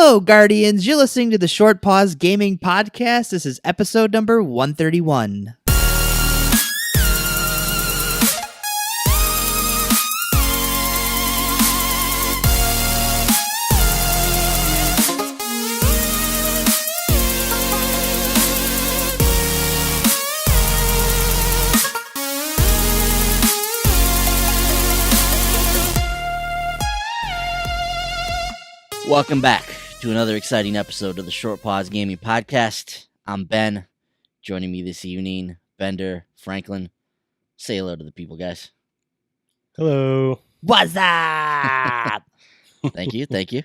Hello, Guardians. You're listening to the Short Pause Gaming Podcast. This is episode number 131. Welcome back to another exciting episode of the Short Pause Gaming Podcast. I'm Ben. Joining me this evening, Bender, Franklin. Say hello to the people, guys. Hello. What's up? Thank you.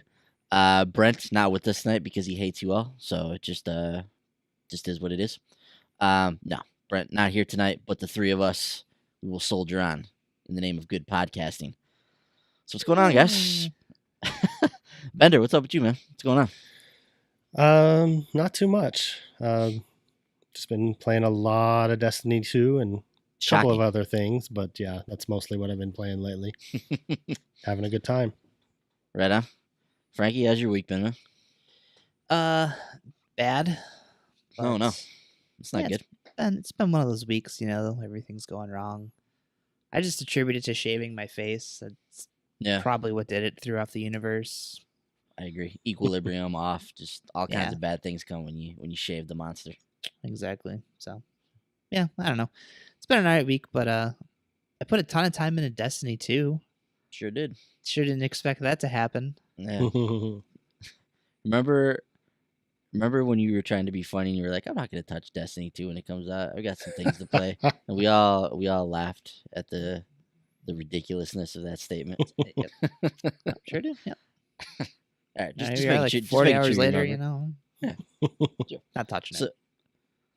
Brent's not with us tonight because he hates you all, so it just is what it is. No, Brent not here tonight, but the three of us, we will soldier on in the name of good podcasting. So what's going on, guys? Bender, what's up with you, man? What's going on? Not too much. Just been playing a lot of Destiny 2 and a couple of other things, but yeah, that's mostly what I've been playing lately. Having a good time. Right on. Frankie, how's your week been, man? Bad. Oh no, it's not good. It's been one of those weeks, everything's going wrong. I just attribute it to shaving my face. That's probably what did it throughout the universe. I agree. Equilibrium off. Just all kinds of bad things come when you shave the monster. Exactly. So, yeah, I don't know. It's been an alright week, but I put a ton of time into Destiny 2. Sure did. Sure didn't expect that to happen. Yeah. Remember when you were trying to be funny and you were like, I'm not going to touch Destiny 2 when it comes out. I got some things to play. And we all laughed at the ridiculousness of that statement. Sure did. Yeah. All right, just like 40 hours later, Yeah. Not touching it.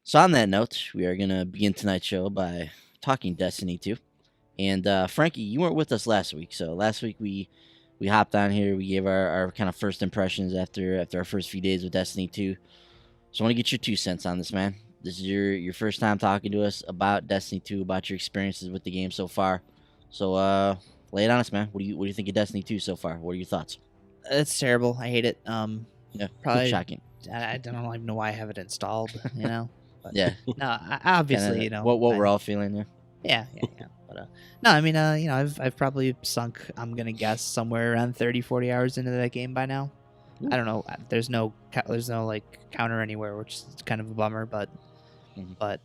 So on that note, we are going to begin tonight's show by talking Destiny 2. And Frankie, you weren't with us last week. So last week we hopped on here. We gave our kind of first impressions after our first few days with Destiny 2. So I want to get your 2 cents on this, man. This is your first time talking to us about Destiny 2, about your experiences with the game so far. So lay it on us, man. What do you think of Destiny 2 so far? What are your thoughts? It's terrible. I hate it. Yeah, probably shocking. I don't even know why I have it installed. But, yeah. No, obviously, what we're all feeling. Yeah. But no, I mean, I've probably sunk, I'm gonna guess, somewhere around 30-40 hours into that game by now. Ooh. I don't know. There's no like counter anywhere, which is kind of a bummer. But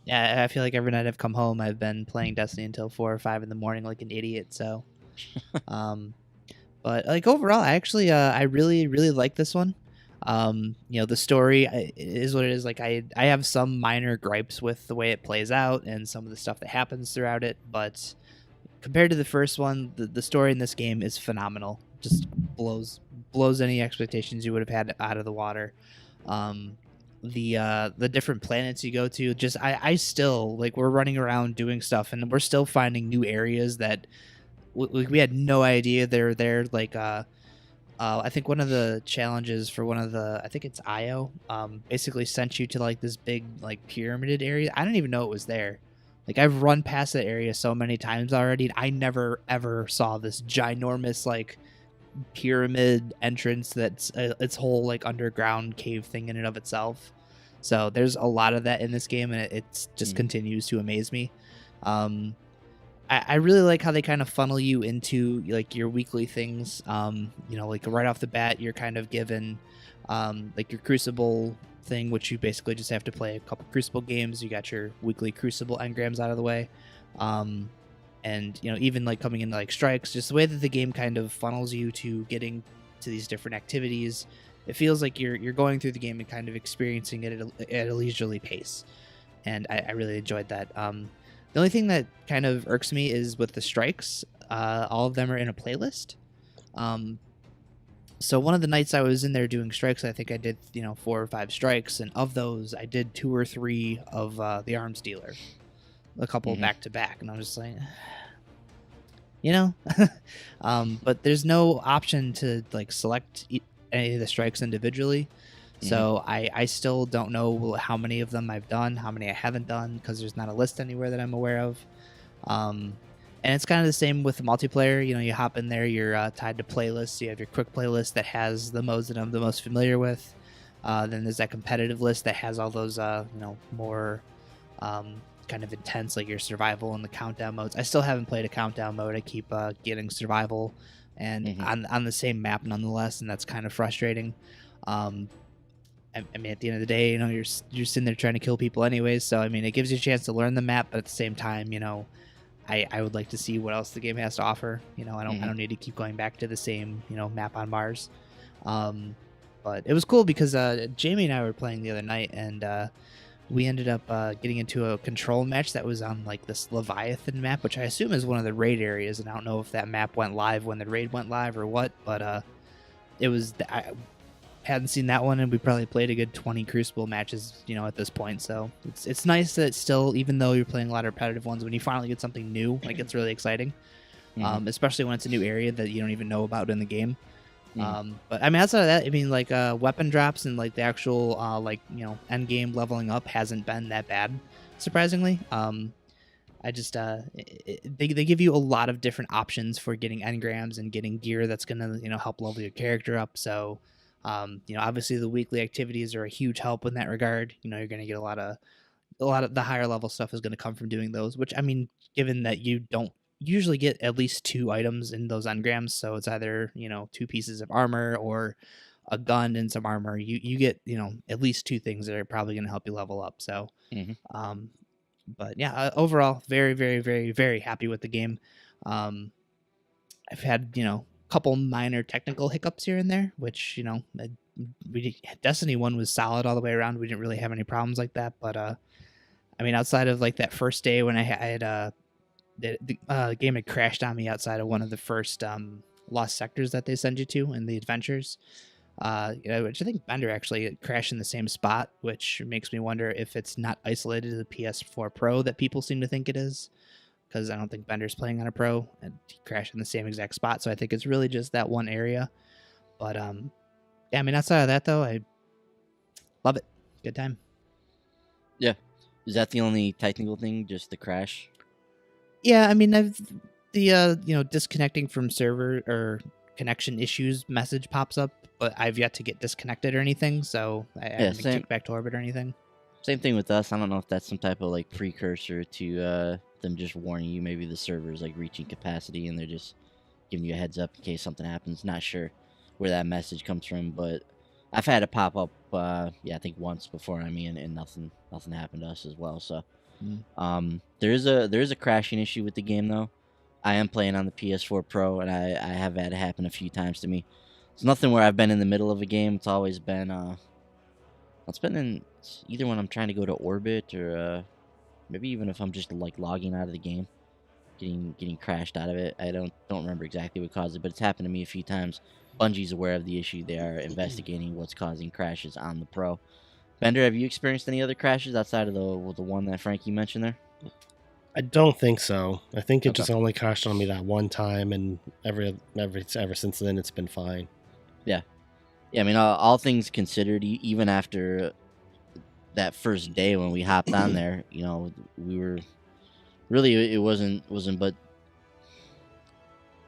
yeah, I feel like every night I've come home, I've been playing Destiny until 4 or 5 in the morning like an idiot. So, but like overall, I actually I really like this one. The story is what it is. Like I have some minor gripes with the way it plays out and some of the stuff that happens throughout it, but compared to the first one, the story in this game is phenomenal. Just blows any expectations you would have had out of the water. The different planets you go to, just I still like, we're running around doing stuff and we're still finding new areas that we had no idea they're there. Like I think one of the challenges for I think it's IO, basically sent you to like this big like pyramided area. I didn't even know it was there. Like I've run past that area so many times already. And I never ever saw this ginormous like pyramid entrance that's its whole like underground cave thing in and of itself. So there's a lot of that in this game, and it just continues to amaze me. I really like how they kind of funnel you into like your weekly things. Like right off the bat, you're kind of given like your Crucible thing, which you basically just have to play a couple Crucible games. You got your weekly Crucible engrams out of the way. And even like coming into like strikes, just the way that the game kind of funnels you to getting to these different activities, it feels like you're going through the game and kind of experiencing it at a leisurely pace. And I really enjoyed that. The only thing that kind of irks me is with the strikes, all of them are in a playlist. So one of the nights I was in there doing strikes, I think I did 4 or 5 strikes, and of those I did 2 or 3 of the arms dealer, a couple back to back, and I was just like, but there's no option to like select any of the strikes individually. So I still don't know how many of them I've done, how many I haven't done, because there's not a list anywhere that I'm aware of. And it's kind of the same with the multiplayer. You know, you hop in there, you're tied to playlists. You have your quick playlist that has the modes that I'm the most familiar with. Then there's that competitive list that has all those, more kind of intense, like your survival and the countdown modes. I still haven't played a countdown mode. I keep getting survival and on the same map nonetheless, and that's kind of frustrating. I mean, at the end of the day, you're sitting there trying to kill people anyways. So I mean, it gives you a chance to learn the map, but at the same time, I would like to see what else the game has to offer. I don't need to keep going back to the same map on Mars. But it was cool because Jamie and I were playing the other night, and we ended up getting into a control match that was on like this Leviathan map, which I assume is one of the raid areas, and I don't know if that map went live when the raid went live or what, but it was. I hadn't seen that one, and we probably played a good 20 Crucible matches, at this point. So it's nice that still, even though you're playing a lot of repetitive ones, when you finally get something new, like it's really exciting, especially when it's a new area that you don't even know about in the game. But I mean, outside of that, I mean, like weapon drops and like the actual end game leveling up hasn't been that bad, surprisingly. I just they give you a lot of different options for getting engrams and getting gear that's gonna help level your character up. So obviously the weekly activities are a huge help in that regard. You're gonna get a lot of the higher level stuff is gonna come from doing those. Which I mean, given that you don't usually get at least 2 items in those engrams, so it's either 2 pieces of armor or a gun and some armor. You get at least 2 things that are probably going to help you level up. So but yeah, overall very, very, very, very happy with the game. I've had a couple minor technical hiccups here and there, which Destiny 1 was solid all the way around. We didn't really have any problems like that, but I mean, outside of like that first day when I had the game had crashed on me outside of one of the first lost sectors that they send you to in the adventures, which I think Bender actually crashed in the same spot, which makes me wonder if it's not isolated to the PS4 Pro that people seem to think it is, because I don't think Bender's playing on a Pro and he crashed in the same exact spot. So I think it's really just that one area. But yeah, I mean, outside of that though, I love it. Good time. Yeah. Is that the only technical thing, just the crash? Yeah, I mean, the disconnecting from server or connection issues message pops up, but I've yet to get disconnected or anything, so I haven't been kicked back to orbit or anything. Same thing with us. I don't know if that's some type of like precursor to them just warning you maybe the server is like reaching capacity and they're just giving you a heads up in case something happens. Not sure where that message comes from, but I've had it pop up I think once before, and nothing happened to us as well. So there is a crashing issue with the game though. I am playing on the PS4 Pro, and I have had it happen a few times to me. It's nothing where I've been in the middle of a game. It's always been it's been in either when I'm trying to go to orbit or maybe even if I'm just like logging out of the game, getting crashed out of it. I don't remember exactly what caused it, but it's happened to me a few times. Bungie's aware of the issue. They are investigating what's causing crashes on the Pro. Bender, have you experienced any other crashes outside of the one that Frankie mentioned there? I don't think so. I think it just only crashed on me that one time, and ever since then it's been fine. Yeah. I mean, all things considered, even after that first day when we hopped on there, we were really, it wasn't but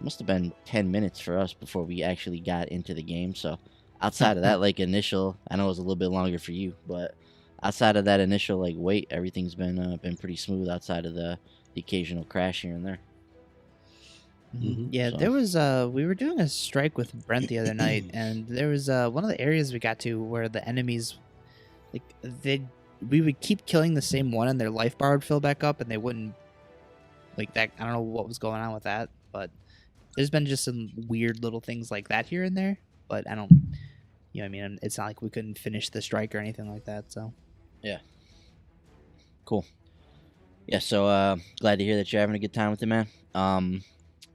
must have been 10 minutes for us before we actually got into the game. So outside of that, like initial, I know it was a little bit longer for you, but outside of that initial like wait, everything's been pretty smooth outside of the occasional crash here and there. Yeah, so there was we were doing a strike with Brent the other night, and there was one of the areas we got to where the enemies, like we would keep killing the same one and their life bar would fill back up and they wouldn't, like that. I don't know what was going on with that, but there's been just some weird little things like that here and there, but I don't, I mean, it's not like we couldn't finish the strike or anything like that. So yeah, cool. Yeah, so glad to hear that you're having a good time with it, man.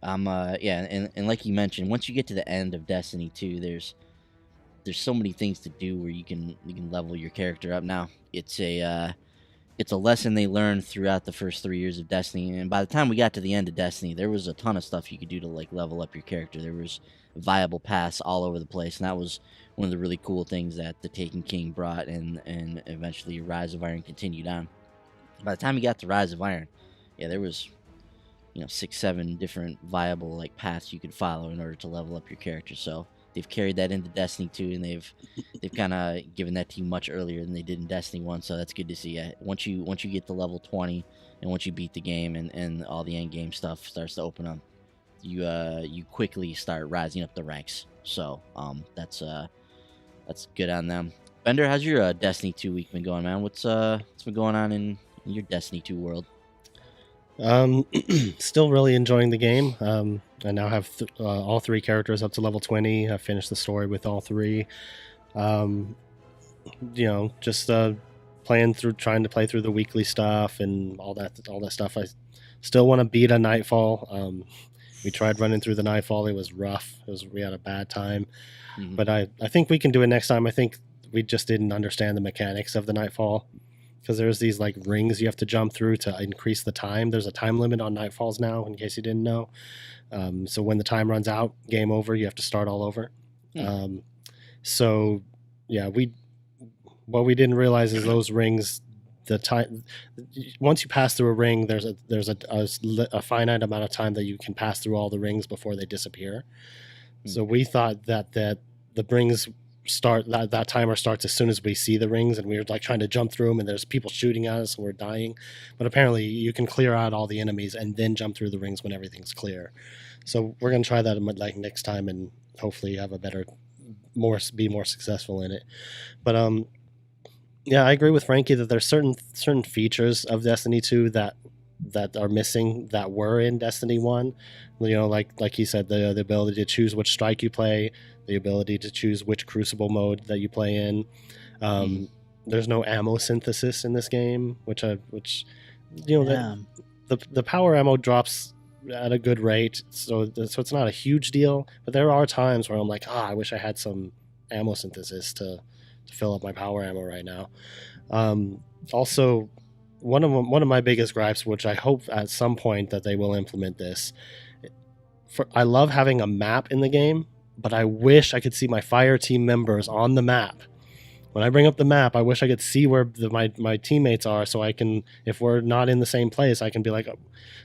And like you mentioned, once you get to the end of Destiny 2, there's so many things to do where you can level your character up. Now it's a lesson they learned throughout the first 3 years of Destiny, and by the time we got to the end of Destiny, there was a ton of stuff you could do to like level up your character. There was viable paths all over the place, and that was one of the really cool things that the Taken King brought, and eventually Rise of Iron continued on. By the time you got to Rise of Iron, yeah, there was 6, 7 different viable like paths you could follow in order to level up your character. So they've carried that into Destiny 2, and they've kind of given that to you much earlier than they did in Destiny 1. So that's good to see. Once you get to level 20, and once you beat the game and all the end game stuff starts to open up, you quickly start rising up the ranks. So that's good on them. Bender, how's your Destiny 2 week been going, man? What's been going on in your Destiny 2 world? Still really enjoying the game. I now have all 3 characters up to level 20. I've finished the story with all 3. Just trying to play through the weekly stuff and all that stuff. I still want to beat a Nightfall. We tried running through the Nightfall. It was rough. We had a bad time. Mm-hmm. But I think we can do it next time. I think we just didn't understand the mechanics of the Nightfall, because there's these like rings you have to jump through to increase the time. There's a time limit on Nightfalls now, in case you didn't know. So when the time runs out, game over, you have to start all over. So yeah, what we didn't realize is those rings, the time, once you pass through a ring, there's a finite amount of time that you can pass through all the rings before they disappear. So we thought that the rings that timer starts as soon as we see the rings, and we were like trying to jump through them, and there's people shooting at us and we're dying. But apparently you can clear out all the enemies and then jump through the rings when everything's clear. So we're gonna try that like next time, and hopefully have be more successful in it. But yeah, I agree with Frankie that there's certain features of Destiny 2 that are missing that were in Destiny 1. Like he said, the ability to choose which strike you play, the ability to choose which crucible mode that you play in. There's no ammo synthesis in this game, the power ammo drops at a good rate, so it's not a huge deal. But there are times where I'm like, I wish I had some ammo synthesis to fill up my power ammo right now. Also, one of my biggest gripes, which I hope at some point that they will implement this. I love having a map in the game, but I wish I could see my fire team members on the map. When I bring up the map, I wish I could see where my teammates are, so I can, if we're not in the same place, I can be like,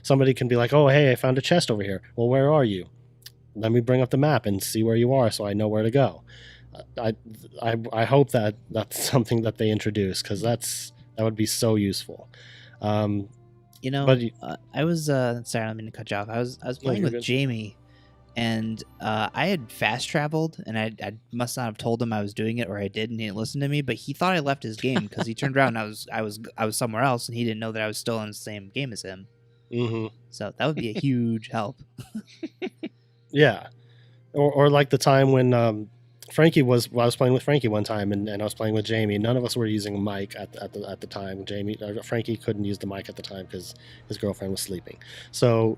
somebody can be like, oh, hey, I found a chest over here. Well, where are you? Let me bring up the map and see where you are so I know where to go. I hope that that's something that they introduce, because that would be so useful. I was sorry, I don't mean to cut you off. I was playing with Jamie, and I had fast traveled, and I must not have told him I was doing it, or I did, and he didn't listen to me. But he thought I left his game because he turned around and I was somewhere else, and he didn't know that I was still in the same game as him. Mm-hmm. So that would be a huge help. Yeah, or like the time when I was playing with Frankie one time, and I was playing with Jamie. None of us were using a mic at the time. Frankie couldn't use the mic at the time because his girlfriend was sleeping. So,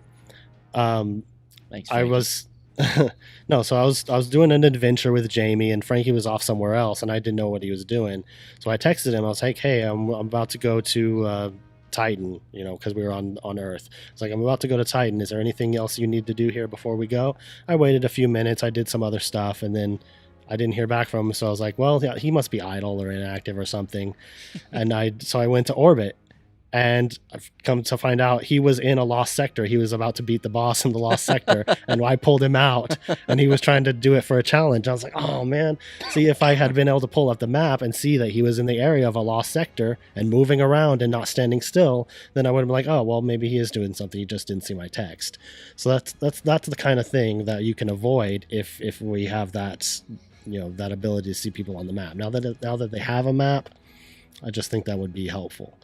Thanks, I was So I was doing an adventure with Jamie, and Frankie was off somewhere else, and I didn't know what he was doing. So I texted him. I was like, "Hey, I'm about to go to Titan, because we were on Earth. It's like, I'm about to go to Titan. Is there anything else you need to do here before we go?" I waited a few minutes. I did some other stuff, and then I didn't hear back from him. So I was like, well, yeah, he must be idle or inactive or something. And so I went to orbit, and I've come to find out he was in a lost sector. He was about to beat the boss in the lost sector, and I pulled him out, and he was trying to do it for a challenge. I was like, oh man. See, if I had been able to pull up the map and see that he was in the area of a lost sector and moving around and not standing still, then I would have been like, oh, well, maybe he is doing something. He just didn't see my text. So that's the kind of thing that you can avoid if we have that, that ability to see people on the map. Now that they have a map, I just think that would be helpful.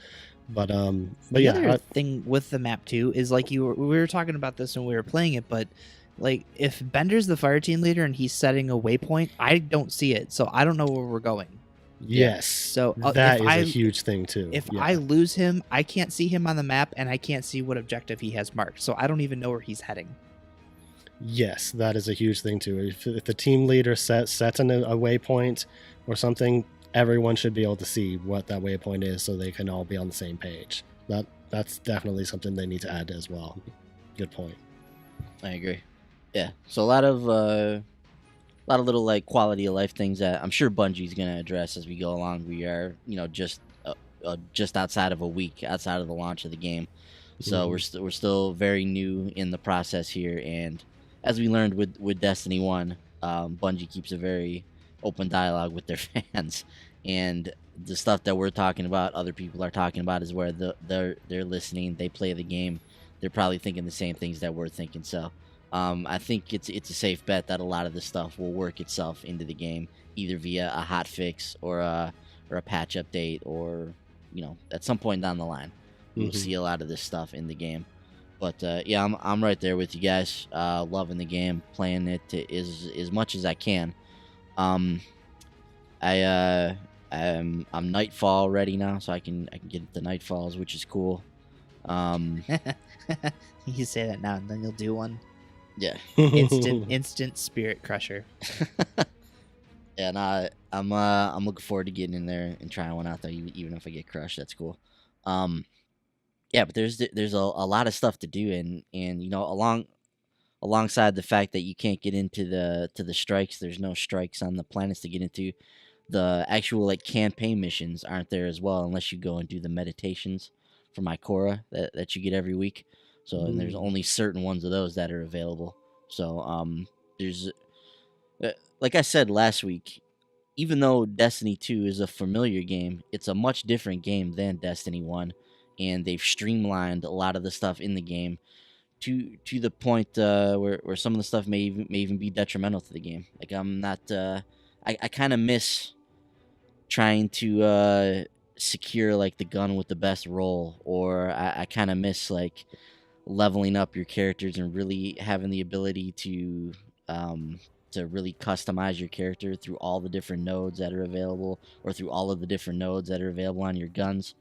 But the other thing with the map too is like we were talking about this when we were playing it, but like if Bender's the fire team leader and he's setting a waypoint, I don't see it, so I don't know where we're going. Yes, so that is a huge thing too. If I lose him, I can't see him on the map, and I can't see what objective he has marked, so I don't even know where he's heading. Yes, that is a huge thing too. If the team leader sets a waypoint or something, everyone should be able to see what that waypoint is, so they can all be on the same page. That's definitely something they need to add as well. Good point. I agree. Yeah. So a lot of little like quality of life things that I'm sure Bungie's gonna address as we go along. We are just outside of a week outside of the launch of the game. So we're still very new in the process here, and as we learned with Destiny 1, Bungie keeps a very open dialogue with their fans, and the stuff that we're talking about, other people are talking about, is where they're listening, they play the game, they're probably thinking the same things that we're thinking. So I think it's a safe bet that a lot of this stuff will work itself into the game, either via a hot fix or a patch update, or at some point down the line we'll see a lot of this stuff in the game. But yeah, I'm right there with you guys, loving the game, playing it as much as I can. I'm Nightfall ready now, so I can get into Nightfalls, which is cool. You say that now and then you'll do one. Yeah. Instant spirit crusher. Yeah, no, I'm looking forward to getting in there and trying one out there, even if I get crushed. That's cool. Yeah, but there's a lot of stuff to do, and alongside the fact that you can't get into the strikes, there's no strikes on the planets to get into. The actual campaign missions aren't there as well, unless you go and do the meditations for Mycora that you get every week. So and there's only certain ones of those that are available. So there's like I said last week, even though Destiny 2 is a familiar game, it's a much different game than Destiny 1, and they've streamlined a lot of the stuff in the game to the point where some of the stuff may even be detrimental to the game. Like I'm not I kind of miss trying to secure the gun with the best roll, or I kind of miss leveling up your characters and really having the ability to really customize your character through all the different nodes that are available, or through all of the different nodes that are available on your guns.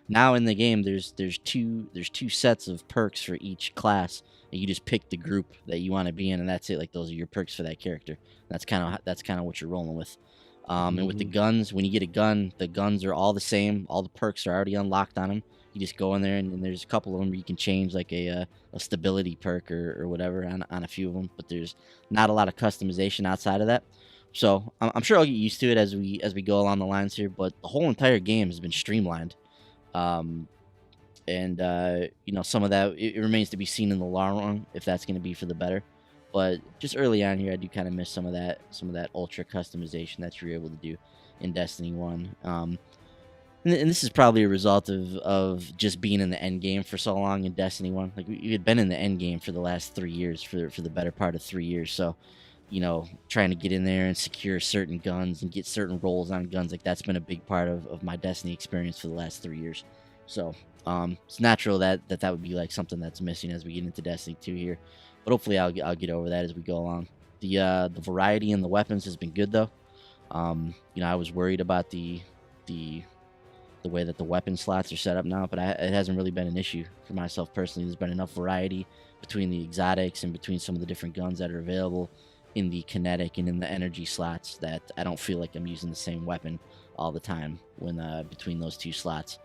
Now in the game, there's two sets of perks for each class, and you just pick the group that you want to be in, and that's it. Those are your perks for that character. That's kind of what you're rolling with. And with the guns, when you get a gun, the guns are all the same. All the perks are already unlocked on them. You just go in there, and there's a couple of them where you can change a stability perk or whatever on a few of them. But there's not a lot of customization outside of that. So I'm sure I'll get used to it as we go along the lines here. But the whole entire game has been streamlined. And some of that it remains to be seen in the long run if that's going to be for the better. But just early on here, I do kind of miss some of that ultra customization that you're able to do in Destiny 1. And this is probably a result of just being in the end game for so long in Destiny 1. We had been in the end game for the last 3 years, for the better part of 3 years. So, trying to get in there and secure certain guns and get certain rolls on guns, that's been a big part of my Destiny experience for the last 3 years. So it's natural that would be something that's missing as we get into Destiny 2 here. But hopefully I'll get over that as we go along. The variety in the weapons has been good though. I was worried about the way that the weapon slots are set up now, but it hasn't really been an issue for myself personally. There's been enough variety between the exotics and between some of the different guns that are available in the kinetic and in the energy slots that I don't feel like I'm using the same weapon all the time when between those two slots.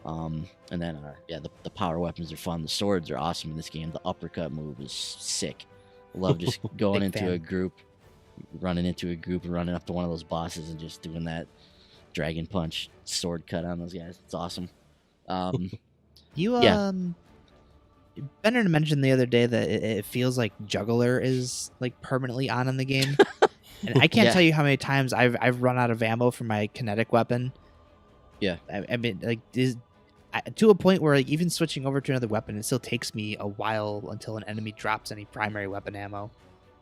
And then the power weapons are fun. The swords are awesome in this game. The uppercut move is sick. I love just going into a group, running into a group and running up to one of those bosses and just doing that dragon punch sword cut on those guys. It's awesome. Benner mentioned the other day that it feels like juggler is permanently on in the game. And I can't tell you how many times I've run out of ammo for my kinetic weapon. Yeah. I mean, to a point where even switching over to another weapon, it still takes me a while until an enemy drops any primary weapon ammo.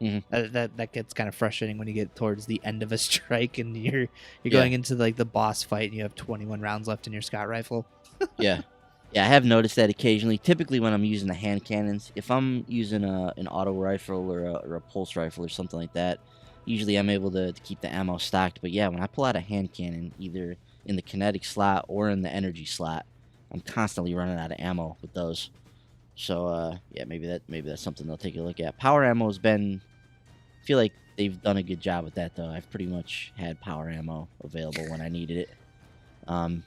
Mm-hmm. That gets kind of frustrating when you get towards the end of a strike and you're going into the boss fight and you have 21 rounds left in your Scott rifle. Yeah, I have noticed that occasionally. Typically, when I'm using the hand cannons, if I'm using an auto rifle or a pulse rifle or something like that, usually I'm able to keep the ammo stocked. But yeah, when I pull out a hand cannon, either in the kinetic slot or in the energy slot, I'm constantly running out of ammo with those. So maybe that's something they'll take a look at. Power ammo has been, I feel like they've done a good job with that though. I've pretty much had power ammo available when I needed it.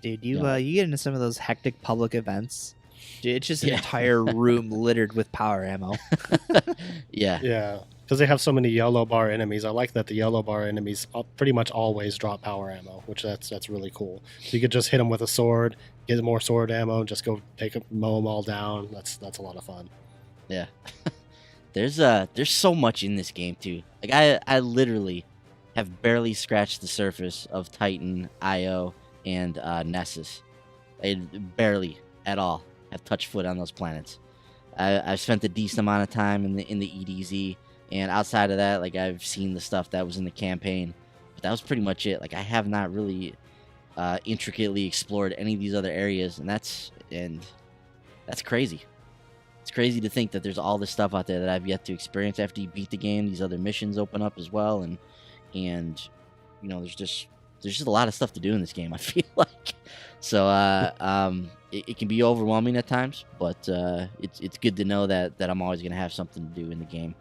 Dude, you get into some of those hectic public events. Dude, it's just an entire room littered with power ammo. Yeah. because they have so many yellow bar enemies. I like that the yellow bar enemies pretty much always drop power ammo, which that's really cool. So you could just hit them with a sword, get more sword ammo, and just go mow them all down. That's a lot of fun. Yeah. There's so much in this game too. Like I literally have barely scratched the surface of Titan, Io, and Nessus. I barely at all have touched foot on those planets. I've spent a decent amount of time in the EDZ, and outside of that, like I've seen the stuff that was in the campaign, but that was pretty much it. Like I have not really intricately explored any of these other areas, and that's crazy. It's crazy to think that there's all this stuff out there that I've yet to experience after you beat the game. These other missions open up as well, and you know, there's just a lot of stuff to do in this game, I feel like. So it can be overwhelming at times, but it's good to know that I'm always going to have something to do in the game,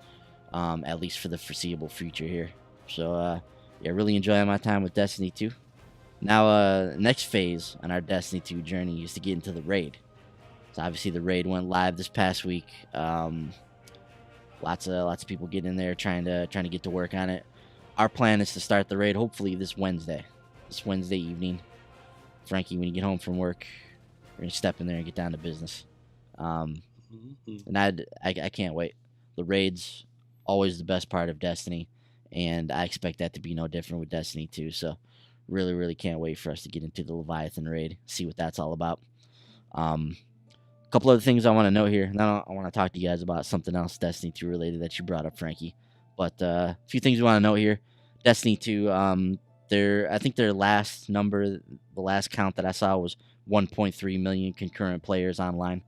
at least for the foreseeable future here. So yeah, really enjoying my time with Destiny 2. Now next phase on our Destiny 2 journey is to get into the raid. So obviously the raid went live this past week. Lots of people getting in there trying to get to work on it. Our plan is to start the raid hopefully this Wednesday evening. Frankie, when you get home from work, we're gonna step in there and get down to business. And I can't wait. The raid's always the best part of Destiny, and I expect that to be no different with Destiny 2. So really can't wait for us to get into the Leviathan raid, see what that's all about. Couple other things I want to note here. Now I want to talk to you guys about something else Destiny 2 related that you brought up, Frankie. But a few things we want to note here. Destiny 2, I think their last number, the last count that I saw was 1.3 million concurrent players online.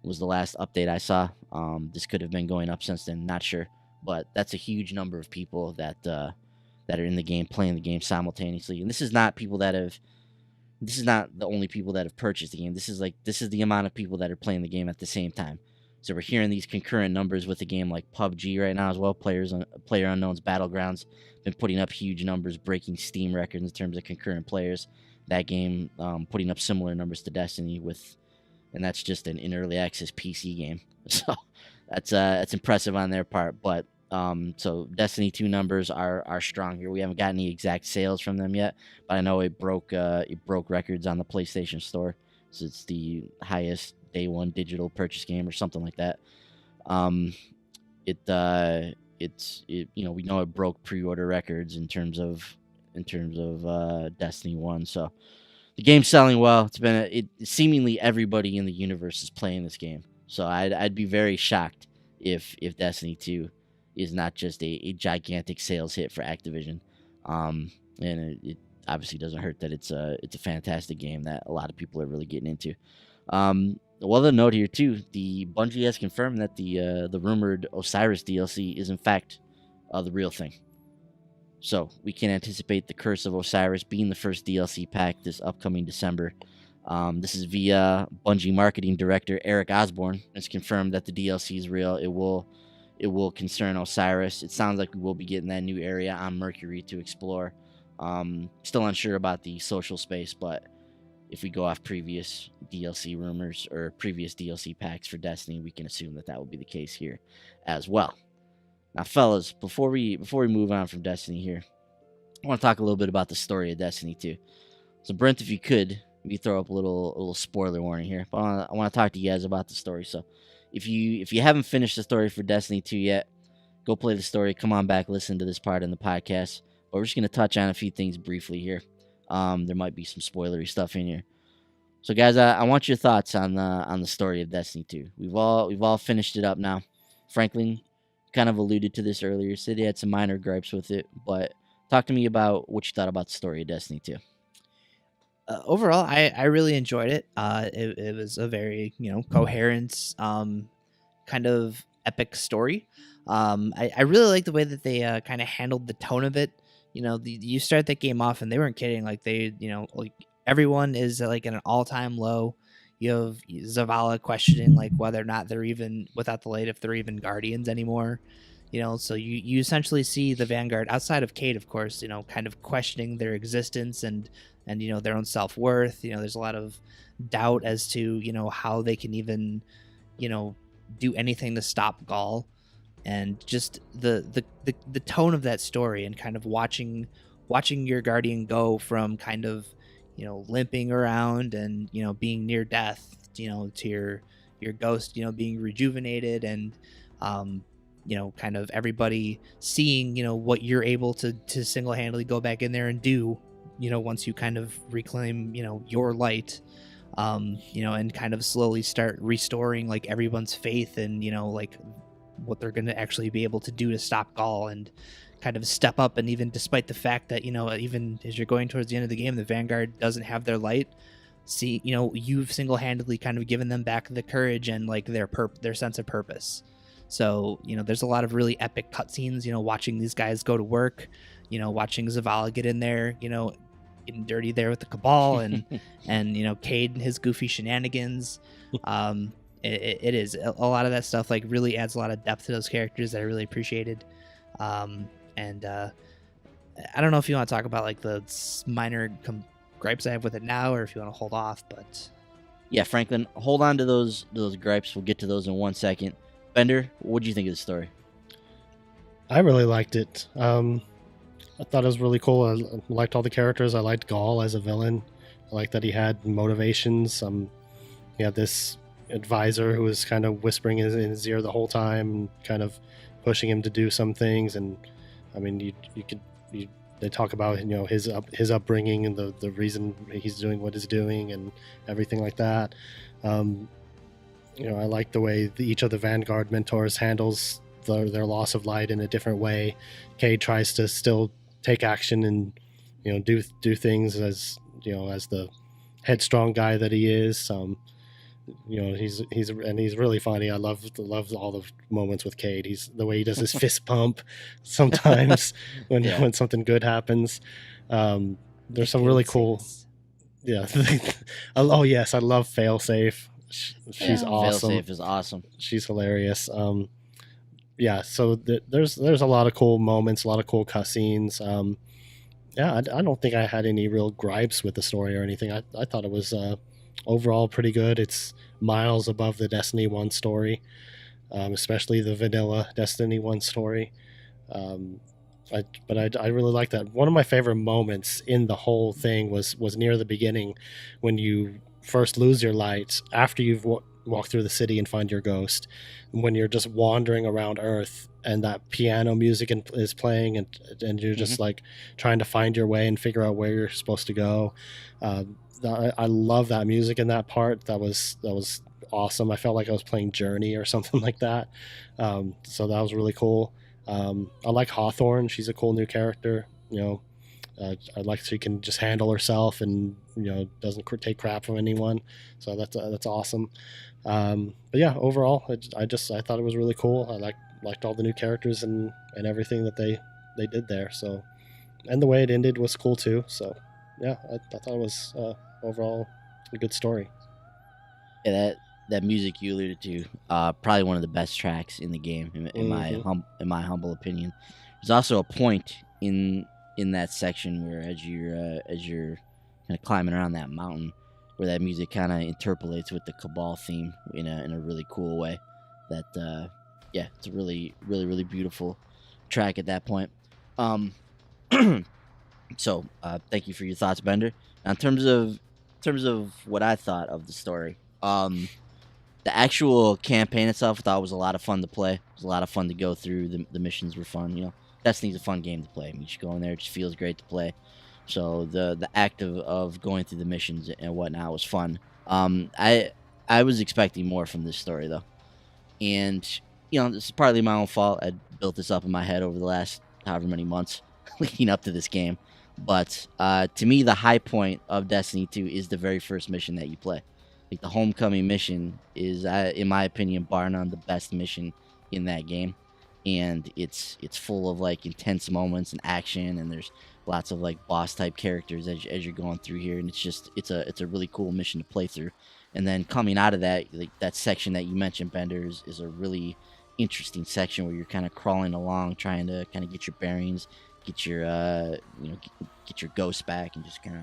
Was the last update I saw. This could have been going up since then, not sure. But that's a huge number of people that are in the game, playing the game simultaneously. And this is not the only people that have purchased the game. This is the amount of people that are playing the game at the same time. So we're hearing these concurrent numbers with a game like PUBG right now as well. PlayerUnknown's Battlegrounds been putting up huge numbers, breaking Steam records in terms of concurrent players. That game putting up similar numbers to Destiny and that's just an in early access PC game. So that's impressive on their part. But so Destiny 2 numbers are strong here. We haven't got any exact sales from them yet, but I know it broke records on the PlayStation Store. So it's the highest day one digital purchase game or something like that. We know it broke pre-order records in terms of Destiny 1. So the game's selling well. Seemingly everybody in the universe is playing this game. So I'd be very shocked if Destiny 2 is not just a gigantic sales hit for Activision. And it obviously doesn't hurt that it's a fantastic game that a lot of people are really getting into. Well, the note here too, the Bungie has confirmed that the rumored Osiris DLC is in fact the real thing. So we can anticipate the Curse of Osiris being the first DLC pack this upcoming December. This is via Bungie marketing director Eric Osborne. It's confirmed that the DLC is real. It will concern Osiris. It sounds like we will be getting that new area on Mercury to explore. Still unsure about the social space, but if we go off previous DLC rumors or previous DLC packs for Destiny, we can assume that will be the case here as well. Now, fellas, before we move on from Destiny here, I want to talk a little bit about the story of Destiny 2. So, Brent, if you could, maybe throw up a little spoiler warning here. But I want to talk to you guys about the story. So, if you haven't finished the story for Destiny 2 yet, go play the story. Come on back, listen to this part in the podcast. But we're just going to touch on a few things briefly here. There might be some spoilery stuff in here. So, guys, I want your thoughts on the story of Destiny 2. We've all finished it up now. Franklin kind of alluded to this earlier. Said he had some minor gripes with it, but talk to me about what you thought about the story of Destiny 2. Overall, I really enjoyed it. It was a very coherent, kind of epic story. I really like the way that they kind of handled the tone of it. You start that game off and they weren't kidding. Like like everyone is like at an all-time low. You have Zavala questioning like whether or not they're even, without the light, if they're even Guardians anymore. So you essentially see the Vanguard, outside of Cade, of course, kind of questioning their existence and their own self-worth. There's a lot of doubt as to how they can even do anything to stop Gaul. and just the tone of that story, and kind of watching your guardian go from kind of, limping around and, being near death, to your ghost, being rejuvenated, and kind of everybody seeing, what you're able to single-handedly go back in there and do, once you kind of reclaim, your light, and kind of slowly start restoring like everyone's faith in, like what they're going to actually be able to do to stop Gaul, and kind of step up. And even despite the fact that, even as you're going towards the end of the game, the Vanguard doesn't have their light, see, you've single-handedly kind of given them back the courage and like their sense of purpose. So, there's a lot of really epic cutscenes, watching these guys go to work, watching Zavala get in there, getting dirty there with the Cabal, and Cade and his goofy shenanigans. It is a lot of that stuff like really adds a lot of depth to those characters that I really appreciated. And I don't know if you want to talk about like the minor gripes I have with it now, or if you want to hold off. But yeah, Franklin, hold on to those gripes. We'll get to those in 1 second. Bender, what do you think of the story? I really liked it. I thought it was really cool. I liked all the characters. I liked Gaul as a villain. I liked that he had motivations. He had this advisor who was kind of whispering in his ear the whole time, and kind of pushing him to do some things. And I mean, they talk about his upbringing and the reason he's doing what he's doing and everything like that. I like the way each of the Vanguard mentors handles their loss of light in a different way. Cade tries to still take action and do things as the headstrong guy that he is. He's really funny. I love all the moments with Cade. He's the way he does his fist pump sometimes when something good happens. There's some really cool. Yeah. Oh yes, I love Failsafe. She's awesome. Failsafe is awesome. She's hilarious. So there's a lot of cool moments, a lot of cool cutscenes. I don't think I had any real gripes with the story or anything. I thought it was overall pretty good. It's miles above the Destiny 1 story, especially the vanilla Destiny 1 story. I really like that. One of my favorite moments in the whole thing was near the beginning, when you first lose your light after you've walked through the city and find your ghost, when you're just wandering around Earth and that piano music is playing, and you're just like trying to find your way and figure out where you're supposed to go. I love that music in that part. That was awesome. I felt like I was playing Journey or something like that. So that was really cool. I like Hawthorne. She's a cool new character. I like she can just handle herself and doesn't take crap from anyone. So that's awesome. But yeah, overall, I thought it was really cool. I liked all the new characters and everything that they did there. So, and the way it ended was cool too. So yeah, I thought it was overall a good story. Yeah, that music you alluded to, probably one of the best tracks in the game, in my humble opinion. There's also a point in that section where as you're kind of climbing around that mountain, where that music kind of interpolates with the Cabal theme in a really cool way. That it's a really, really, really beautiful track at that point. So thank you for your thoughts, Bender. Now, in terms of what I thought of the story, the actual campaign itself I thought was a lot of fun to play. It was a lot of fun to go through. The missions were fun. Destiny's a fun game to play. I mean, you should go in there; it just feels great to play. So the act of going through the missions and whatnot was fun. I was expecting more from this story though, and this is partly my own fault. I built this up in my head over the last however many months leading up to this game. But to me, the high point of Destiny 2 is the very first mission that you play. Like the homecoming mission is, in my opinion, bar none the best mission in that game. And it's full of like intense moments and action, and there's lots of like boss type characters as you're going through here, and it's a really cool mission to play through. And then coming out of that, like that section that you mentioned, Bender, is a really interesting section where you're kind of crawling along, trying to kind of get your bearings, get your get your ghost back, and just kind of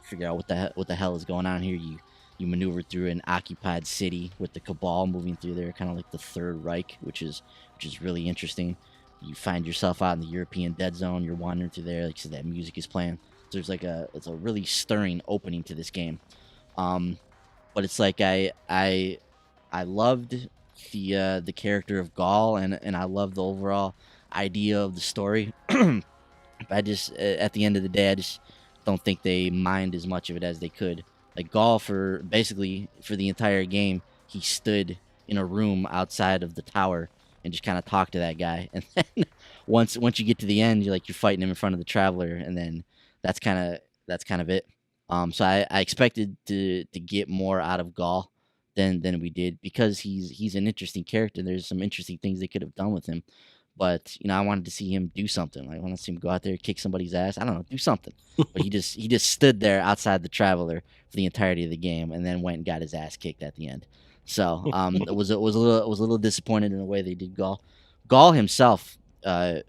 figure out what the hell is going on here. You you maneuver through an occupied city with the Cabal moving through there, kind of like the Third Reich, which is really interesting. You find yourself out in the European Dead Zone. You're wandering through there, like I said, that music is playing. There's like it's a really stirring opening to this game. But it's like I loved the character of Gaul, and I loved the overall idea of the story. I just at the end of the day, I just don't think they mined as much of it as they could. Like Gaul, for the entire game, he stood in a room outside of the tower and just kind of talked to that guy. And then once you get to the end, you're fighting him in front of the Traveler, and then that's kind of it. So I expected to get more out of Gaul than we did, because he's an interesting character. There's some interesting things they could have done with him. But I wanted to see him do something. I want to see him go out there, kick somebody's ass. I don't know, do something. But he just stood there outside the Traveler for the entirety of the game, and then went and got his ass kicked at the end. So it was a little disappointed in the way they did Gaul. Gaul himself, the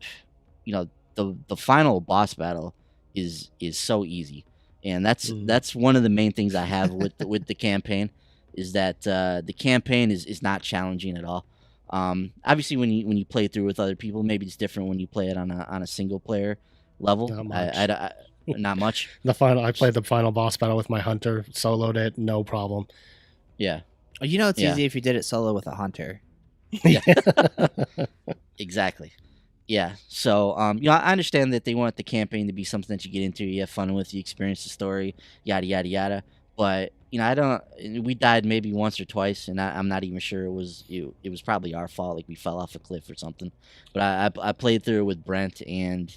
final boss battle is so easy, and that's one of the main things I have with the campaign, is that the campaign is not challenging at all. Obviously, when you play through with other people, maybe it's different when you play it on a single player level. Not much. Not much. I played the final boss battle with my hunter, soloed it, no problem. Yeah. It's easy if you did it solo with a hunter. Yeah. Exactly. Yeah. So I understand that they want the campaign to be something that you get into, you have fun with, you experience the story, yada yada yada. But I don't. We died maybe once or twice, and I'm not even sure it was probably our fault. Like we fell off a cliff or something. But I played through it with Brent, and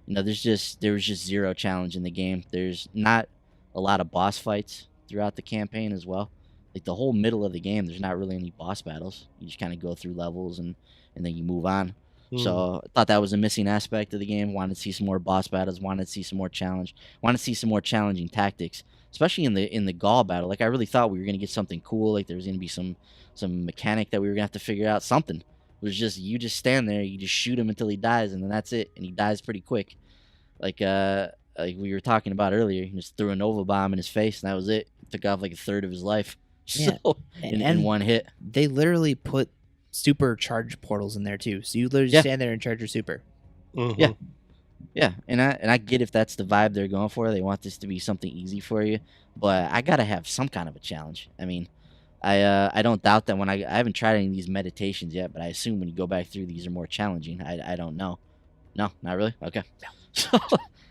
there was just zero challenge in the game. There's not a lot of boss fights throughout the campaign as well. Like the whole middle of the game, there's not really any boss battles. You just kind of go through levels and then you move on. So I thought that was a missing aspect of the game. Wanted to see some more boss battles. Wanted to see some more challenge. Wanted to see some more challenging tactics, especially in the Gaul battle. Like I really thought we were gonna get something cool. Like there was gonna be some mechanic that we were gonna have to figure out. Something. It was just you just stand there, you just shoot him until he dies, and then that's it. And he dies pretty quick. Like we were talking about earlier, he just threw a Nova bomb in his face, and that was it. Took off like a third of his life. Yeah. So in one hit. They literally put super charge portals in there too, so you literally just stand there and charge your super. Mm-hmm. Yeah, and I get if that's the vibe they're going for. They want this to be something easy for you, but I gotta have some kind of a challenge. I mean, I don't doubt that when I haven't tried any of these meditations yet, but I assume when you go back through, these are more challenging. I don't know. No, not really. Okay, so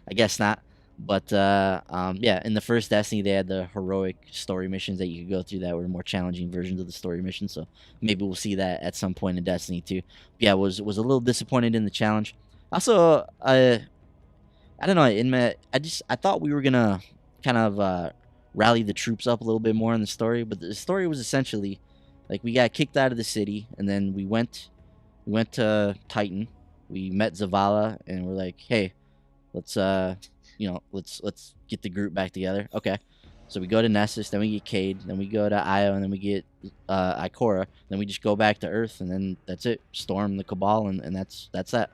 I guess not. But in the first Destiny, they had the heroic story missions that you could go through that were more challenging versions of the story missions. So maybe we'll see that at some point in Destiny 2. Yeah, was a little disappointed in the challenge. Also, I don't know. I thought we were gonna kind of rally the troops up a little bit more in the story, but the story was essentially like we got kicked out of the city, and then we went to Titan. We met Zavala, and we're like, hey, let's let's get the group back together. Okay. So we go to Nessus, then we get Cade, then we go to Io, and then we get Ikora. Then we just go back to Earth, and then that's it. Storm the Cabal, and that's that.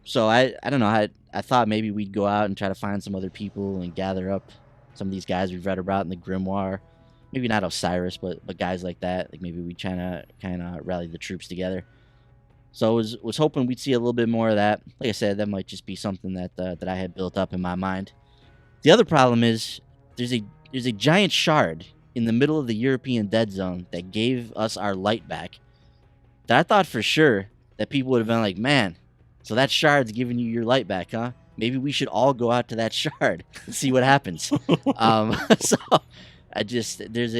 So I don't know. I thought maybe we'd go out and try to find some other people and gather up some of these guys we've read about in the Grimoire. Maybe not Osiris, but guys like that. Like maybe we try to kind of rally the troops together. So I was hoping we'd see a little bit more of that. Like I said, that might just be something that I had built up in my mind. The other problem is there's a giant shard in the middle of the European Dead Zone that gave us our light back. That I thought for sure that people would have been like, man, so that shard's giving you your light back, huh? Maybe we should all go out to that shard and see what happens. So there's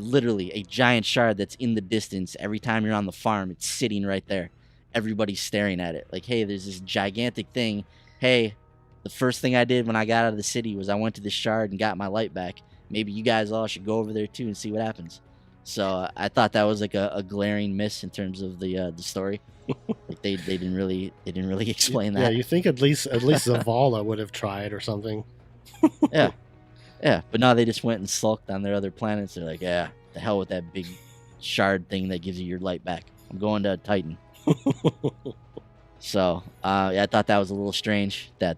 literally a giant shard that's in the distance. Every time you're on the farm, it's sitting right there. Everybody's staring at it like, hey, there's this gigantic thing. Hey, the first thing I did when I got out of the city was I went to this shard and got my light back. Maybe you guys all should go over there too and see what happens. So I thought that was like a glaring miss in terms of the story. Like they didn't really explain that. Yeah, you think at least Zavala would have tried or something. Yeah, but no, they just went and sulked on their other planets. They're like, yeah, the hell with that big shard thing that gives you your light back. I'm going to Titan. So I thought that was a little strange that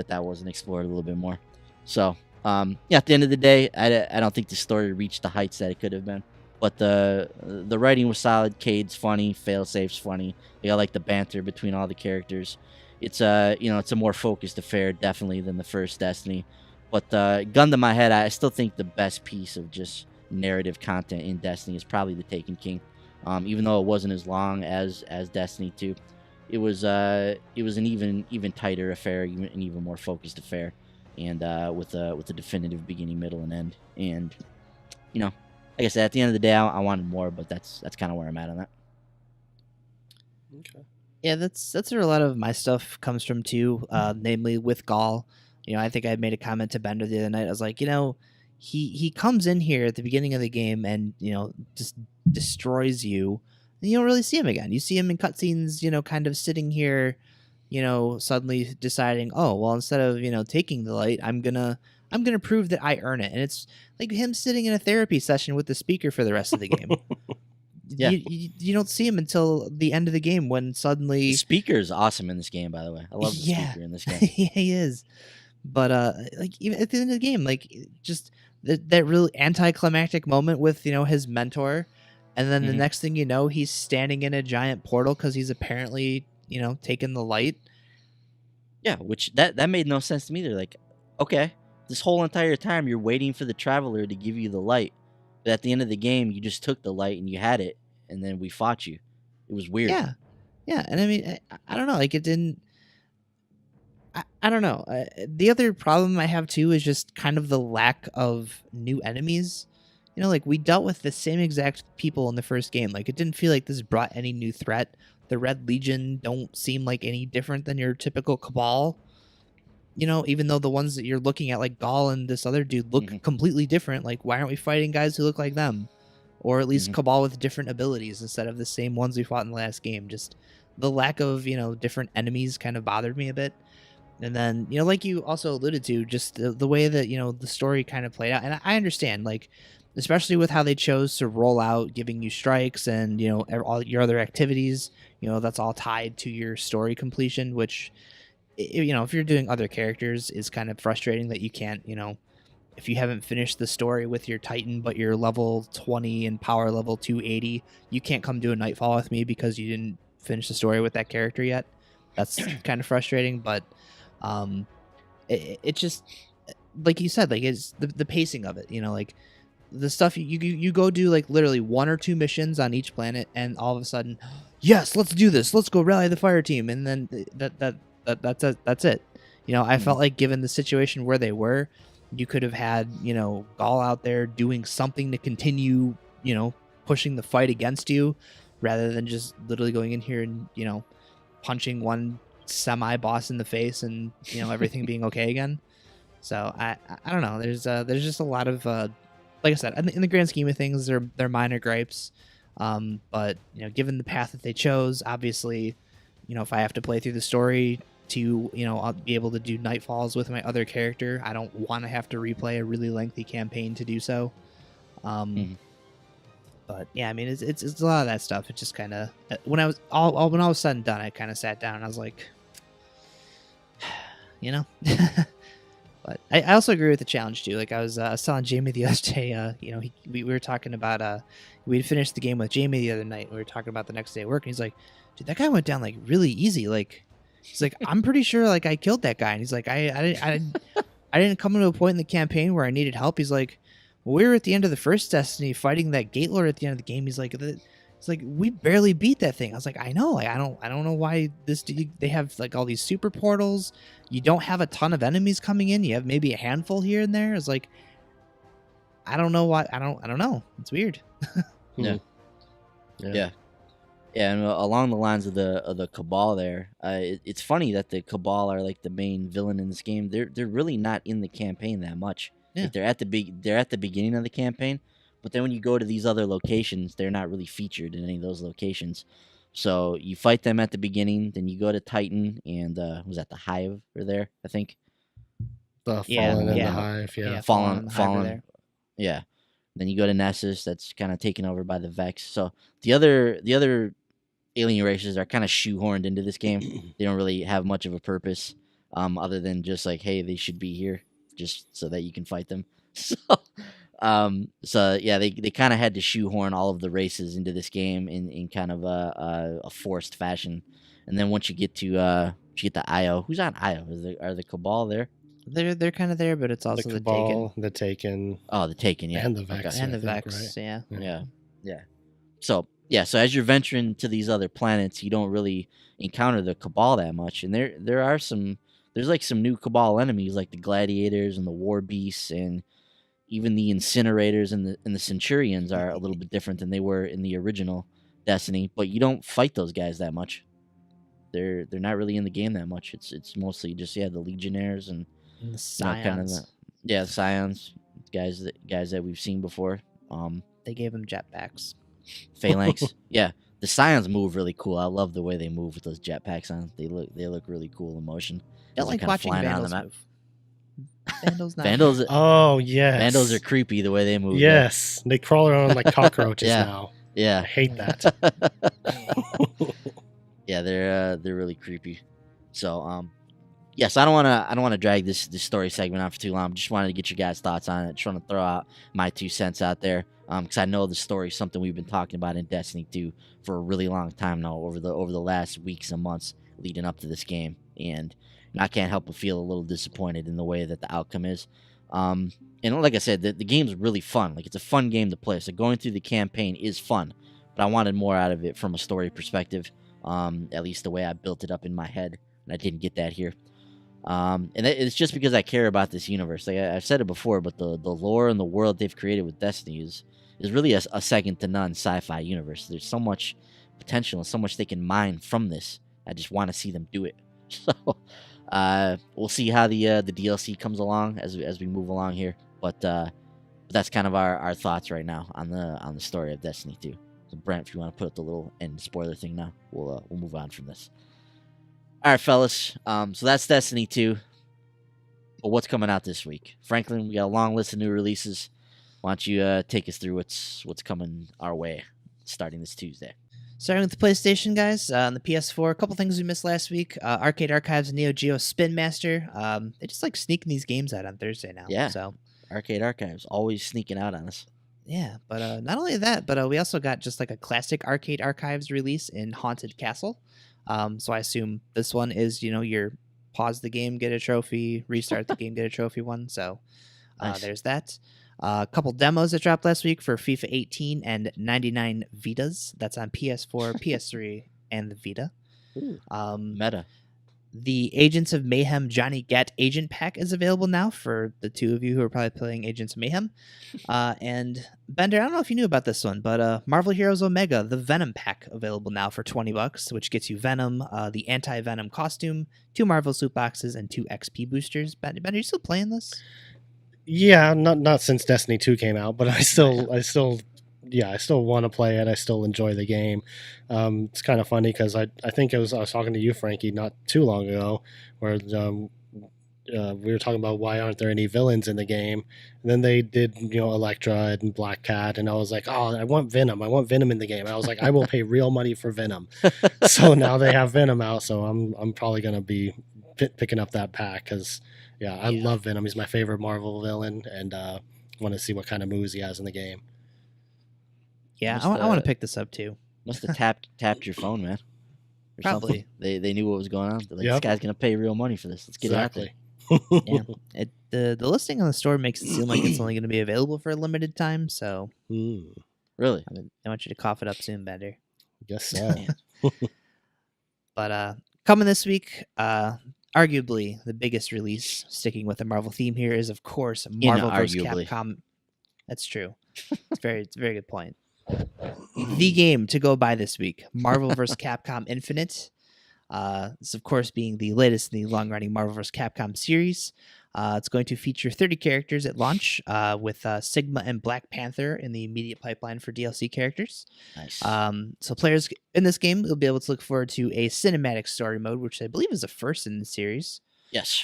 wasn't explored a little bit more. So At the end of the day, I don't think the story reached the heights that it could have been. But the writing was solid. Cade's funny. Failsafe's funny. You got like the banter between all the characters. It's it's a more focused affair definitely than the first Destiny. But gun to my head, I still think the best piece of just narrative content in Destiny is probably the Taken King. Even though it wasn't as long as Destiny 2, it was an even tighter affair, an even more focused affair, and with a definitive beginning, middle, and end. And like I said, at the end of the day, I wanted more, but that's kind of where I'm at on that. Okay. Yeah, that's where a lot of my stuff comes from too. Namely with Gaul. I think I made a comment to Bender the other night. I was like, he comes in here at the beginning of the game and just destroys you, and you don't really see him again. You see him in cutscenes, kind of sitting here, suddenly deciding, oh well, instead of taking the light, I'm gonna prove that I earn it. And it's like him sitting in a therapy session with the speaker for the rest of the game. Yeah. You don't see him until the end of the game when suddenly The speaker is awesome in this game, by the way. I love the speaker in this game. yeah, he is. But like even at the end of the game, like just that really anticlimactic moment with his mentor, and then the next thing you know, he's standing in a giant portal because he's apparently taken the light. Yeah, which that made no sense to me. They're like, okay, this whole entire time you're waiting for the traveler to give you the light, but at the end of the game, you just took the light and you had it, and then we fought you. It was weird. Yeah, and I mean, I don't know, like it didn't. I don't know. The other problem I have too is just kind of the lack of new enemies. Like we dealt with the same exact people in the first game. Like it didn't feel like this brought any new threat. The Red Legion don't seem like any different than your typical Cabal. Even though the ones that you're looking at, like Gaul and this other dude, look completely different. Like, why aren't we fighting guys who look like them? Or at least Cabal with different abilities instead of the same ones we fought in the last game. Just the lack of, different enemies kind of bothered me a bit. And then, like you also alluded to, just the way that, the story kind of played out. And I understand, like, especially with how they chose to roll out giving you strikes and, all your other activities, that's all tied to your story completion, which, if you're doing other characters is kind of frustrating that you can't, if you haven't finished the story with your Titan, but you're level 20 and power level 280, you can't come do a Nightfall with me because you didn't finish the story with that character yet. That's kind of frustrating, but it just, like you said, like it's the pacing of it, like the stuff you go do like literally 1 or 2 missions on each planet, and all of a sudden, yes, let's do this, let's go rally the fire team, and then that's it. I felt like given the situation where they were, you could have had Gaul out there doing something to continue pushing the fight against you, rather than just literally going in here and punching one semi-boss in the face and everything being okay again. So I don't know, there's just a lot of like I said, in the grand scheme of things, they're minor gripes, but given the path that they chose, obviously if I have to play through the story to I'll be able to do Nightfalls with my other character, I don't want to have to replay a really lengthy campaign to do so. But yeah, I mean, it's a lot of that stuff. It just kind of, when I was said and done, I kind of sat down and I was like, But I also agree with the challenge too. Like I was telling Jamie the other day, we were talking about we finished the game with Jamie the other night. We were talking about the next day at work, and he's like, "Dude, that guy went down like really easy. Like, he's like, I'm pretty sure like I killed that guy." And he's like, I didn't come to a point in the campaign where I needed help. He's like, well, we were at the end of the first Destiny fighting that Gate Lord at the end of the game. He's like, we barely beat that thing. I was like, I know, like I don't know why they have like all these super portals. You don't have a ton of enemies coming in. You have maybe a handful here and there. It's like, I don't know why. I don't know. It's weird. Yeah. And along the lines of the Cabal, there, it's funny that the Cabal are like the main villain in this game. They're really not in the campaign that much. Yeah. Like, they're at the beginning of the campaign, but then when you go to these other locations, they're not really featured in any of those locations. So you fight them at the beginning, then you go to Titan, and was that the Hive or there? I think the Fallen and the Hive, Fallen. Yeah. Then you go to Nessus, that's kind of taken over by the Vex. So the other alien races are kind of shoehorned into this game. They don't really have much of a purpose, other than just like, hey, they should be here just so that you can fight them. So yeah, they kind of had to shoehorn all of the races into this game in kind of a forced fashion. And then once you get to IO, who's on IO? Are the Cabal there? They're kind of there, but it's also the Cabal, the Taken. Oh, the Taken, yeah, and the Vex, okay. And the I think, Vex, right? Yeah. So as you're venturing to these other planets, you don't really encounter the Cabal that much, and there's like some new Cabal enemies, like the Gladiators and the War Beasts, and even the Incinerators and the Centurions are a little bit different than they were in the original Destiny. But you don't fight those guys that much. They're not really in the game that much. It's mostly just the Legionnaires and the Scions. The Scions, guys that we've seen before. They gave them jetpacks. Phalanx. Yeah, the Scions move really cool. I love the way they move with those jetpacks on. They look really cool in motion. I like watching Vandals move. Vandals not. Vandals. Oh yes. Vandals are creepy the way they move. Yes, they crawl around like cockroaches now. Yeah, I hate that. Yeah, they're really creepy. So yes, I don't want to drag this story segment on for too long. Just wanted to get your guys' thoughts on it. Just want to throw out my 2 cents out there, because I know the story is something we've been talking about in Destiny 2 for a really long time now, over the last weeks and months leading up to this game, and I can't help but feel a little disappointed in the way that the outcome is. And like I said, the game's really fun. Like, it's a fun game to play. So going through the campaign is fun, but I wanted more out of it from a story perspective. At least the way I built it up in my head, and I didn't get that here. And it's just because I care about this universe. Like I've said it before, but the lore and the world they've created with Destiny is really a second to none sci-fi universe. There's so much potential and so much they can mine from this. I just want to see them do it. So we'll see how the DLC comes along as we move along here. But that's kind of our thoughts right now on the story of Destiny 2. So Brent, if you want to put up the little end spoiler thing now, we'll move on from this. All right, fellas. So that's Destiny 2. But what's coming out this week? Franklin, we got a long list of new releases. Why don't you take us through what's coming our way starting this Tuesday? Starting with the PlayStation, guys, on the PS4, a couple things we missed last week. Arcade Archives and Neo Geo Spin Master. They just like sneaking these games out on Thursday now. Yeah. So Arcade Archives, always sneaking out on us. Yeah, but not only that, but we also got just like a classic Arcade Archives release in Haunted Castle. So I assume this one is, your pause the game, get a trophy, restart the game, get a trophy one. So Nice. There's that. A couple demos that dropped last week for FIFA 18 and 99 Vitas. That's on PS4, PS3, and the Vita. Ooh, meta. The Agents of Mayhem Johnny Gat Agent Pack is available now for the two of you who are probably playing Agents of Mayhem. And Bender, I don't know if you knew about this one, but Marvel Heroes Omega, the Venom Pack, available now for $20, which gets you Venom, the Anti-Venom costume, 2 Marvel suit boxes, and 2 XP boosters. Bender, are you still playing this? Yeah, not since Destiny 2 came out, but I still want to play it. I still enjoy the game. It's kind of funny because I think I was talking to you, Frankie, not too long ago, where we were talking about why aren't there any villains in the game, and then they did Elektra and Black Cat, and I was like, oh, I want Venom in the game. And I was like, I will pay real money for Venom. So now they have Venom out, so I'm probably gonna be picking up that pack because I love Venom. He's my favorite Marvel villain, and want to see what kind of moves he has in the game. Yeah, I want to pick this up too. Must have tapped your phone, man. Or Probably. something. They knew what was going on. They're like, This guy's gonna pay real money for this. Let's get it out there. Yeah, the listing on the store makes it seem like it's only going to be available for a limited time. So, Really, I want you to cough it up soon, Bender. Guess so. But coming this week, arguably the biggest release, sticking with the Marvel theme here, is of course Marvel vs. Capcom. That's true. It's a very good point. The game to go by this week, Marvel vs. Capcom Infinite. This, of course, being the latest in the long-running Marvel vs. Capcom series. It's going to feature 30 characters at launch, with Sigma and Black Panther in the immediate pipeline for DLC characters. Nice. So players in this game will be able to look forward to a cinematic story mode, which I believe is the first in the series. Yes.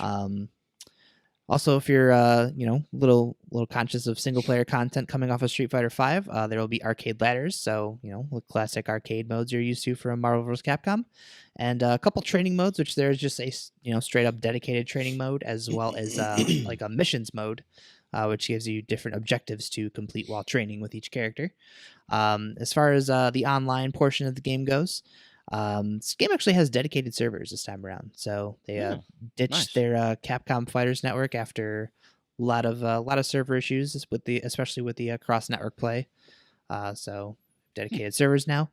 Also, if you're little conscious of single player content coming off of Street Fighter V, there will be arcade ladders. So with classic arcade modes you're used to from Marvel vs. Capcom, and a couple training modes, which there's just a straight up dedicated training mode, as well as like a missions mode, which gives you different objectives to complete while training with each character. As far as the online portion of the game goes, this game actually has dedicated servers this time around. So they ditched nice. their Capcom Fighters Network after a lot of server issues especially with the cross network play. So dedicated servers now,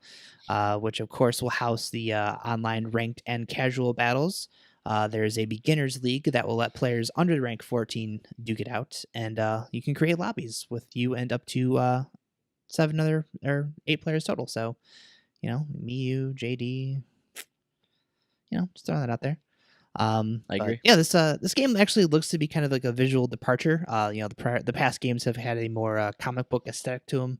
which of course will house the online ranked and casual battles. There is a beginners league that will let players under rank 14 duke it out, and you can create lobbies with you and up to 7 other or 8 players total. So, me, you, JD, just throwing that out there. I agree. Yeah, this game actually looks to be kind of like a visual departure. The past games have had a more comic book aesthetic to them.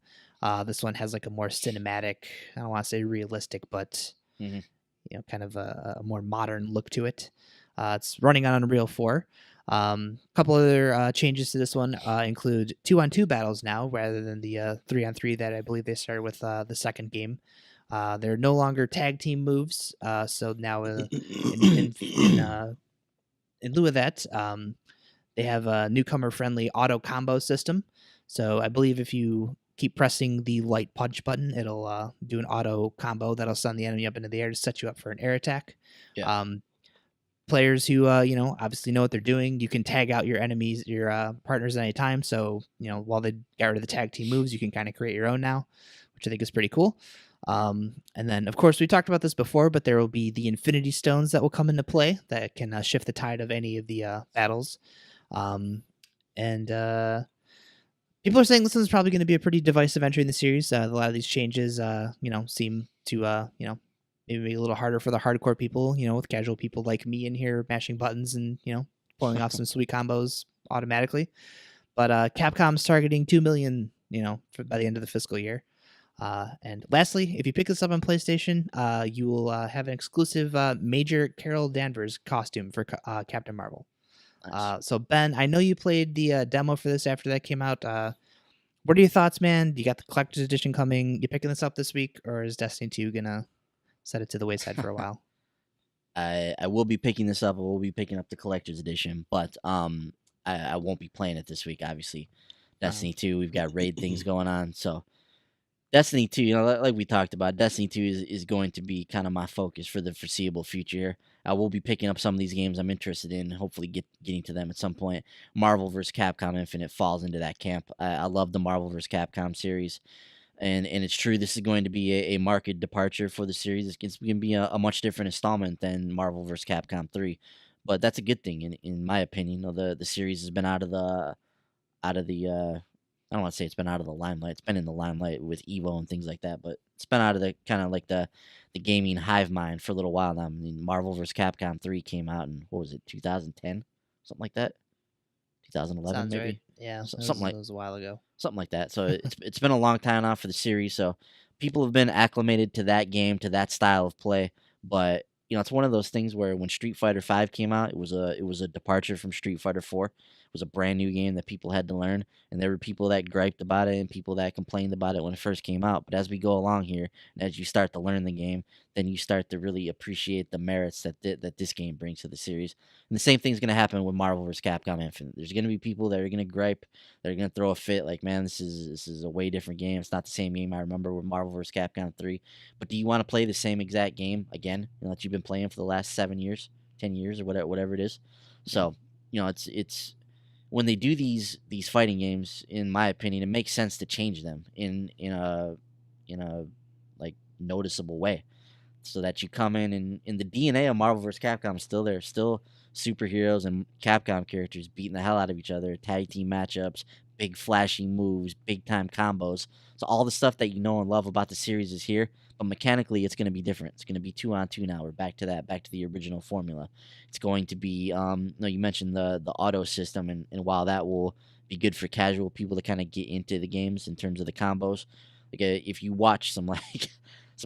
This one has like a more cinematic, I don't want to say realistic, but kind of a more modern look to it. It's running on Unreal 4. A couple other changes to this one include 2-on-2 battles now, rather than the 3-on-3 that I believe they started with the second game. They're no longer tag team moves, so now in lieu of that, they have a newcomer-friendly auto combo system. So I believe if you keep pressing the light punch button, it'll do an auto combo that'll send the enemy up into the air to set you up for an air attack. Yeah. Players who obviously know what they're doing, you can tag out your enemies, your partners at any time. So while they got rid of the tag team moves, you can kind of create your own now, which I think is pretty cool. And then, of course, we talked about this before, but there will be the Infinity Stones that will come into play that can shift the tide of any of the battles. And people are saying this is probably going to be a pretty divisive entry in the series. A lot of these changes, seem to, maybe a little harder for the hardcore people, with casual people like me in here mashing buttons and, pulling off some sweet combos automatically. But Capcom's targeting 2 million, by the end of the fiscal year. And lastly, if you pick this up on PlayStation, you will have an exclusive Major Carol Danvers costume for Captain Marvel. Nice. So Ben, I know you played the demo for this after that came out. What are your thoughts, man? You got the collector's edition coming. You picking this up this week, or is Destiny 2 gonna set it to the wayside for a while? I will be picking this up. I will be picking up the collector's edition, but I won't be playing it this week. Obviously, Destiny 2. We've got raid things going on, so Destiny 2. Like we talked about, Destiny 2 is going to be kind of my focus for the foreseeable future. I will be picking up some of these games I'm interested in. Hopefully, getting to them at some point. Marvel vs. Capcom Infinite falls into that camp. I love the Marvel vs. Capcom series. And it's true, this is going to be a market departure for the series. It's going to be a much different installment than Marvel vs. Capcom 3. But that's a good thing, in my opinion. The series has been out of the I don't want to say it's been out of the limelight. It's been in the limelight with Evo and things like that, but it's been out of the kind of like the gaming hive mind for a little while now. I mean, Marvel vs. Capcom 3 came out in, what was it, 2010? Something like that? 2011 Sounds maybe? right. Yeah, Something like it was a while ago. something like that. So it's been a long time now for the series. So people have been acclimated to that game, to that style of play. But it's one of those things where when Street Fighter V came out, it was a departure from Street Fighter 4. It was a brand new game that people had to learn, and there were people that griped about it and people that complained about it when it first came out. But as we go along here, and as you start to learn the game, then you start to really appreciate the merits that this game brings to the series. And the same thing's going to happen with Marvel vs. Capcom Infinite. There's going to be people that are going to gripe, that are going to throw a fit, like, man, this is a way different game. It's not the same game I remember with Marvel vs. Capcom 3. But do you want to play the same exact game again, that you've been playing for the last 7 years, 10 years, or whatever it is? So, it's when they do these fighting games, in my opinion, it makes sense to change them in a like noticeable way, so that you come in the DNA of Marvel vs. Capcom is still there, still superheroes and Capcom characters beating the hell out of each other, tag team matchups, big flashy moves, big time combos. So all the stuff that you know and love about the series is here, but mechanically it's going to be different. It's going to be 2-on-2 now. We're back to that, back to the original formula. It's going to be you mentioned the auto system, and while that will be good for casual people to kind of get into the games in terms of the combos, like if you watch some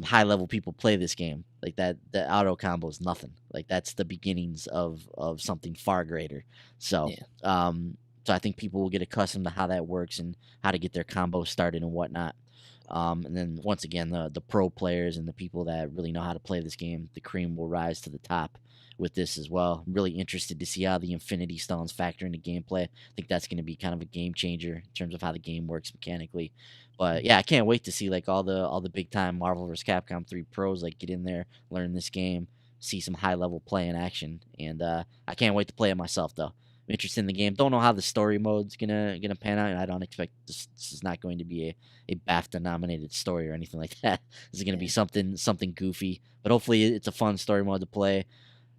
high level people play this game. Like that, the auto combo is nothing. Like that's the beginnings of something far greater. So, so I think people will get accustomed to how that works and how to get their combo started and whatnot. And then once again, the pro players and the people that really know how to play this game, the cream will rise to the top with this as well. I'm really interested to see how the Infinity Stones factor into gameplay. I think that's going to be kind of a game changer in terms of how the game works mechanically. But yeah, I can't wait to see like all the big time Marvel vs. Capcom 3 pros like get in there, learn this game, see some high level play in action, and I can't wait to play it myself though. I'm interested in the game. Don't know how the story mode's gonna pan out, and I don't expect this is not going to be a BAFTA nominated story or anything like that. This is gonna be something goofy, but hopefully it's a fun story mode to play.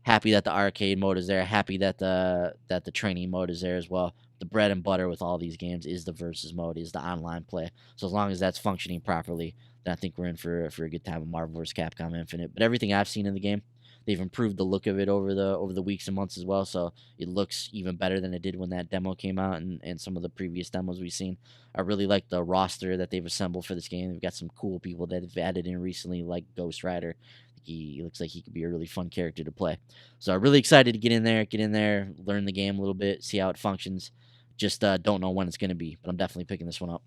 Happy that the arcade mode is there. Happy that the training mode is there as well. The bread and butter with all these games is the versus mode, is the online play. So as long as that's functioning properly, then I think we're in for a good time with Marvel vs. Capcom Infinite. But everything I've seen in the game, they've improved the look of it over the weeks and months as well. So it looks even better than it did when that demo came out and some of the previous demos we've seen. I really like the roster that they've assembled for this game. They've got some cool people that have added in recently, like Ghost Rider. He looks like he could be a really fun character to play. So I'm really excited to get in there, learn the game a little bit, see how it functions. Just don't know when it's going to be, but I'm definitely picking this one up.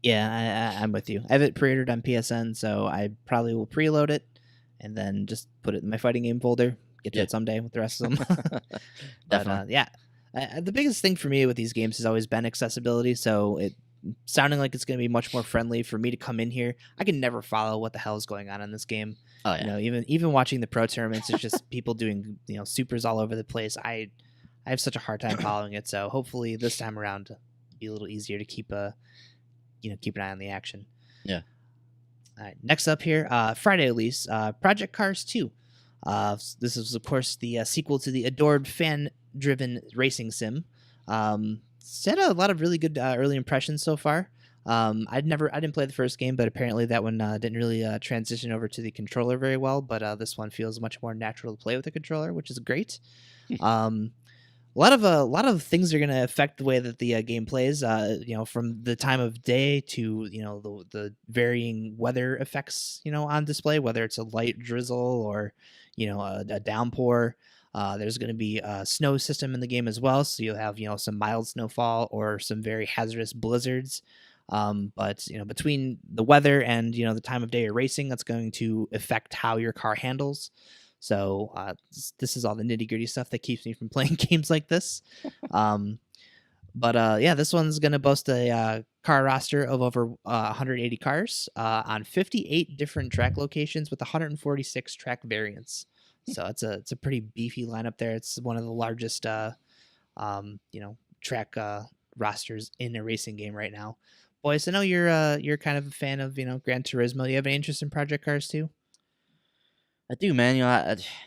Yeah, I'm with you. I have it pre-ordered on PSN, so I probably will preload it and then just put it in my fighting game folder. Get to it someday with the rest of them. But the biggest thing for me with these games has always been accessibility. So it sounding like it's going to be much more friendly for me to come in here. I can never follow what the hell is going on in this game. Oh yeah. Even watching the pro tournaments, it's just people doing supers all over the place. I have such a hard time following it. So hopefully this time around it'll be a little easier to keep an eye on the action. Yeah. All right. Next up here, Friday release, Project Cars 2. This is of course the sequel to the adored fan-driven racing sim. It's had a lot of really good early impressions so far. I didn't play the first game, but apparently that one didn't really transition over to the controller very well. But this one feels much more natural to play with the controller, which is great. A lot of things are going to affect the way that the game plays. From the time of day to the varying weather effects on display, whether it's a light drizzle or a downpour. There's going to be a snow system in the game as well, so you'll have some mild snowfall or some very hazardous blizzards. But between the weather and the time of day you're racing, that's going to affect how your car handles. So this is all the nitty gritty stuff that keeps me from playing games like this. This one's going to boast a car roster of over 180 cars on 58 different track locations with 146 track variants. So it's a pretty beefy lineup there. It's one of the largest track rosters in a racing game right now. Boys, I know you're kind of a fan of Gran Turismo. You have any interest in Project Cars too? I do, man.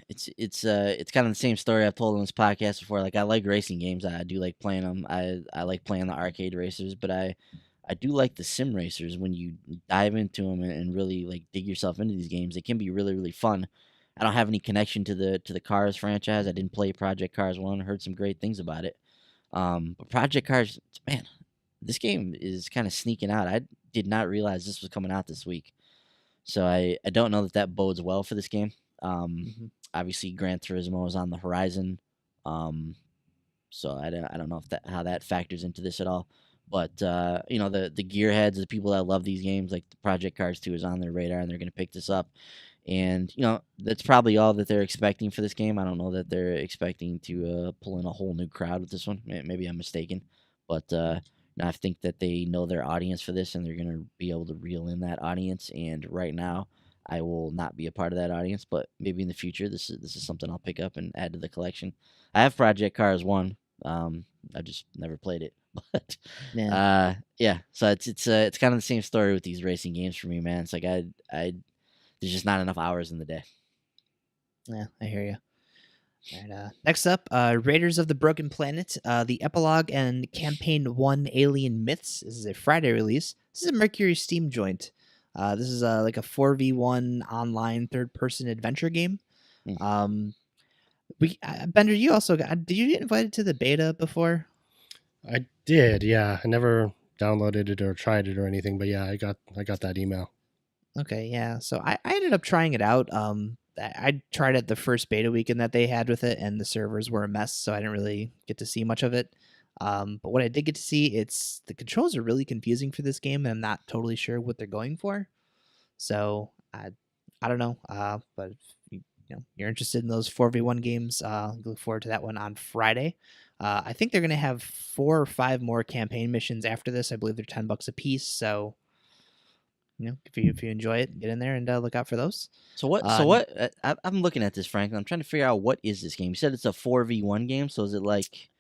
It's kind of the same story I've told on this podcast before. Like I like racing games. I do like playing them. I like playing the arcade racers, but I do like the sim racers. When you dive into them and really like dig yourself into these games, it can be really really fun. I don't have any connection to the Cars franchise. I didn't play Project Cars 1. Heard some great things about it. But Project Cars, man, this game is kind of sneaking out. I did not realize this was coming out this week. So I don't know that bodes well for this game. Obviously, Gran Turismo is on the horizon. So I don't know how that factors into this at all. But the gearheads, the people that love these games, like the Project Cars 2 is on their radar, and they're going to pick this up. And that's probably all that they're expecting for this game. I don't know that they're expecting to pull in a whole new crowd with this one. Maybe I'm mistaken, but I think that they know their audience for this, and they're going to be able to reel in that audience. And right now, I will not be a part of that audience, but maybe in the future, this is something I'll pick up and add to the collection. I have Project Cars 1. I just never played it, but So it's kind of the same story with these racing games for me, man. It's like there's just not enough hours in the day. Yeah, I hear you. All right, next up, Raiders of the Broken Planet, the Epilogue and Campaign 1 Alien Myths. This is a Friday release. This is a Mercury Steam joint. This is like a 4v1 online third-person adventure game. Bender, you also did you get invited to the beta before? I did, yeah. I never downloaded it or tried it or anything, but yeah, I got that email. Okay, yeah. So I ended up trying it out. I tried it the first beta weekend that they had with it, and the servers were a mess, so I didn't really get to see much of it. But what I did get to see, it's the controls are really confusing for this game, and I'm not totally sure what they're going for. So I don't know. But if you're interested in those 4v1 games, look forward to that one on Friday. I think they're gonna have 4 or 5 more campaign missions after this. I believe they're $10 a piece. So if you enjoy it, get in there and look out for those. So what? Uh, So what? I'm looking at this, Frank. And I'm trying to figure out what is this game. You said it's a 4v1 game. So is it like,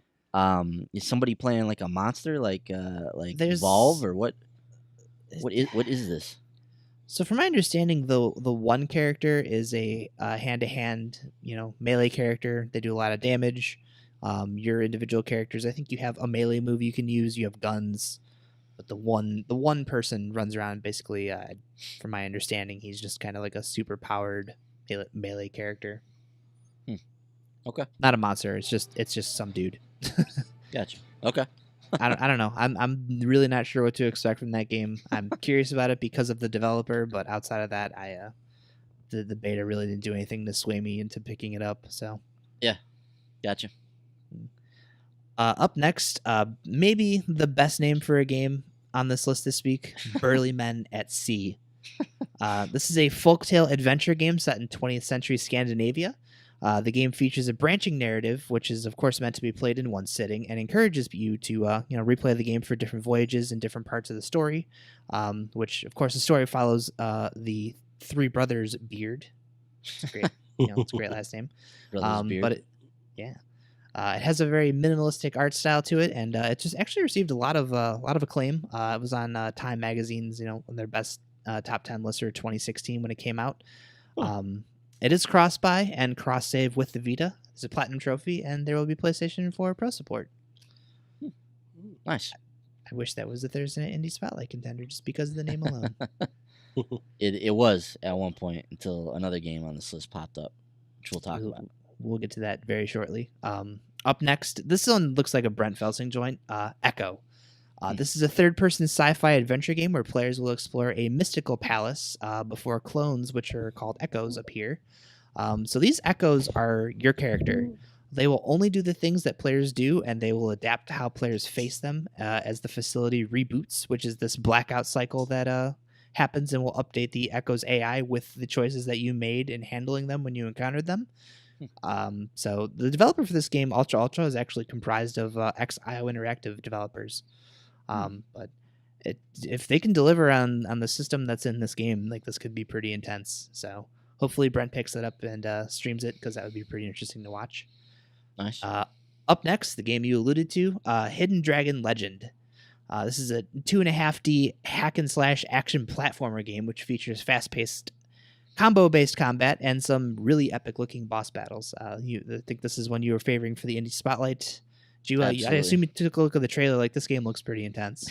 is somebody playing like a monster, like There's Evolve, or what? What is this? So from my understanding, the one character is a hand to hand, melee character. They do a lot of damage. Your individual characters, I think you have a melee move you can use. You have guns, but the one person runs around basically. From my understanding, he's just kind of like a super powered melee character. Okay, Not a monster. It's just some dude. gotcha. Okay. I don't know. I'm really not sure what to expect from that game. I'm curious about it because of the developer, but outside of that, the beta really didn't do anything to sway me into picking it up. So Yeah, gotcha. Up next, maybe the best name for a game on this list this week: Burly Men at Sea. This is a folktale adventure game set in 20th century Scandinavia. The game features a branching narrative, which is, of course, meant to be played in one sitting, and encourages you to, replay the game for different voyages and different parts of the story. Which, of course, the story follows the three brothers Beard. It's great. It's a great last name. Beard. But it has a very minimalistic art style to it, and it just actually received a lot of acclaim. It was on Time Magazine's, their best top 10 list for 2016 when it came out. It is cross-buy and cross-save with the Vita. It's a platinum trophy, and there will be PlayStation 4 Pro support. Nice. I wish that was a Thursday Night Indie Spotlight contender just because of the name alone. It was at one point until another game on this list popped up, which we'll talk about. We'll get to that very shortly. Up next, this one looks like a Brent Felsing joint, Echo. This is a third-person sci-fi adventure game where players will explore a mystical palace before clones, which are called echoes, appear. So these echoes are your character. They will only do the things that players do, and they will adapt to how players face them as the facility reboots, which is this blackout cycle that happens and will update the echoes AI with the choices that you made in handling them when you encountered them. So the developer for this game, Ultra, is actually comprised of ex-IO Interactive developers. But if they can deliver on the system that's in this game, like, this could be pretty intense. So hopefully Brent picks it up and streams it, because that would be pretty interesting to watch. Nice. Up next, the game you alluded to, Hidden Dragon Legend. This is a 2.5D hack and slash action platformer game, which features fast-paced combo-based combat and some really epic-looking boss battles. I think this is one you were favoring for the Indie Spotlight. I assume you took a look at the trailer. Like, this game looks pretty intense.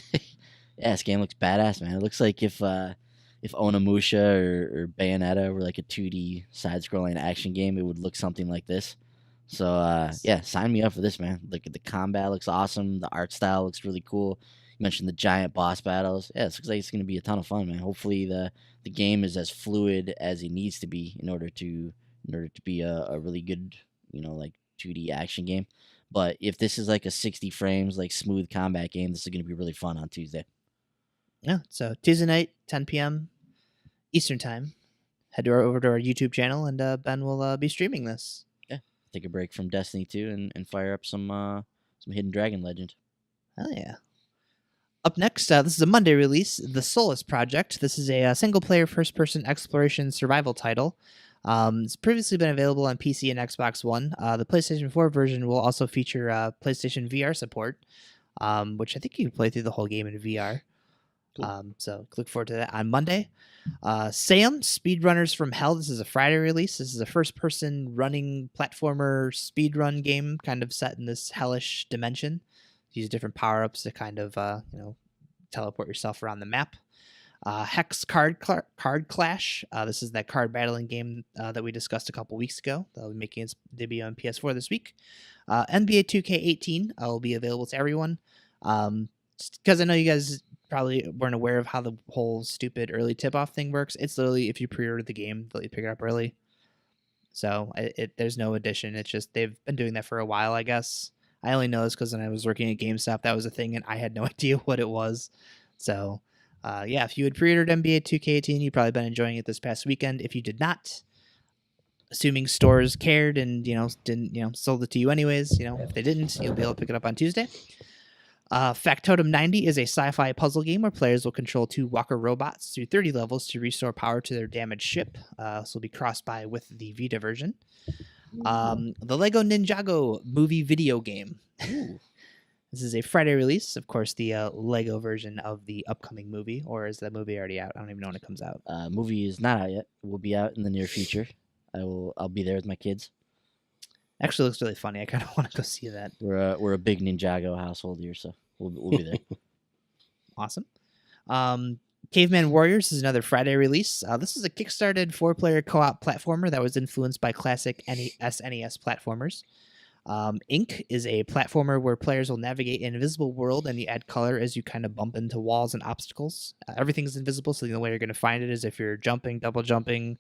Yeah, this game looks badass, man. It looks like if Onimusha or Bayonetta were like a 2D side-scrolling action game, it would look something like this. So yeah, sign me up for this, man. Like, the combat looks awesome. The art style looks really cool. You mentioned the giant boss battles. Yeah, it looks like it's going to be a ton of fun, man. Hopefully the game is as fluid as it needs to be in order to be a really good, like 2D action game. But if this is like a 60 frames, like smooth combat game, this is going to be really fun on Tuesday. Yeah, so Tuesday night, 10 p.m. Eastern Time. Head over to our YouTube channel, and Ben will be streaming this. Yeah, take a break from Destiny 2 and fire up some Hidden Dragon Legend. Hell yeah. Up next, this is a Monday release, The Solus Project. This is a single-player first-person exploration survival title. It's previously been available on PC and Xbox One. The PlayStation 4 version will also feature PlayStation VR support, which I think you can play through the whole game in VR. Cool. So look forward to that on Monday. Sam, Speedrunners from Hell. This is a Friday release. This is a first-person running platformer speedrun game, kind of set in this hellish dimension. Use different power-ups to kind of teleport yourself around the map. Hex Card Clash. This is that card battling game that we discussed a couple weeks ago. That'll be making its debut on PS4 this week. NBA 2K18 will be available to everyone. Just because I know you guys probably weren't aware of how the whole stupid early tip-off thing works, it's literally if you pre-order the game, they'll let you pick it up early. So there's no addition. It's just they've been doing that for a while, I guess. I only know this because when I was working at GameStop, that was a thing, and I had no idea what it was. So, if you had pre-ordered NBA 2K18, you've probably been enjoying it this past weekend. If you did not, assuming stores cared and didn't sold it to you anyways, if they didn't, you'll be able to pick it up on Tuesday. Factotum 90 is a sci-fi puzzle game where players will control 2 walker robots through 30 levels to restore power to their damaged ship. This will be cross-buy with the Vita version. The Lego Ninjago movie video game. This is a Friday release. Of course, the Lego version of the upcoming movie, or is the movie already out? I don't even know when it comes out. Movie is not out yet. It will be out in the near future. I'll be there with my kids. Actually, looks really funny. I kind of want to go see that. We're a big Ninjago household here, so we'll be there. Awesome. Caveman Warriors is another Friday release. This is a kickstarted 4-player co-op platformer that was influenced by classic SNES platformers. Ink is a platformer where players will navigate an invisible world, and you add color as you kind of bump into walls and obstacles. Everything's invisible, so the only way you're going to find it is if you're jumping, double jumping,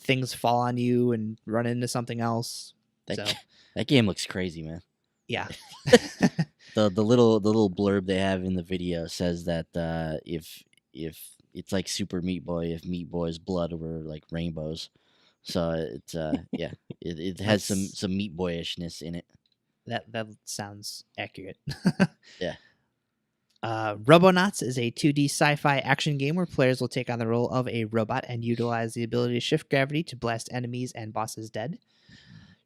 things fall on you and run into something else. That game looks crazy, man. Yeah. the little blurb they have in the video says that if it's like Super Meat Boy, if Meat Boy's blood were like rainbows. So it's it has some Meat Boyishness in it. That sounds accurate. Yeah. Robonauts is a 2D sci-fi action game where players will take on the role of a robot and utilize the ability to shift gravity to blast enemies and bosses dead.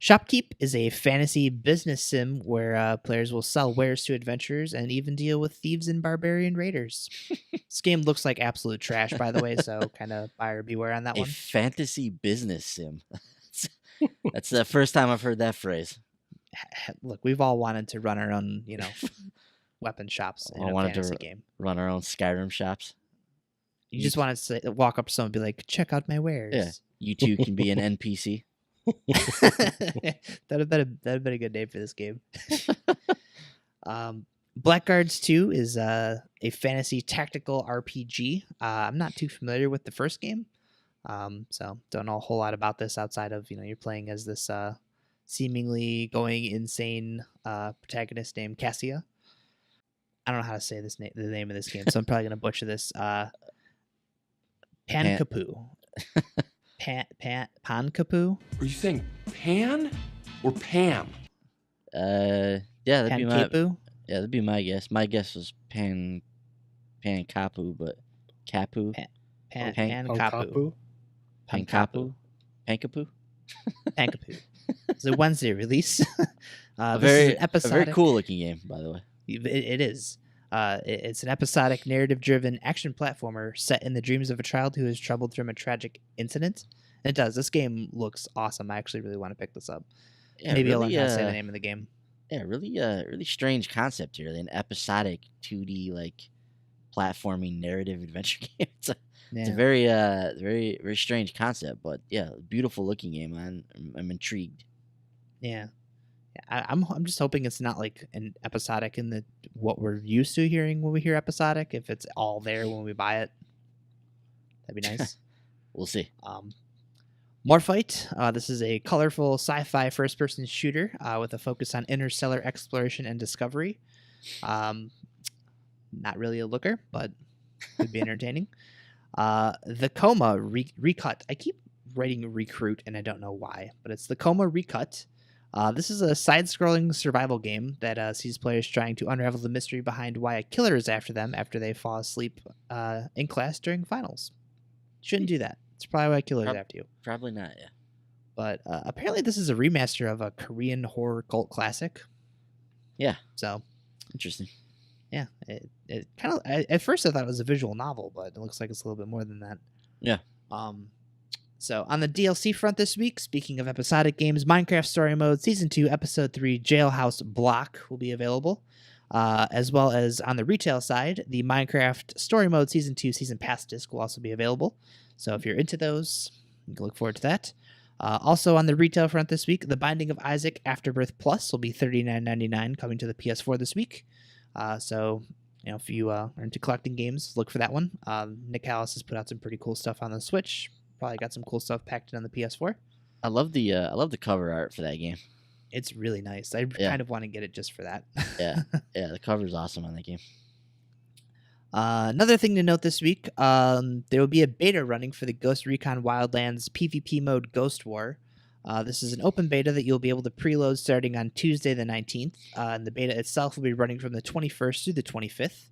Shopkeep is a fantasy business sim where players will sell wares to adventurers and even deal with thieves and barbarian raiders. This game looks like absolute trash, by the way, so kind of buyer beware on that one. A fantasy business sim. That's the first time I've heard that phrase. Look, we've all wanted to run our own, weapon shops in a fantasy game. Run our own Skyrim shops. You just want to walk up to someone and be like, check out my wares. Yeah, you too can be an NPC. That'd been a good name for this game. Blackguards 2 is a fantasy tactical RPG. I'm not too familiar with the first game, so don't know a whole lot about this outside of you're playing as this seemingly going insane protagonist named Cassia. I don't know how to say the name of this game, so I'm probably gonna butcher this. Pankapu. Pankapu? Are you saying pan or Pam? That'd be my guess. My guess was Pankapu, but Kapu. Pankapu. Pankapu. Pankapu. It's a Wednesday release. This a is an episodic, very cool looking game, by the way. It is. It's an episodic, narrative-driven action platformer set in the dreams of a child who is troubled from a tragic incident. And it does. This game looks awesome. I actually really want to pick this up. Yeah, Maybe really, I'll learn how to say the name of the game. Yeah, really strange concept here. An episodic 2D platforming narrative adventure game. It's a very very strange concept, but yeah, beautiful looking game. I'm intrigued. Yeah. I'm just hoping it's not like an episodic in what we're used to hearing when we hear episodic. If it's all there when we buy it, that'd be nice. We'll see. Morphite. This is a colorful sci-fi first-person shooter with a focus on interstellar exploration and discovery. Not really a looker, but could be entertaining. The Coma Recut. I keep writing Recruit, and I don't know why, but it's the Coma Recut. This is a side-scrolling survival game that sees players trying to unravel the mystery behind why a killer is after them after they fall asleep in class during finals. Shouldn't do that. It's probably why a killer is after you. Probably not, yeah. But apparently this is a remaster of a Korean horror cult classic. Yeah. So interesting. Yeah. It kind of, at first I thought it was a visual novel, but it looks like it's a little bit more than that. Yeah. So on the DLC front this week, speaking of episodic games, Minecraft Story Mode Season 2, Episode 3, Jailhouse Block will be available. As well as on the retail side, the Minecraft Story Mode Season 2 Season Pass disc will also be available. So if you're into those, you can look forward to that. Also on the retail front this week, The Binding of Isaac Afterbirth Plus will be $39.99 coming to the PS4 this week. So if you are into collecting games, look for that one. Nick Hallis has put out some pretty cool stuff on the Switch. Probably got some cool stuff packed in on the PS4. I love the cover art for that game. It's really nice. I kind of want to get it just for that. Yeah, the cover's awesome on that game. Another thing to note this week, there will be a beta running for the Ghost Recon Wildlands PvP mode Ghost War. This is an open beta that you'll be able to preload starting on Tuesday the 19th. And the beta itself will be running from the 21st through the 25th.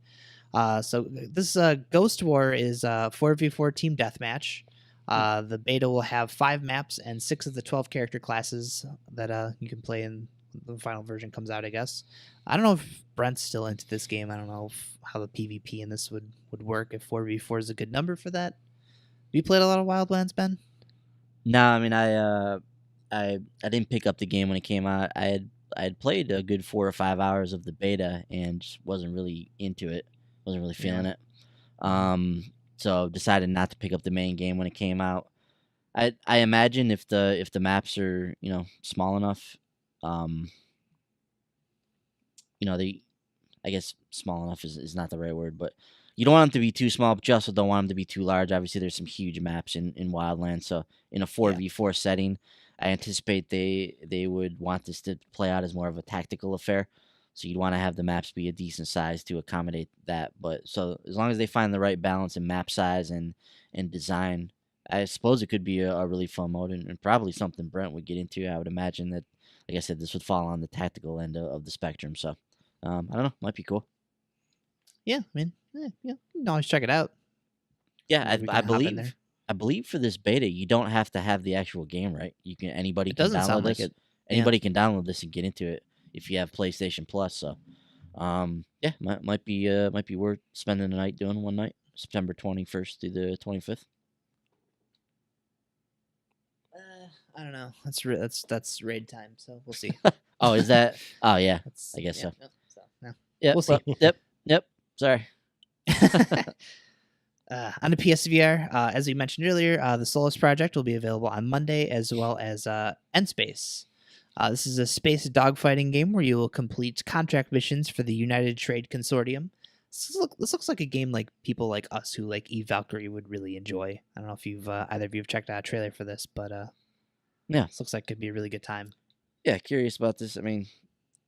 So this Ghost War is a 4v4 team deathmatch. The beta will have 5 maps and 6 of the 12 character classes that you can play in the final version comes out, I guess. I don't know if Brent's still into this game. I don't know how the PvP in this would work, if 4v4 is a good number for that. Have you played a lot of Wildlands, Ben? No, I mean I didn't pick up the game when it came out. I had played a good 4 or 5 hours of the beta and just wasn't really into it. Wasn't really feeling it. So decided not to pick up the main game when it came out. I imagine if the maps are small enough, I guess small enough is not the right word, but you don't want them to be too small, but you also don't want them to be too large. Obviously, there's some huge maps in Wildlands, so in a 4v4 setting, I anticipate they would want this to play out as more of a tactical affair. So you'd want to have the maps be a decent size to accommodate that. But so as long as they find the right balance in map size and design, I suppose it could be a really fun mode and probably something Brent would get into. I would imagine that, like I said, this would fall on the tactical end of the spectrum. So I don't know, might be cool. Yeah, I mean, you can always check it out. Yeah, I believe for this beta you don't have to have the actual game, right? Anybody can download this. Anybody can download this and get into it if you have PlayStation Plus. So might be worth spending the night doing one night, September 21st through the 25th. I don't know. That's raid time, so we'll see. Oh, is that? Oh, yeah. I guess so. Yeah, we'll see. Yep. Sorry. On the PSVR, as we mentioned earlier, the Solus project will be available on Monday, as well as N-Space. This is a space dogfighting game where you will complete contract missions for the United Trade Consortium. This looks like a game like people like us who like Eve Valkyrie would really enjoy. I don't know if either of you have checked out a trailer for this, but yeah, this looks like it could be a really good time. Yeah, curious about this. I mean,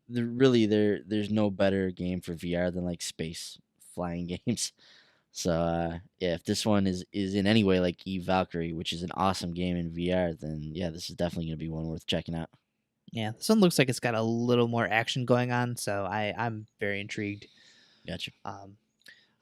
there's no better game for VR than like space flying games. So if this one is in any way like Eve Valkyrie, which is an awesome game in VR, then yeah, this is definitely gonna be one worth checking out. Yeah, this one looks like it's got a little more action going on, so I'm very intrigued. Gotcha.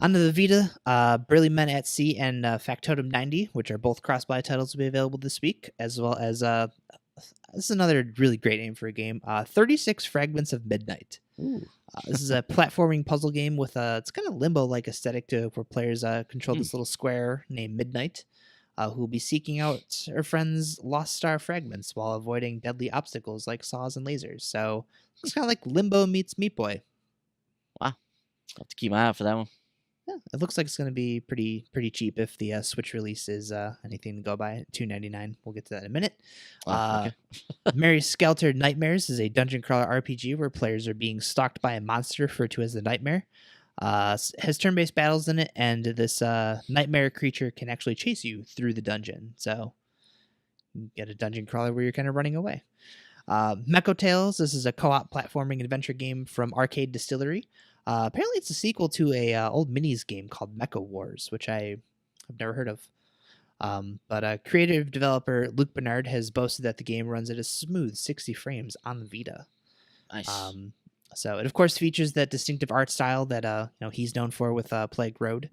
Onto the Vita, Burly Men at Sea and Factotum 90, which are both cross-buy titles, will be available this week, as well as this is another really great name for a game, 36 Fragments of Midnight. This is a platforming puzzle game with it's kind of limbo-like aesthetic where players control this little square named Midnight, who will be seeking out her friend's lost star fragments while avoiding deadly obstacles like saws and lasers. So it's kind of like Limbo meets Meat Boy. Wow, I'll have to keep my eye out for that one. Yeah, it looks like it's going to be pretty cheap if the Switch release is anything to go by. $2.99. We'll get to that in a minute. Okay. Mary Skelter Nightmares is a dungeon crawler RPG where players are being stalked by a monster referred to as the Nightmare. Has turn-based battles in it, and this nightmare creature can actually chase you through the dungeon. So you get a dungeon crawler where you're kind of running away. Mecho Tales. This is a co-op platforming adventure game from Arcade Distillery. Apparently, it's a sequel to a old minis game called Mecha Wars, which I have never heard of. But creative developer Luke Bernard has boasted that the game runs at a smooth 60 frames on the Vita. Nice. So it of course features that distinctive art style that he's known for with Plague Road.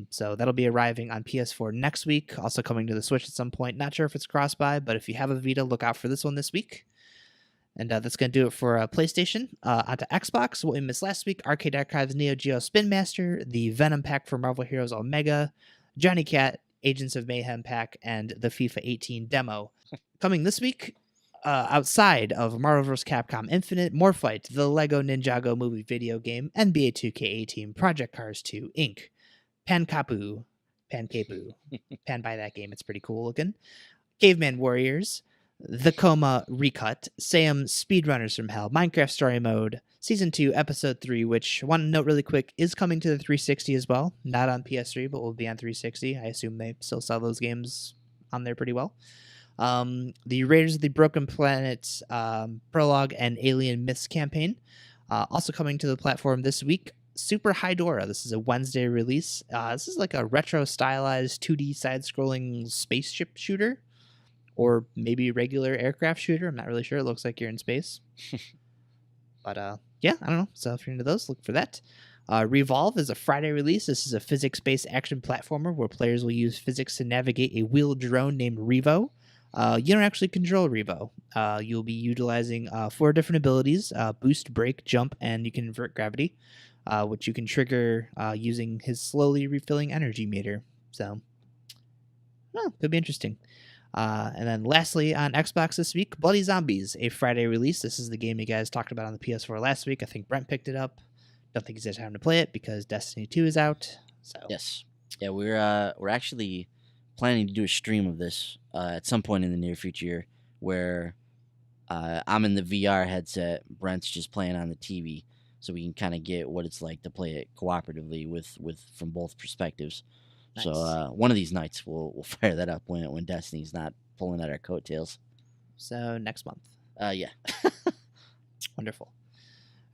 So that'll be arriving on PS4 next week. Also coming to the Switch at some point. Not sure if it's cross-buy, but if you have a Vita, look out for this one this week. And that's going to do it for PlayStation. Onto Xbox, what we missed last week: Arcade Archives Neo Geo Spin Master, the Venom pack for Marvel Heroes Omega, Johnny Cat Agents of Mayhem pack, and the FIFA 18 demo. Coming this week, outside of Marvel vs. Capcom Infinite, Morphight, the Lego Ninjago movie video game, NBA 2K18, Project Cars 2, Inc., Pankapu, Pan buy that game, it's pretty cool looking. Caveman Warriors, The Coma Recut, Sam Speedrunners from Hell, Minecraft Story Mode, Season 2, Episode 3, which, I want to note really quick, is coming to the 360 as well. Not on PS3, but will be on 360. I assume they still sell those games on there pretty well. The Raiders of the Broken Planet Prologue and Alien Myths campaign. Also coming to the platform this week, Super Hydora. This is a Wednesday release. This is like a retro stylized 2D side-scrolling spaceship shooter. Or maybe regular aircraft shooter. I'm not really sure. It looks like you're in space. But yeah, I don't know. So if you're into those, look for that. Revolve is a Friday release. This is a physics-based action platformer where players will use physics to navigate a wheeled drone named Revo. You don't actually control Revo. You'll be utilizing 4 different abilities, boost, brake, jump, and you can invert gravity, which you can trigger using his slowly refilling energy meter. So, well, could be interesting. And then lastly, on Xbox this week, Bloody Zombies, a Friday release. This is the game you guys talked about on the PS4 last week. I think Brent picked it up. Don't think he's had time to play it because Destiny 2 is out. So Yes. Yeah, we're actually planning to do a stream of this at some point in the near future where I'm in the VR headset, Brent's just playing on the TV, so we can kind of get what it's like to play it cooperatively with from both perspectives. Nice. So one of these nights we'll fire that up when Destiny's not pulling at our coattails. So next month. Yeah. Wonderful.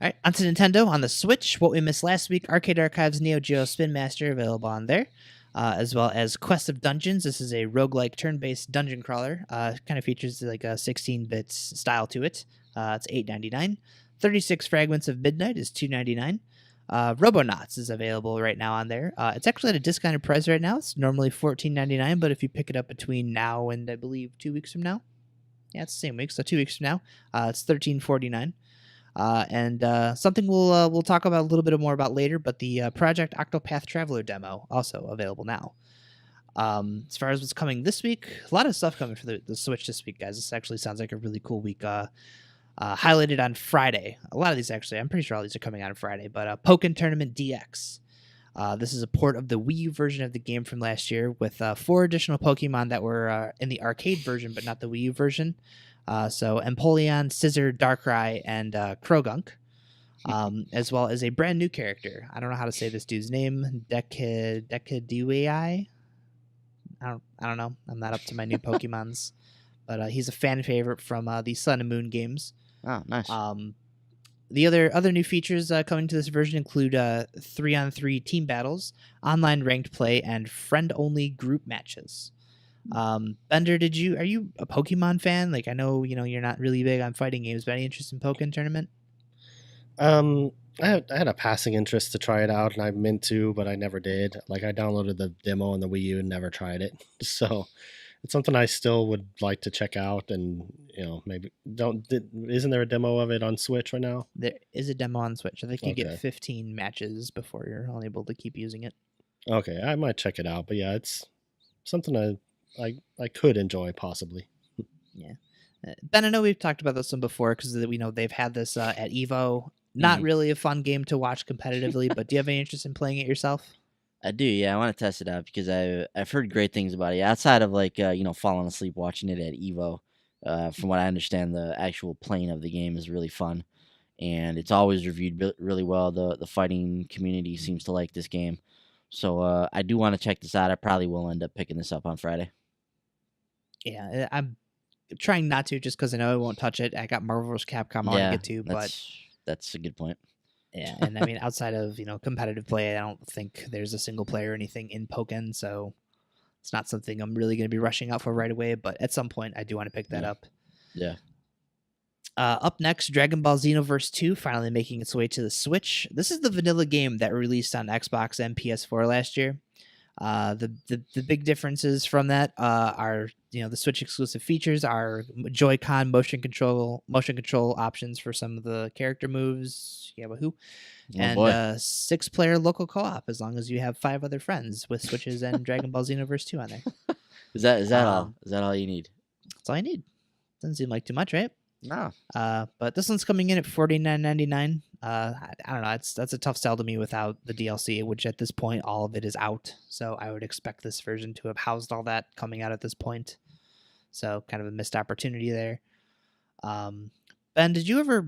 All right, on to Nintendo. On the Switch, What We Missed Last Week, Arcade Archives Neo Geo Spin Master available on there, as well as Quest of Dungeons. This is a roguelike turn-based dungeon crawler. Kind of features like a 16-bit style to it. It's $8.99. 36 Fragments of Midnight is $2.99. Robonauts is available right now on there. It's actually at a discounted price right now. It's normally $14.99, but if you pick it up between now and I believe 2 weeks from now, yeah, it's the same week, so 2 weeks from now, it's $13.49. And something we'll talk about a little bit more about later, but the Project Octopath Traveler demo also available now. As far as what's coming this week, a lot of stuff coming for the Switch this week, guys. This actually sounds like a really cool week. Highlighted on Friday. A lot of these actually, I'm pretty sure all these are coming out on Friday, but Pokken Tournament DX. This is a port of the Wii U version of the game from last year with 4 additional Pokemon that were in the arcade version, but not the Wii U version. So Empoleon, Scizor, Darkrai, and Krogunk, as well as a brand new character. I don't know how to say this dude's name. Dekadiwai? I don't know. I'm not up to my new Pokemons. But he's a fan favorite from the Sun and Moon games. Oh, nice. The other new features coming to this version include 3-on-3 team battles, online ranked play, and friend-only group matches. Bender, are you a Pokemon fan? Like, I know you're not really big on fighting games, but any interest in Pokken Tournament? I had a passing interest to try it out, and I meant to, but I never did. Like, I downloaded the demo on the Wii U and never tried it. So it's something I still would like to check out, and maybe isn't there a demo of it on Switch right now? There is a demo on Switch. I think you get Okay. 15 matches before you're unable to keep using it. Okay, I might check it out, but yeah, it's something I could enjoy possibly. Yeah. Ben, I know we've talked about this one before because we know they've had this at EVO. Not really a fun game to watch competitively, but do you have any interest in playing it yourself? I do, yeah. I want to test it out because I've heard great things about it. Outside of falling asleep watching it at Evo, from what I understand, the actual playing of the game is really fun, and it's always reviewed really well. The fighting community seems to like this game, so I do want to check this out. I probably will end up picking this up on Friday. Yeah, I'm trying not to just because I know I won't touch it. I got Marvel vs. Capcom on to get to, but that's a good point. Yeah, and I mean, outside of competitive play, I don't think there's a single player or anything in Pokken, so it's not something I'm really going to be rushing out for right away. But at some point, I do want to pick that up. Yeah. Up next, Dragon Ball Xenoverse 2 finally making its way to the Switch. This is the vanilla game that released on Xbox and PS4 last year. The big differences from that are the Switch exclusive features are Joy-Con motion control options for some of the character moves. Yeah, woohoo! And 6-player local co-op as long as you have 5 other friends with Switches and Dragon Ball Xenoverse 2 on there. Is that all? Is that all you need? That's all I need. Doesn't seem like too much, right? No. But this one's coming in at $49.99. I don't know. That's a tough sell to me without the DLC, which at this point all of it is out. So I would expect this version to have housed all that coming out at this point. So kind of a missed opportunity there. Ben, did you ever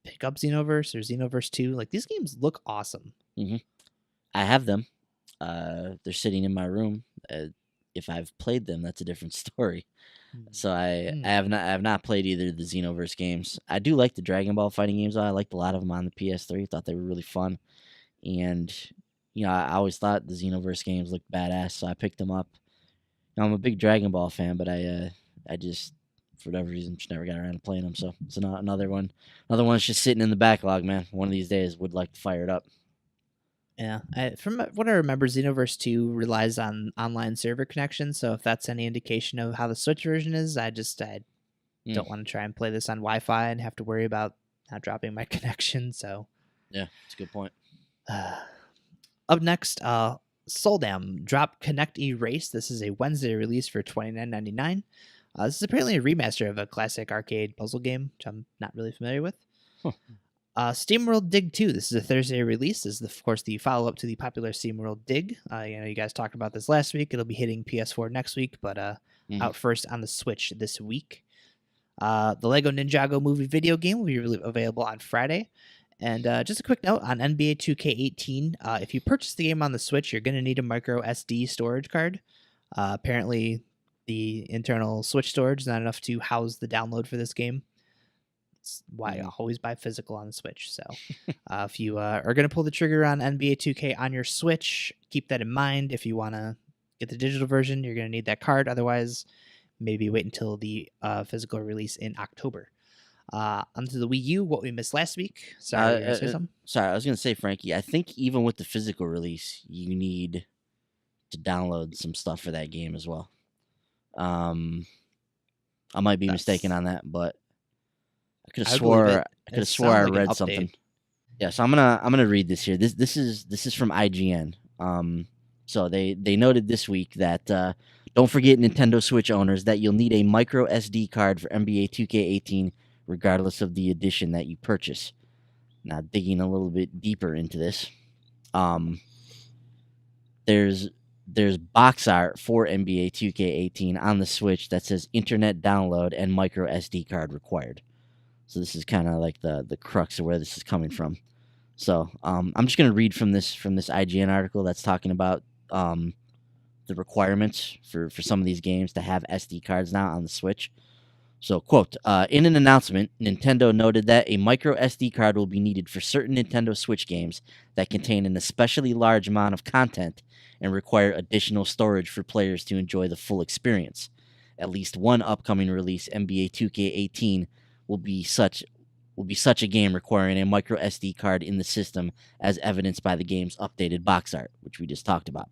pick up Xenoverse or Xenoverse 2? Like, these games look awesome. I have them. They're sitting in my room. If I've played them, that's a different story. So I have not played either of the Xenoverse games. I do like the Dragon Ball fighting games. I liked a lot of them on the PS3. Thought they were really fun, and I always thought the Xenoverse games looked badass, so I picked them up. I'm a big Dragon Ball fan, but I just, for whatever reason, just never got around to playing them. So it's another one. Another one's just sitting in the backlog, man. One of these days, would like to fire it up. Yeah, from what I remember, Xenoverse 2 relies on online server connection. So if that's any indication of how the Switch version is, I don't want to try and play this on Wi-Fi and have to worry about not dropping my connection. So yeah, it's a good point. Up next, Soldam dropped Connect Erase. This is a Wednesday release for $29.99. This is apparently a remaster of a classic arcade puzzle game, which I'm not really familiar with. SteamWorld Dig 2. This is a Thursday release. This is, of course, the follow-up to the popular SteamWorld Dig. You guys talked about this last week. It'll be hitting PS4 next week, but out first on the Switch this week. The Lego Ninjago movie video game will be available on Friday. And just a quick note on NBA 2K18. If you purchase the game on the Switch, you're going to need a micro SD storage card. Apparently, the internal Switch storage is not enough to house the download for this game. That's why I always buy physical on the Switch. So if you are going to pull the trigger on NBA 2K on your Switch, keep that in mind. If you want to get the digital version, you're going to need that card. Otherwise, maybe wait until the physical release in October. Onto the Wii U, what we missed last week. Sorry, you gonna say something? Sorry, I was going to say, Frankie, I think even with the physical release, you need to download some stuff for that game as well. I might be mistaken on that, but I could have swore I read something. Yeah, so I'm gonna read this here. This is from IGN. So they noted this week that don't forget, Nintendo Switch owners, that you'll need a micro SD card for NBA 2K18, regardless of the edition that you purchase. Now, digging a little bit deeper into this, there's box art for NBA 2K18 on the Switch that says internet download and micro SD card required. So this is kind of like the crux of where this is coming from. So I'm just going to read from this IGN article that's talking about the requirements for some of these games to have SD cards now on the Switch. So, quote, in an announcement, Nintendo noted that a micro SD card will be needed for certain Nintendo Switch games that contain an especially large amount of content and require additional storage for players to enjoy the full experience. At least one upcoming release, NBA 2K18, will be such a game requiring a micro SD card in the system, as evidenced by the game's updated box art, which we just talked about.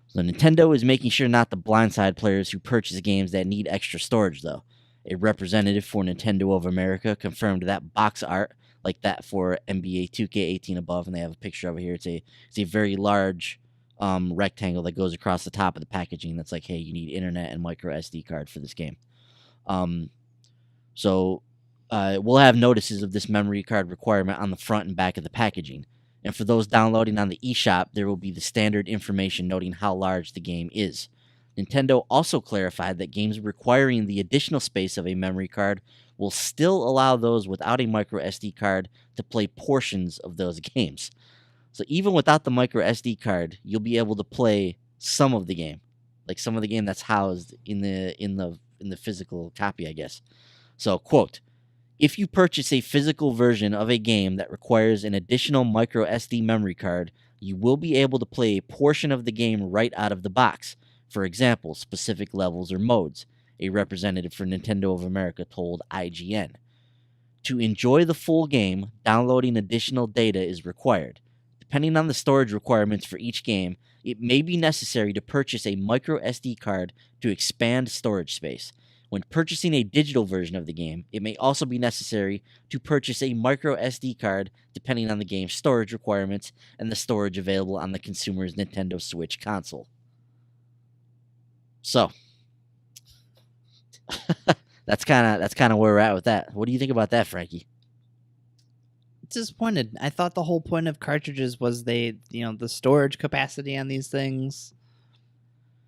So Nintendo is making sure not to blindside players who purchase games that need extra storage, though. A representative for Nintendo of America confirmed that box art, like that for NBA 2K18 above, and they have a picture over here. It's a very large rectangle that goes across the top of the packaging. That's like, hey, you need internet and micro SD card for this game. So we'll have notices of this memory card requirement on the front and back of the packaging. And for those downloading on the eShop, there will be the standard information noting how large the game is. Nintendo also clarified that games requiring the additional space of a memory card will still allow those without a micro SD card to play portions of those games. So even without the micro SD card, you'll be able to play some of the game, like some of the game that's housed in the physical copy, I guess. So, quote, if you purchase a physical version of a game that requires an additional micro SD memory card, you will be able to play a portion of the game right out of the box. For example, specific levels or modes, a representative for Nintendo of America told IGN. To enjoy the full game, downloading additional data is required. Depending on the storage requirements for each game, it may be necessary to purchase a micro SD card to expand storage space. When purchasing a digital version of the game, it may also be necessary to purchase a micro SD card depending on the game's storage requirements and the storage available on the consumer's Nintendo Switch console. So that's kind of where we're at with that. What do you think about that, Frankie? Disappointed. I thought the whole point of cartridges was the storage capacity on these things,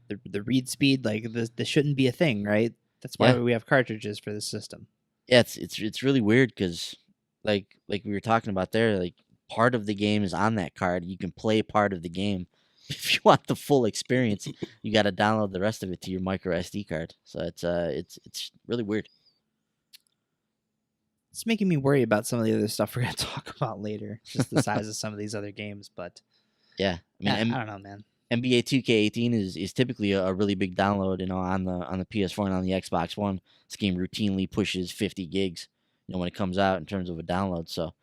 the read speed. Like this shouldn't be a thing, right? That's why Yeah. we have cartridges for the system. Yeah, it's really weird because like we were talking about there, like part of the game is on that card. You can play part of the game. If you want the full experience, you got to download the rest of it to your micro SD card. So it's really weird. It's making me worry about some of the other stuff we're gonna talk about later. Just the size of some of these other games, but Yeah, I mean, I don't know, man. NBA 2K18 is typically a really big download, on the PS4 and on the Xbox One. This game routinely pushes 50 gigs, when it comes out in terms of a download. So,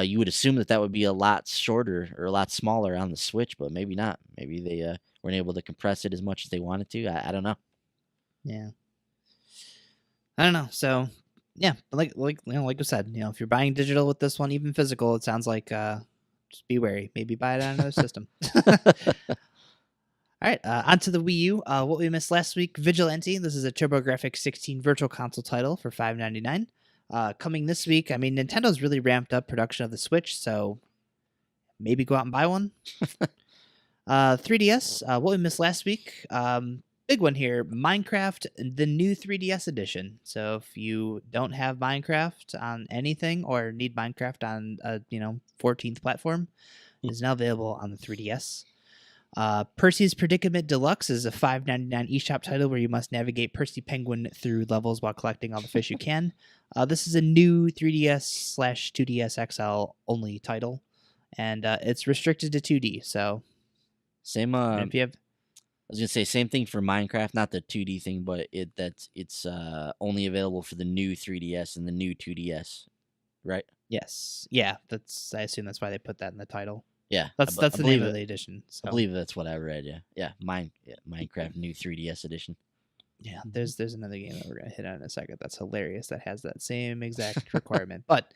you would assume that would be a lot shorter or a lot smaller on the Switch, but maybe not. Maybe they weren't able to compress it as much as they wanted to. I don't know. Yeah, I don't know. So, yeah, but like I said, if you're buying digital with this one, even physical, it sounds like just be wary. Maybe buy it on another system. All right, onto the Wii U. What we missed last week, Vigilante. This is a TurboGrafx 16 Virtual Console title for $5.99. Coming this week, I mean, Nintendo's really ramped up production of the Switch, so maybe go out and buy one. 3DS, what we missed last week, big one here, Minecraft, the new 3DS edition. So if you don't have Minecraft on anything or need Minecraft on a 14th platform, is now available on the 3DS. Percy's Predicament Deluxe is a $5.99 eShop title where you must navigate Percy Penguin through levels while collecting all the fish you can. This is a new 3DS/2DS XL only title, and it's restricted to 2D. So, Same. if you have, I was gonna say same thing for Minecraft, not the 2D thing, but it's only available for the new 3DS and the new 2DS, right? yes, yeah, I assume that's why they put that in the title. Yeah, That's the name of the edition. So. I believe that's what I read. Yeah, Minecraft new 3DS edition. Yeah, there's another game that we're gonna hit on in a second. That's hilarious. That has that same exact requirement. But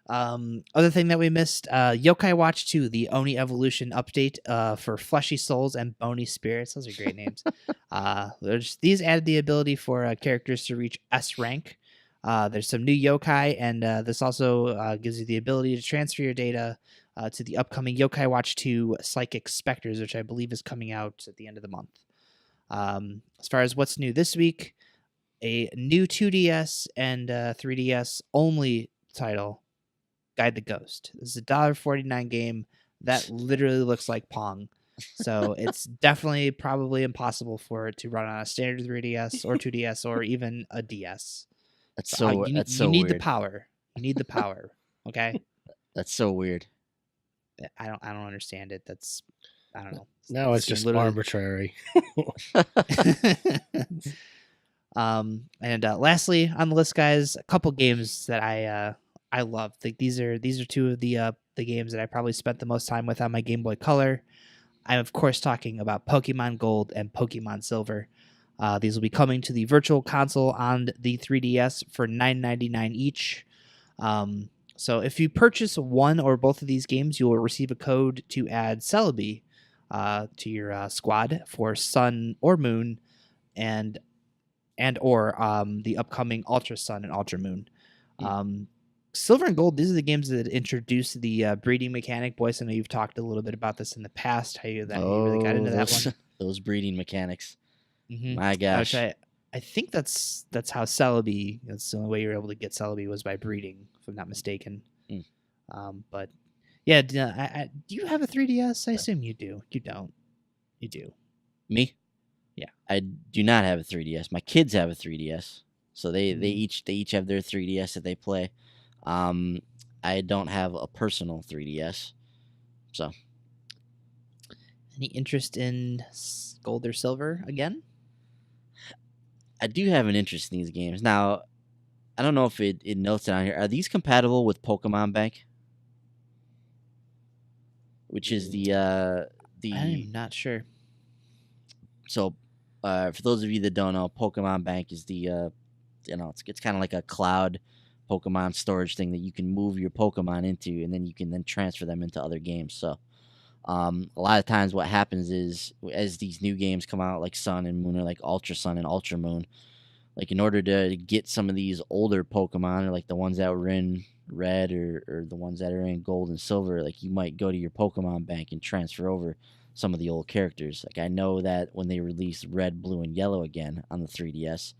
other thing that we missed, Yokai Watch 2, the Oni Evolution update for Fleshy Souls and Bony Spirits. Those are great names. These added the ability for characters to reach S rank. There's some new yokai, and this also gives you the ability to transfer your data to the upcoming Yokai Watch 2 Psychic Specters, which I believe is coming out at the end of the month. As far as what's new this week, a new 2DS and 3DS only title, Guide the Ghost. This is a $1.49 game that literally looks like Pong. So it's definitely probably impossible for it to run on a standard 3DS or 2DS or even a DS. You need weird. the power. You need the power. Okay. That's so weird. I don't understand it. I don't know. Now it's just arbitrary. And lastly on the list, guys, a couple games that I love. These are two of the games that I probably spent the most time with on my Game Boy Color. I'm of course talking about Pokemon Gold and Pokemon Silver. These will be coming to the Virtual Console on the 3DS for $9.99 each. So if you purchase one or both of these games, you will receive a code to add Celebi to your squad for Sun or Moon, and or the upcoming Ultra Sun and Ultra Moon. Silver and Gold, these are the games that introduce the breeding mechanic. Boyce, I know you've talked a little bit about this in the past, how you really got into that one. Those breeding mechanics. Mm-hmm. My gosh. Which I think that's how Celebi, that's the only way you were able to get Celebi was by breeding, if I'm not mistaken. But yeah, do you have a 3DS? I assume you do. You don't. You do. Me? Yeah. I do not have a 3DS. My kids have a 3DS. So they each have their 3DS that they play. I don't have a personal 3DS. So any interest in Gold or Silver again? I do have an interest in these games. Now, I don't know if it notes it on here. Are these compatible with Pokemon Bank? Which is I'm not sure. So, for those of you that don't know, Pokemon Bank is it's kind of like a cloud Pokemon storage thing that you can move your Pokemon into, and then you can transfer them into other games. So, a lot of times what happens is as these new games come out, like Sun and Moon, or like Ultra Sun and Ultra Moon, like in order to get some of these older Pokemon, or like the ones that were in Red or the ones that are in Gold and Silver, like you might go to your Pokemon Bank and transfer over some of the old characters. Like I know that when they released Red, Blue, and Yellow again on the 3DS,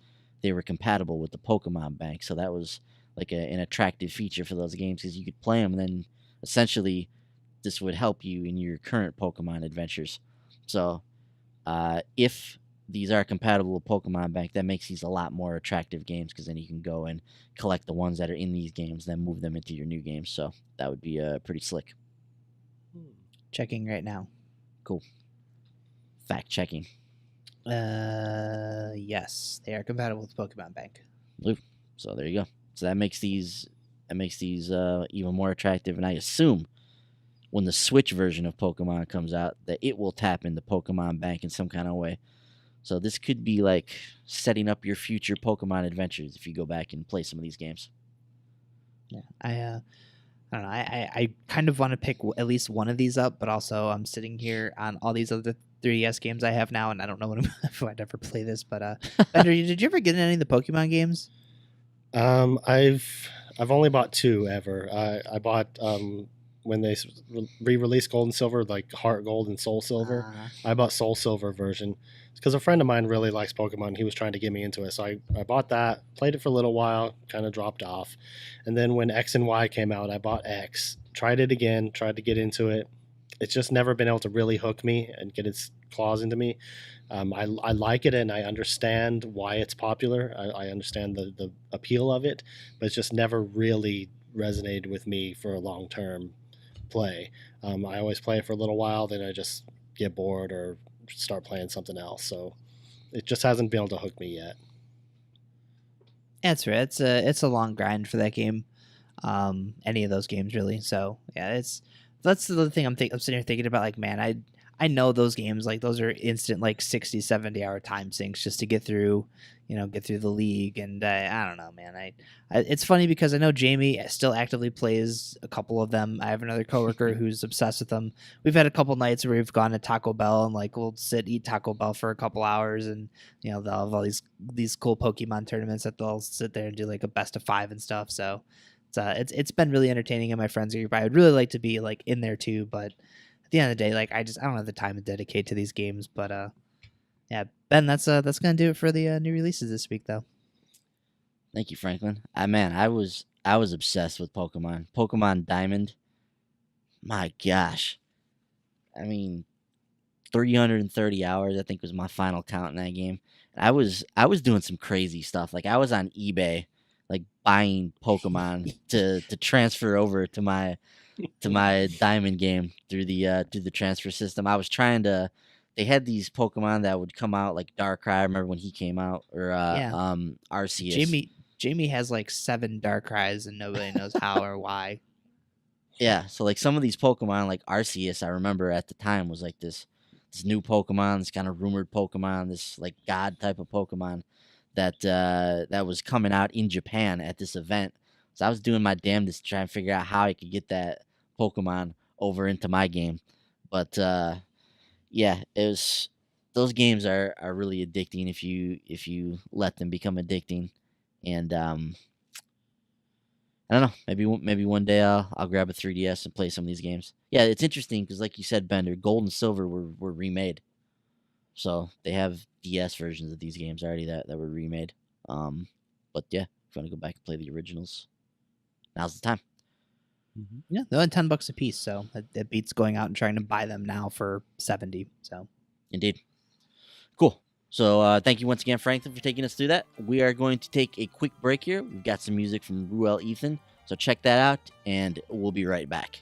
they were compatible with the Pokemon Bank. So that was like an attractive feature for those games because you could play them, and then essentially this would help you in your current Pokemon adventures. So if these are compatible with Pokemon Bank, that makes these a lot more attractive games because then you can go and collect the ones that are in these games, then move them into your new games. So that would be pretty slick. Checking right now. Cool. Fact checking. Yes, they are compatible with Pokemon Bank. So there you go. So that makes these even more attractive, and I assume when the Switch version of Pokemon comes out that it will tap into Pokemon Bank in some kind of way. So this could be like setting up your future Pokemon adventures if you go back and play some of these games. Yeah, I don't know. I kind of want to pick at least one of these up, but also I'm sitting here on all these other 3DS games I have now, and I don't know if I'd ever play this. But Bender, did you ever get in any of the Pokemon games? I've only bought 2 ever. I bought when they re-released Gold and Silver, like Heart Gold and Soul Silver. I bought Soul Silver version because a friend of mine really likes Pokemon. He was trying to get me into it, so I bought that, played it for a little while, kind of dropped off, and then when X and Y came out, I bought X, tried it again, tried to get into it. It's just never been able to really hook me and get its claws into me. I like it and I understand why it's popular. I understand the appeal of it, but it's just never really resonated with me for a long-term play. I always play it for a little while, then I just get bored or start playing something else. So it just hasn't been able to hook me yet. That's right. It's a long grind for that game. Any of those games really. So yeah, that's the thing I'm sitting here thinking about. Like, man, I know those games, like those are instant like 60, 70 hour time sinks just to get through the league. And I don't know, man. It's funny because I know Jamie still actively plays a couple of them. I have another coworker who's obsessed with them. We've had a couple nights where we've gone to Taco Bell and like we'll eat Taco Bell for a couple hours, and they'll have all these cool Pokemon tournaments that they'll sit there and do like a best of 5 and stuff. So it's been really entertaining in my friends group. I would really like to be like in there too, but at the end of the day, like I don't have the time to dedicate to these games. But yeah, Ben, that's gonna do it for the new releases this week, though. Thank you, Franklin. I was obsessed with Pokemon Diamond. My gosh, I mean, 330 hours I think was my final count in that game. And I was doing some crazy stuff. Like I was on eBay, like buying Pokemon to transfer over to my Diamond game through the transfer system. I was trying to. They had these Pokemon that would come out like Darkrai. I remember when he came out, or Arceus. Jamie has like 7 Darkrai's and nobody knows how or why. Yeah, so like some of these Pokemon, like Arceus, I remember at the time was like this new Pokemon, this kind of rumored Pokemon, this like god type of Pokemon that was coming out in Japan at this event. So I was doing my damnedest to try and figure out how I could get that Pokemon over into my game. But yeah, those games are really addicting if you let them become addicting. And I don't know, maybe one day I'll grab a 3DS and play some of these games. Yeah, it's interesting because like you said, Bender, Gold and Silver were remade. So they have DS versions of these games already that were remade. But yeah, if you want to go back and play the originals, now's the time. Mm-hmm. Yeah, they're only $10 a piece, so it beats going out and trying to buy them now for $70. So, indeed, cool. So thank you once again, Franklin, for taking us through that. We are going to take a quick break here. We've got some music from Ruel Ethan, so check that out, and we'll be right back.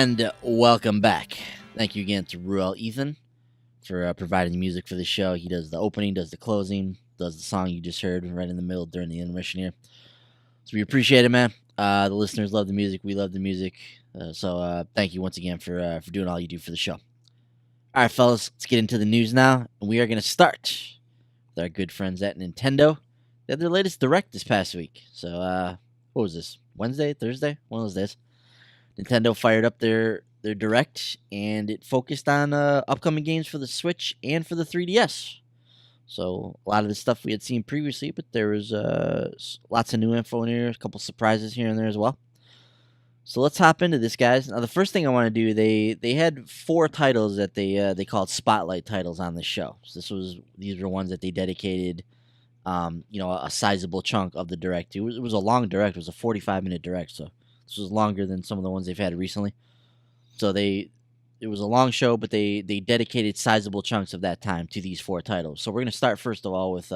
And welcome back. Thank you again to Ruel Ethan for providing the music for the show. He does the opening, does the closing, does the song you just heard right in the middle during the intermission here. So we appreciate it, man. The listeners love the music. We love the music. So thank you once again for doing all you do for the show. All right, fellas, let's get into the news now. And we are going to start with our good friends at Nintendo. They had their latest Direct this past week. So what was this? Wednesday? Thursday? One of those days. Nintendo fired up their Direct, and it focused on upcoming games for the Switch and for the 3DS. So a lot of the stuff we had seen previously, but there was lots of new info in here, a couple surprises here and there as well. So let's hop into this, guys. Now, the first thing I want to do, they had 4 titles that they called spotlight titles on the show. So these were ones that they dedicated, a sizable chunk of the Direct. It was a long Direct. It was a 45-minute Direct, so this was longer than some of the ones they've had recently. So it was a long show, but they dedicated sizable chunks of that time to these 4 titles. So we're going to start first of all with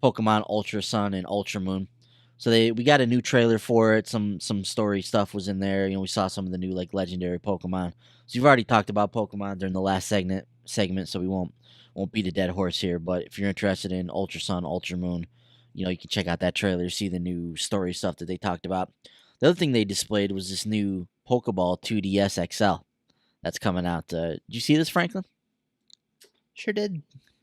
Pokemon Ultra Sun and Ultra Moon. So we got a new trailer for it. Some story stuff was in there. We saw some of the new legendary Pokemon. So you've already talked about Pokemon during the last segment, so we won't beat a dead horse here. But if you're interested in Ultra Sun, Ultra Moon, you can check out that trailer, see the new story stuff that they talked about. The other thing they displayed was this new Pokeball 2DS XL that's coming out. Did you see this, Franklin? Sure did.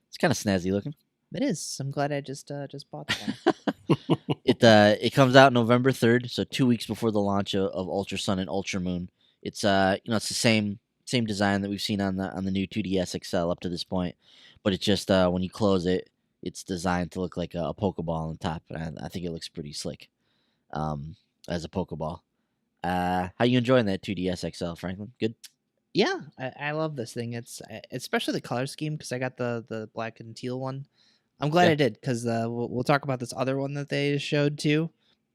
It's kind of snazzy looking. It is. I'm glad I just bought that. It comes out November 3rd, so 2 weeks before the launch of Ultra Sun and Ultra Moon. It's it's the same design that we've seen on the new 2DS XL up to this point, but it's just when you close it, it's designed to look like a Pokeball on top, and I think it looks pretty slick. As a Pokeball. How you enjoying that 2DS XL, Franklin? Good? Yeah, I love this thing. It's especially the color scheme, because I got the black and teal one. I'm glad I did, because we'll talk about this other one that they showed too.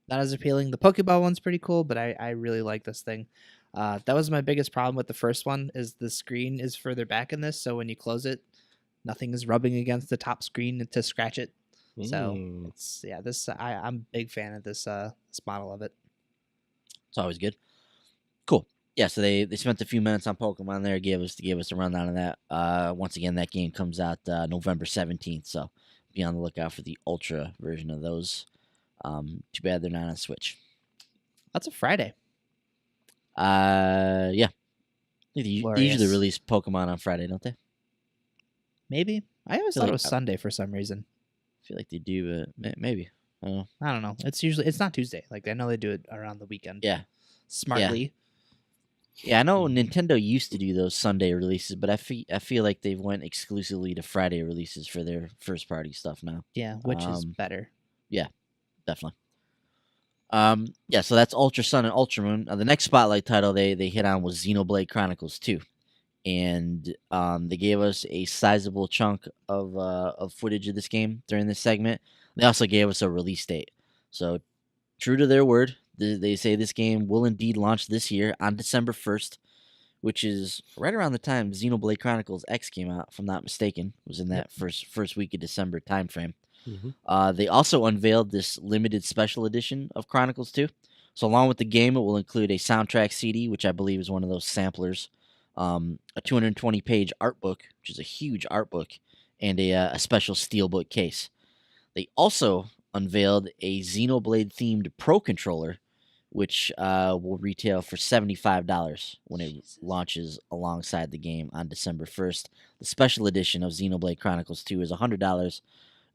Not as appealing. The Pokeball one's pretty cool, but I really like this thing. That was my biggest problem with the first one, is the screen is further back in this, so when you close it, nothing is rubbing against the top screen to scratch it. So I'm a big fan of this model of it. It's always good. Cool. Yeah, so they spent a few minutes on Pokemon there, gave us a rundown of that. Once again, that game comes out November 17th, so be on the lookout for the Ultra version of those. Too bad they're not on Switch. That's a Friday. Yeah. They usually release Pokemon on Friday, don't they? Maybe. I always thought it was Sunday for some reason. I feel like they do, but maybe. I don't know. It's not Tuesday. I know they do it around the weekend. Yeah. Smartly. Yeah, I know Nintendo used to do those Sunday releases, but I feel like they've went exclusively to Friday releases for their first party stuff now. Yeah, which is better. Yeah, definitely. So that's Ultra Sun and Ultra Moon. The next spotlight title they hit on was Xenoblade Chronicles 2. And they gave us a sizable chunk of footage of this game during this segment. They also gave us a release date. So, true to their word, they say this game will indeed launch this year on December 1st, which is right around the time Xenoblade Chronicles X came out, if I'm not mistaken. It was in that first week of December timeframe. Mm-hmm. They also unveiled this limited special edition of Chronicles 2. So, along with the game, it will include a soundtrack CD, which I believe is one of those samplers, a 220-page art book, which is a huge art book, and a special steelbook case. They also unveiled a Xenoblade-themed Pro Controller, which will retail for $75 when it launches alongside the game on December 1st. The special edition of Xenoblade Chronicles 2 is $100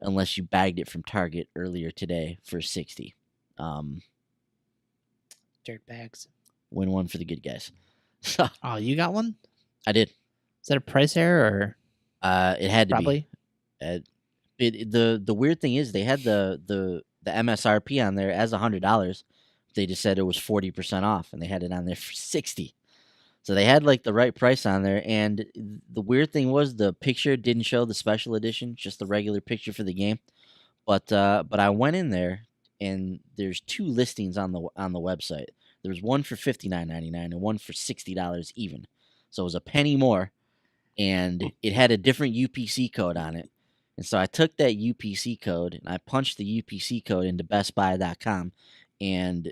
unless you bagged it from Target earlier today for $60. Dirt bags. Win one for the good guys. Oh, you got one? I did. Is that a price error or? It had to probably be. The weird thing is they had the MSRP on there as $100. They just said it was 40% off, and they had it on there for $60. So they had the right price on there. And the weird thing was the picture didn't show the special edition, just the regular picture for the game. But I went in there, and there's 2 listings on the website. There was one for $59.99 and one for $60 even. So it was a penny more, and it had a different UPC code on it. And so I took that UPC code and I punched the UPC code into bestbuy.com. And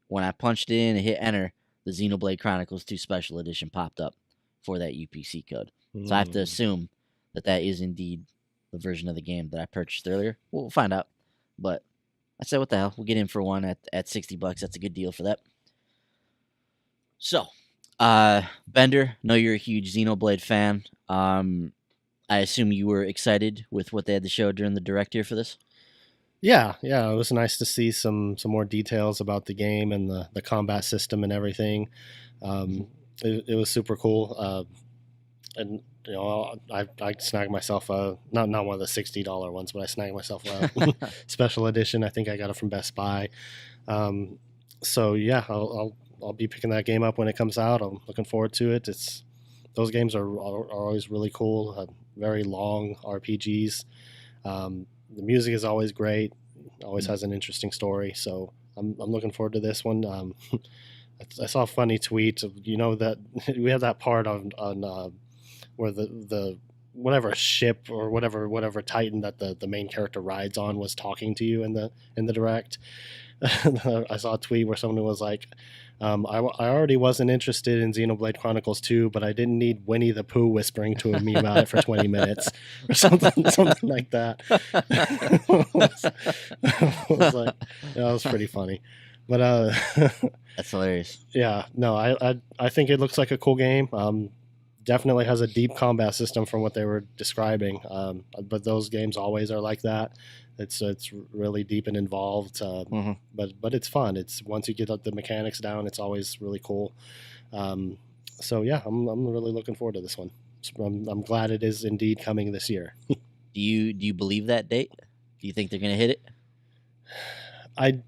when I punched it in and hit enter, the Xenoblade Chronicles 2 Special Edition popped up for that UPC code. So I have to assume that is indeed the version of the game that I purchased earlier. We'll find out. But I said, what the hell? We'll get in for one at $60. That's a good deal for that. So, Bender, know you're a huge Xenoblade fan. I assume you were excited with what they had to show during the direct here for this? Yeah, it was nice to see some more details about the game and the combat system and everything. It was super cool. And you know, I snagged myself not one of the $60 ones, but I snagged myself a special edition. I think I got it from Best Buy. So yeah, I'll be picking that game up when it comes out. I'm looking forward to it. Those games are always really cool. Very long RPGs. The music is always great. Always has an interesting story. So I'm looking forward to this one. I saw a funny tweet of, that we had that part on where the whatever ship or whatever Titan that the main character rides on was talking to you in the direct. I saw a tweet where someone was like, I already wasn't interested in Xenoblade Chronicles 2, but I didn't need Winnie the Pooh whispering to me about it for 20 minutes or something like that. That was pretty funny. But that's hilarious. Yeah, no, I think it looks like a cool game. Definitely has a deep combat system from what they were describing. But those games always are like that. It's really deep and involved, but it's fun. It's once you get the mechanics down, it's always really cool. So yeah, I'm really looking forward to this one. I'm glad it is indeed coming this year. Do you believe that date? Do you think they're gonna hit it?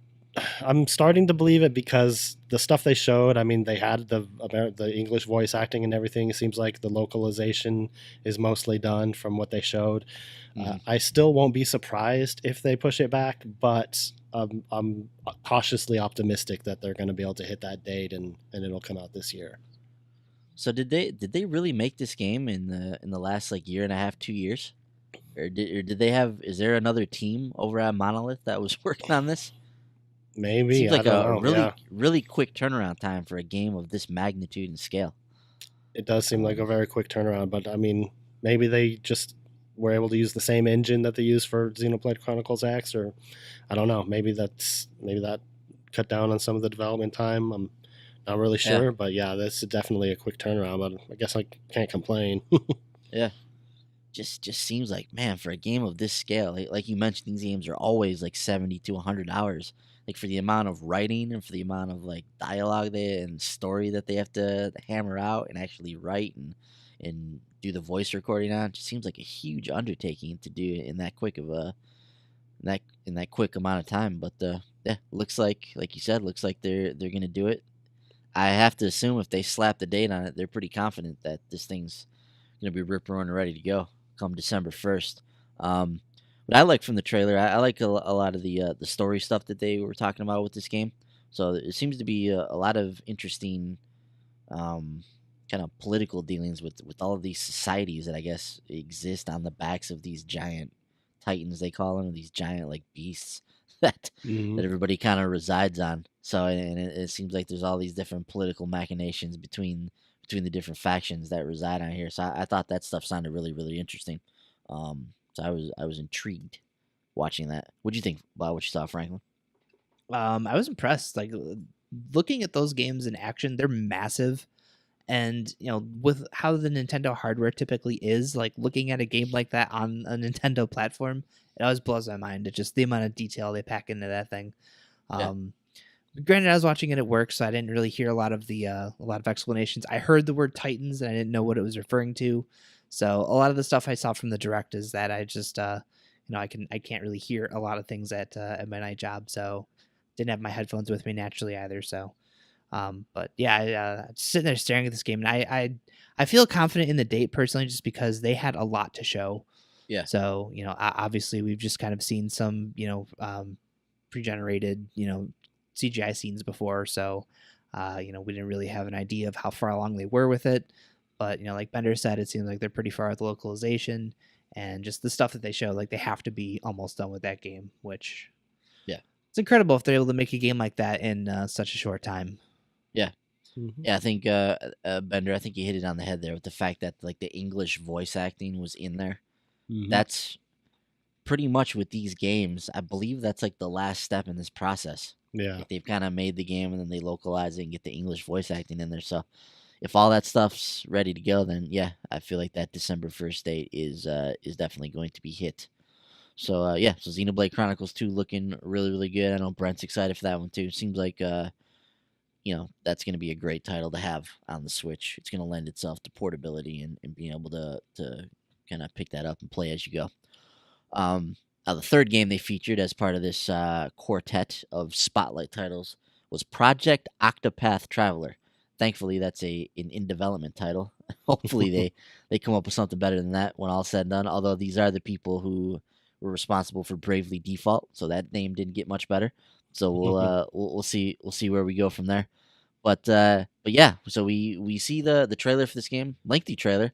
I'm starting to believe it because the stuff they showed, I mean, they had the English voice acting and everything. It seems like the localization is mostly done from what they showed. I still won't be surprised if they push it back, but I'm cautiously optimistic that they're going to be able to hit that date and it'll come out this year. So did they really make this game in the last year and a half, 2 years? Or did they have, is there another team over at Monolith that was working on this? Maybe. Seems like I don't know. really quick turnaround time for a game of this magnitude and scale. It does seem like a very quick turnaround, but I mean, maybe they just were able to use the same engine that they used for Xenoblade Chronicles X, or I don't know. Maybe that cut down on some of the development time. I'm not really sure, but yeah, this is definitely a quick turnaround. But I guess I can't complain. Yeah. Just seems like, man, for a game of this scale, like you mentioned, these games are always 70 to 100 hours. For the amount of writing and for the amount of dialogue and story that they have to hammer out and actually write and do the voice recording on, it just seems like a huge undertaking to do in that quick of in that quick amount of time. But yeah, looks like you said, looks like they're gonna do it. I have to assume if they slap the date on it, they're pretty confident that this thing's gonna be rip roaring ready to go come December 1st. What I like from the trailer, I like a lot of the story stuff that they were talking about with this game. So it seems to be a lot of interesting kind of political dealings with all of these societies that I guess exist on the backs of these giant titans, they call them, these giant beasts that everybody kind of resides on. So and it seems like there's all these different political machinations between the different factions that reside on here. So I thought that stuff sounded really, really interesting. So I was intrigued watching that. What do you think about what you saw, Franklin? I was impressed. Looking at those games in action, they're massive, and with how the Nintendo hardware typically is, looking at a game like that on a Nintendo platform, it always blows my mind. It's just the amount of detail they pack into that thing. Granted, I was watching it at work, so I didn't really hear a lot of explanations. I heard the word Titans, and I didn't know what it was referring to. So a lot of the stuff I saw from the direct is that I just, I can't really hear a lot of things at my night job. So didn't have my headphones with me naturally either. So, but yeah, just sitting there staring at this game, and I feel confident in the date personally, just because they had a lot to show. Yeah. So obviously we've just kind of seen some pre-generated CGI scenes before, so we didn't really have an idea of how far along they were with it. But like Bender said, it seems like they're pretty far with the localization and just the stuff that they show. They have to be almost done with that game, which it's incredible if they're able to make a game like that in such a short time. Yeah, Yeah, I think Bender. I think you hit it on the head there with the fact that like the English voice acting was in there. That's pretty much with these games. I believe that's like the last step in this process. Yeah. Like they've kind of made the game and then they localize it and get the English voice acting in there. So if all that stuff's ready to go, then yeah, I feel like that December 1st date is definitely going to be hit. So yeah, so Xenoblade Chronicles 2 looking really, really good. I know Brent's excited for that one too. Seems like that's going to be a great title to have on the Switch. It's going to lend itself to portability and being able to kind of pick that up and play as you go. Now the third game they featured as part of this quartet of spotlight titles was Project Octopath Traveler. Thankfully, that's an in development title. Hopefully, they come up with something better than that when all's said and done. Although these are the people who were responsible for Bravely Default, so that name didn't get much better. So we'll see where we go from there. But yeah, so we see the trailer for this game, lengthy trailer.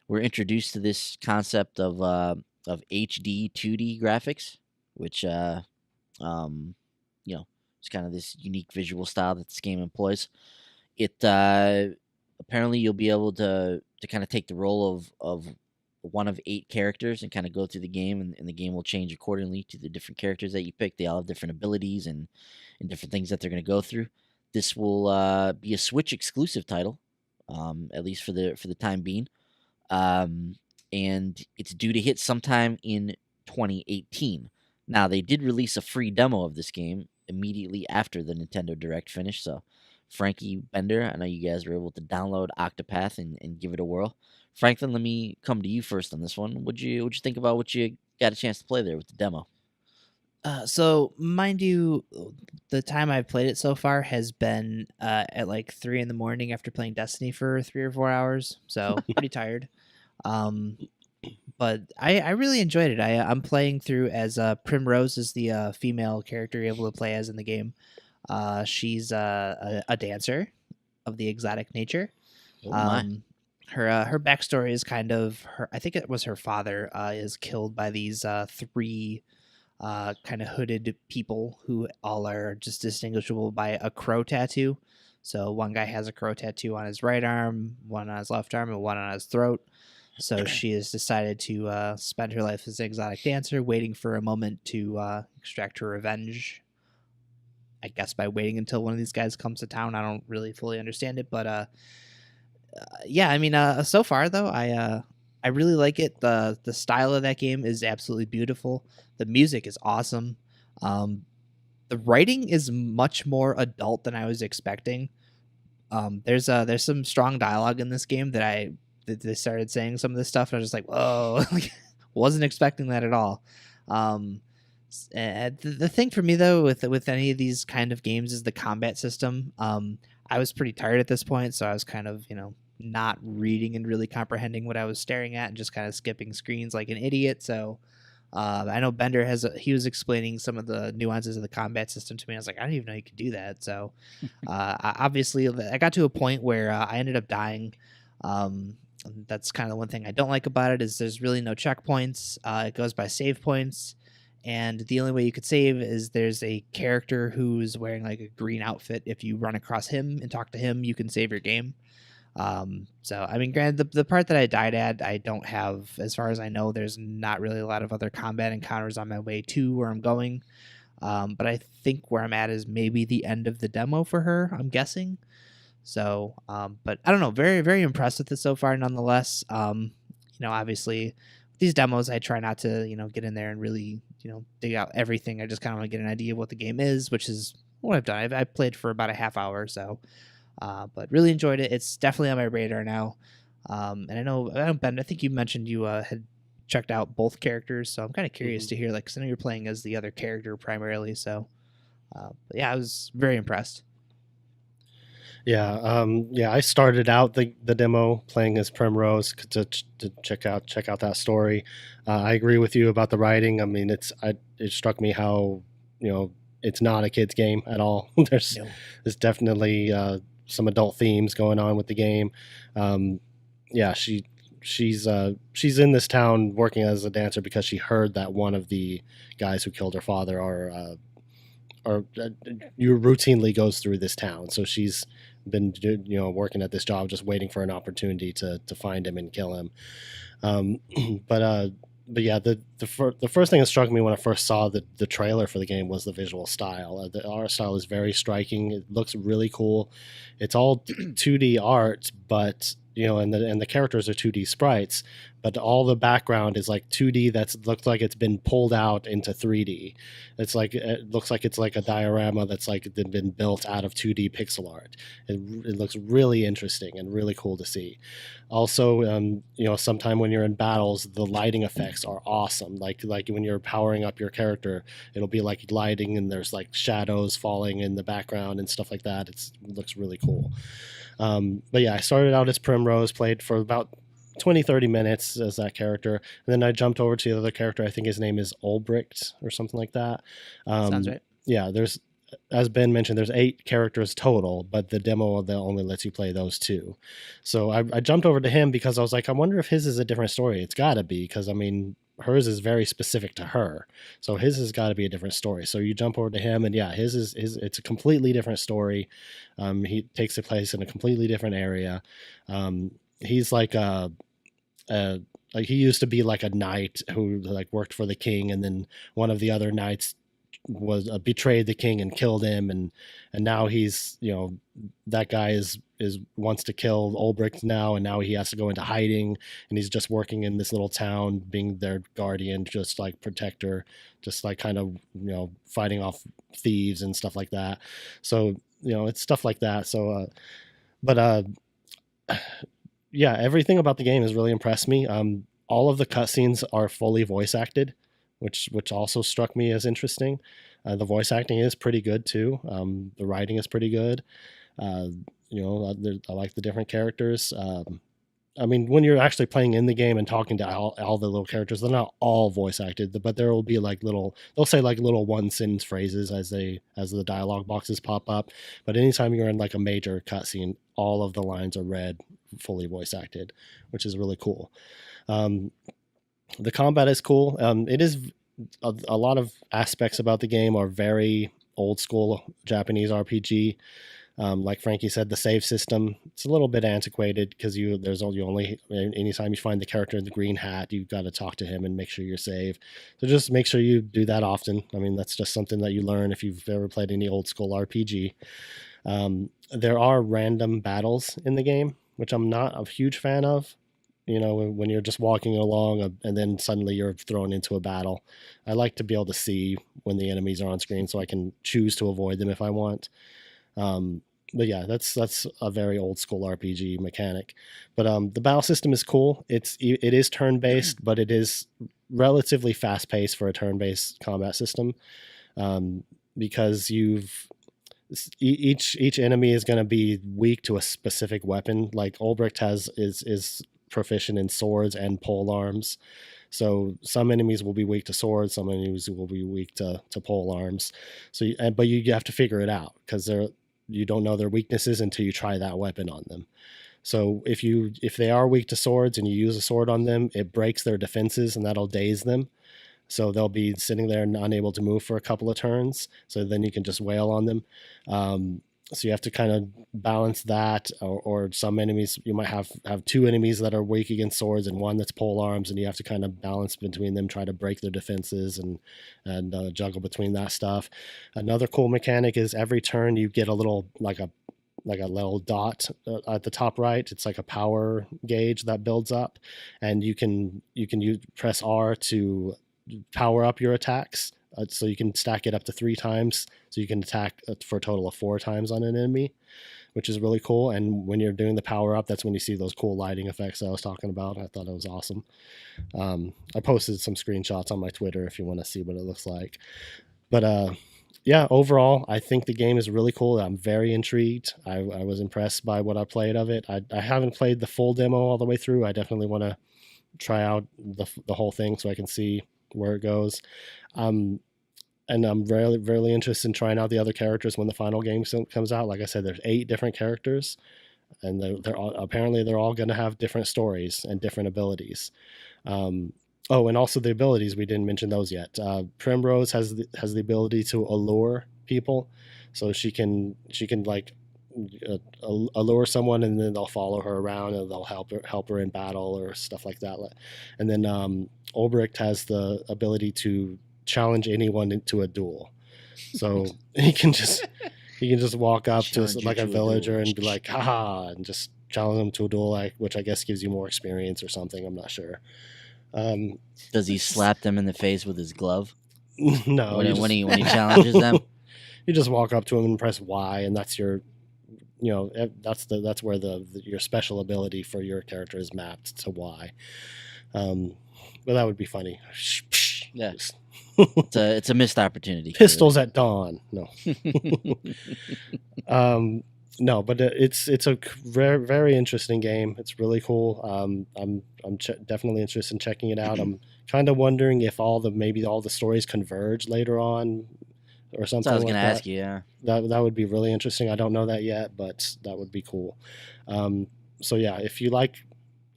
We're introduced to this concept of HD 2D graphics, which it's kind of this unique visual style that this game employs. It apparently you'll be able to kind of take the role of one of 8 characters and kind of go through the game, and the game will change accordingly to the different characters that you pick. They all have different abilities and different things that they're going to go through. This will be a Switch exclusive title, at least for the time being, and it's due to hit sometime in 2018. Now they did release a free demo of this game immediately after the Nintendo Direct finished. So, Frankie, Bender, I know you guys were able to download Octopath and give it a whirl. Franklin, let me come to you first on this one. What'd you think about what you got a chance to play there with the demo? So, mind you, the time I've played it so far has been at like 3 in the morning after playing Destiny for 3 or 4 hours. So, pretty tired. But I really enjoyed it. I'm playing through as Primrose is the female character you're able to play as in the game. She's a dancer of the exotic nature. Oh my. Her backstory is kind of her. I think it was her father is killed by these 3 kind of hooded people who all are just distinguishable by a crow tattoo. So one guy has a crow tattoo on his right arm, one on his left arm, and one on his throat. So she has decided to spend her life as an exotic dancer, waiting for a moment to extract her revenge. I guess by waiting until one of these guys comes to town. I don't really fully understand it, but yeah, I mean, so far though, I really like it. The style of that game is absolutely beautiful. The music is awesome. The writing is much more adult than I was expecting. There's some strong dialogue in this game that they started saying some of this stuff, and I was just like, whoa, wasn't expecting that at all. The thing for me though with any of these kind of games is the combat system. I was pretty tired at this point, so I was kind of not reading and really comprehending what I was staring at and just kind of skipping screens like an idiot. So I know Bender he was explaining some of the nuances of the combat system to me. I was like, I didn't even know you could do that. So obviously I got to a point where I ended up dying. That's kind of one thing I don't like about it is there's really no checkpoints. It goes by save points. And the only way you could save is there's a character who's wearing like a green outfit. If you run across him and talk to him, you can save your game. So, I mean, granted, the part that I died at, I don't have, as far as I know, there's not really a lot of other combat encounters on my way to where I'm going. But I think where I'm at is maybe the end of the demo for her, I'm guessing. So, but I don't know, very, very impressed with it so far, nonetheless. Obviously, these demos, I try not to, get in there and really, dig out everything. I just kind of want to get an idea of what the game is, which is what I've done. I've played for about a half hour or so, but really enjoyed it. It's definitely on my radar now. And I know, Ben, I think you mentioned you had checked out both characters, so I'm kind of curious to hear, because I know you're playing as the other character primarily. So, but yeah, I was very impressed. Yeah, I started out the demo playing as Primrose to check out that story. I agree with you about the writing. I mean, it struck me how it's not a kid's game at all. There's definitely some adult themes going on with the game. She's in this town working as a dancer because she heard that one of the guys who killed her father routinely goes through this town. So she's been working at this job, just waiting for an opportunity to find him and kill him. But yeah, the first thing that struck me when I first saw the trailer for the game was the visual style. The art style is very striking. It looks really cool. It's all 2D art, but and the characters are 2D sprites, but all the background is like 2D that looks like it's been pulled out into 3D. It looks like it's like a diorama that's like been built out of 2D pixel art. It looks really interesting and really cool to see. Also, sometime when you're in battles, the lighting effects are awesome. Like when you're powering up your character, it'll be like lighting and there's like shadows falling in the background and stuff like that. It looks really cool. But yeah, I started out as Primrose, played for about 20-30 minutes as that character, and then I jumped over to the other character. I think his name is Ulbricht or something like that. Sounds right. Yeah, there's, as Ben mentioned, there's 8 characters total, but the demo that only lets you play those 2. So I jumped over to him because I was like, I wonder if his is a different story. It's got to be, because I mean, hers is very specific to her, so his has got to be a different story. So you jump over to him, and yeah, it's a completely different story. He takes place in a completely different area. He's like he used to be like a knight who like worked for the king, and then one of the other knights was betrayed the king and killed him, and now he's that guy is wants to kill Ulbricht now, and now he has to go into hiding, and he's just working in this little town being their guardian, just like protector, just like kind of fighting off thieves and stuff like that. So it's stuff like that. So yeah, everything about the game has really impressed me. All of the cutscenes are fully voice acted, which also struck me as interesting. The voice acting is pretty good too. The writing is pretty good. I like the different characters. I mean, when you're actually playing in the game and talking to all the little characters, they're not all voice acted, but there will be like they'll say like little one sentence phrases as the dialogue boxes pop up. But anytime you're in like a major cutscene, all of the lines are read fully voice acted, which is really cool. The combat is cool. It is a lot of aspects about the game are very old school Japanese RPG. Like Frankie said, the save system, it's a little bit antiquated because anytime you find the character in the green hat, you've got to talk to him and make sure you're saved. So just make sure you do that often. I mean, that's just something that you learn if you've ever played any old school RPG. There are random battles in the game, which I'm not a huge fan of. When you're just walking along and then suddenly you're thrown into a battle. I like to be able to see when the enemies are on screen so I can choose to avoid them if I want. But yeah, that's a very old school RPG mechanic. But the battle system is cool. It is turn-based, but it is relatively fast-paced for a turn-based combat system, because each enemy is going to be weak to a specific weapon. Like Ulbricht is proficient in swords and pole arms. So some enemies will be weak to swords, some enemies will be weak to pole arms. So, but you have to figure it out because you don't know their weaknesses until you try that weapon on them. So if they are weak to swords and you use a sword on them, it breaks their defenses and that'll daze them. So they'll be sitting there and unable to move for a couple of turns. So then you can just wail on them. So you have to kind of balance that, or some enemies, you might have 2 enemies that are weak against swords and 1 that's pole arms, and you have to kind of balance between them, try to break their defenses and juggle between that stuff. Another cool mechanic is every turn you get a little like a little dot at the top right. It's like a power gauge that builds up, and you can press R to power up your attacks. So you can stack it up to 3 times. So you can attack for a total of 4 times on an enemy, which is really cool. And when you're doing the power up, that's when you see those cool lighting effects that I was talking about. I thought it was awesome. I posted some screenshots on my Twitter if you want to see what it looks like. But yeah, overall, I think the game is really cool. I'm very intrigued. I was impressed by what I played of it. I haven't played the full demo all the way through. I definitely want to try out the whole thing so I can see where it goes. And I'm really, really interested in trying out the other characters when the final game comes out. Like I said, there's 8 different characters, and they're all going to have different stories and different abilities. And also the abilities, we didn't mention those yet. Primrose has the ability to allure people, so she can like allure someone, and then they'll follow her around, and they'll help her in battle or stuff like that. And then Ulbricht has the ability to challenge anyone into a duel. So he can just walk up to like a villager and be like, haha, and just challenge them to a duel, which I guess gives you more experience or something. I'm not sure. Does he slap them in the face with his glove? No. When he challenges them? You just walk up to him and press Y, and that's your, that's where your special ability for your character is mapped to Y. But that would be funny. Yeah. It's a missed opportunity. Pistols at dawn. No. No, but it's a very, very interesting game. It's really cool. I'm definitely interested in checking it out. I'm kind of wondering if maybe all the stories converge later on or something. I was going to ask you. Yeah, that would be really interesting. I don't know that yet, but that would be cool. So yeah, if you like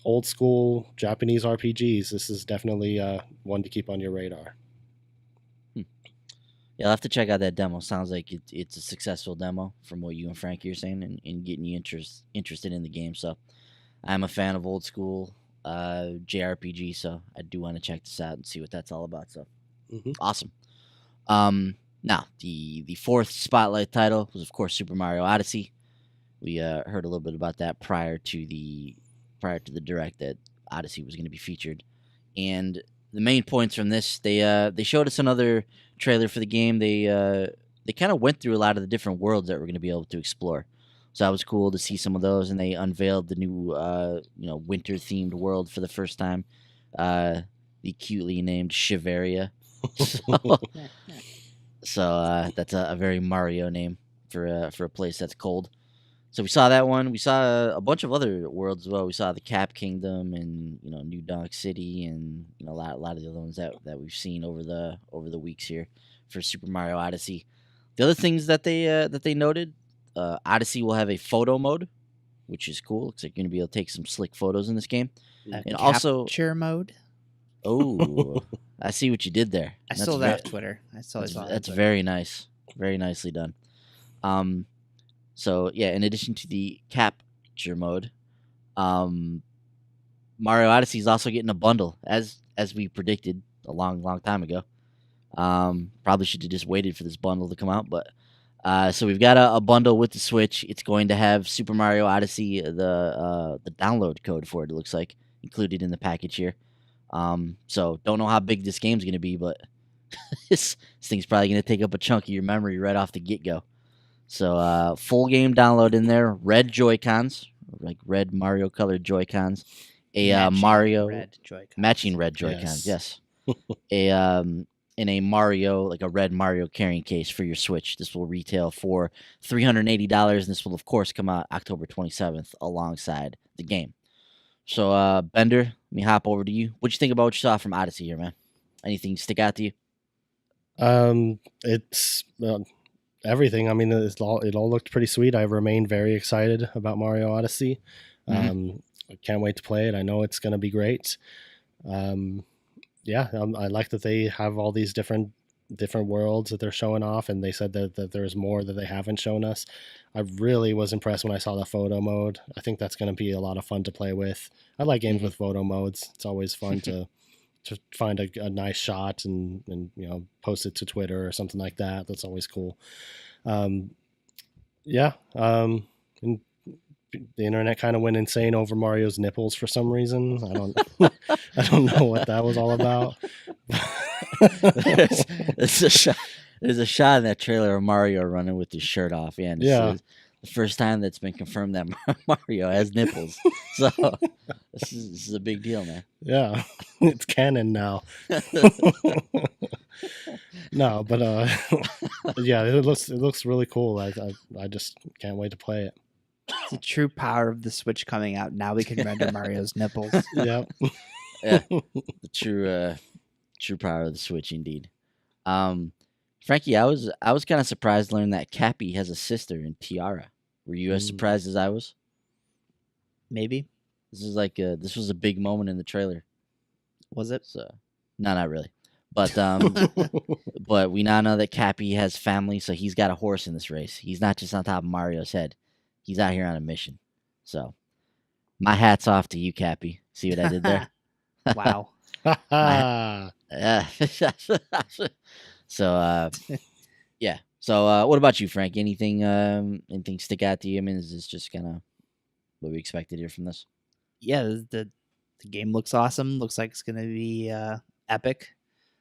old school Japanese RPGs, this is definitely one to keep on your radar. Yeah, I'll have to check out that demo. Sounds like it's a successful demo from what you and Frankie are saying, and getting you interested in the game. So I'm a fan of old school JRPG, so I do want to check this out and see what that's all about. So Awesome. Now the fourth spotlight title was, of course, Super Mario Odyssey. We heard a little bit about that prior to the direct that Odyssey was going to be featured, and the main points from this, they showed us another trailer for the game. They kind of went through a lot of the different worlds that we're going to be able to explore. So that was cool to see some of those, and they unveiled the new winter themed world for the first time. The cutely named Shiveria. So that's a very Mario name for a place that's cold. So we saw that one. We saw a bunch of other worlds as well. We saw the Cap Kingdom and New Donk City, and a lot of the other ones that we've seen over the weeks here for Super Mario Odyssey. The other things that they noted, Odyssey will have a photo mode, which is cool. Looks like you're gonna be able to take some slick photos in this game, and also capture mode. Oh, I see what you did there. I saw that on Twitter. That's very nice, very nicely done. So yeah, in addition to the capture mode, Mario Odyssey is also getting a bundle, as we predicted a long time ago. Probably should have just waited for this bundle to come out, but so we've got a bundle with the Switch. It's going to have Super Mario Odyssey, the download code for it. It looks like included in the package here. So don't know how big this game's going to be, but this thing's probably going to take up a chunk of your memory right off the get-go. So full game download in there, red Joy-Cons, like red Mario colored Joy-Cons, matching red Joy-Cons, yes. In a Mario, like a red Mario carrying case for your Switch. This will retail for $380, and this will of course come out October 27th alongside the game. So Bender, let me hop over to you. What'd you think about what you saw from Odyssey here, man? Anything stick out to you? It's everything. I mean, it all looked pretty sweet. I remain very excited about Mario Odyssey. I can't wait to play it. I know it's going to be great. Yeah, I like that they have all these different worlds that they're showing off, and they said that there's more that they haven't shown us. I really was impressed when I saw the photo mode. I think that's going to be a lot of fun to play with. I like games with photo modes. It's always fun to find a nice shot and post it to Twitter or something like that. That's always cool. And the internet kind of went insane over Mario's nipples for some reason. I don't know what that was all about. There's a shot in that trailer of Mario running with his shirt off. Yeah, and it's the first time that's been confirmed that Mario has nipples. So this is a big deal, man. Yeah, it's canon now. No, but yeah, it looks really cool. I just can't wait to play it. It's the true power of the Switch coming out. Now we can render Mario's nipples. Yep. Yeah, the true power of the Switch, indeed. Frankie, I was kind of surprised to learn that Cappy has a sister in Tiara. Were you as surprised as I was? Maybe. This was a big moment in the trailer. Was it? So, no, not really. But but we now know that Cappy has family, so he's got a horse in this race. He's not just on top of Mario's head. he's out here on a mission. So my hat's off to you, Cappy. See what I did there? Wow. Yeah. So yeah. So what about you, Frank? Anything stick out to you? I mean, is this just kind of what we expected here from this? Yeah, the game looks awesome. Looks like it's gonna be epic.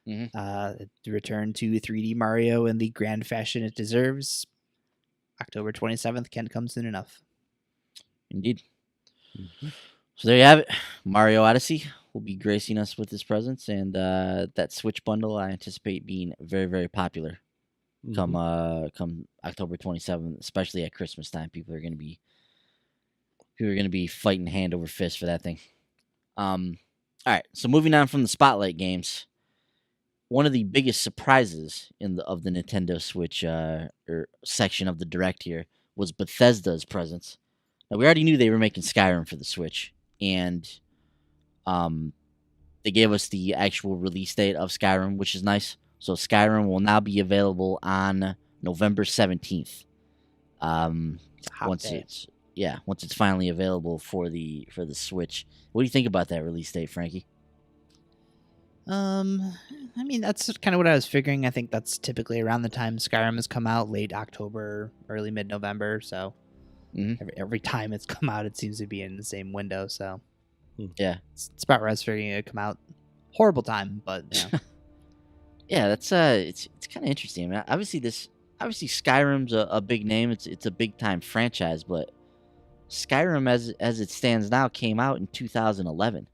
Mhm. To return to 3D Mario in the grand fashion it deserves. October 27th can't come soon enough. Indeed. So there you have it. Mario Odyssey will be gracing us with his presence, and that Switch bundle I anticipate being very, very popular come October 27th, especially at Christmas time. People are gonna be fighting hand over fist for that thing. All right. So moving on from the Spotlight games, one of the biggest surprises of the Nintendo Switch section of the Direct here was Bethesda's presence. Now we already knew they were making Skyrim for the Switch, and they gave us the actual release date of Skyrim, which is nice. So Skyrim will now be available on November 17th. Once it's finally available for the Switch. What do you think about that release date, Frankie? I mean, that's kind of what I was figuring. I think that's typically around the time Skyrim has come out, late October, early mid-November. So every time it's come out, it seems to be in the same window. So yeah, it's about where I was figuring it would come out. Horrible time, but yeah. Yeah, that's it's kind of interesting. I mean, obviously Skyrim's a big name. It's a big time franchise, but Skyrim as it stands now came out in 2011.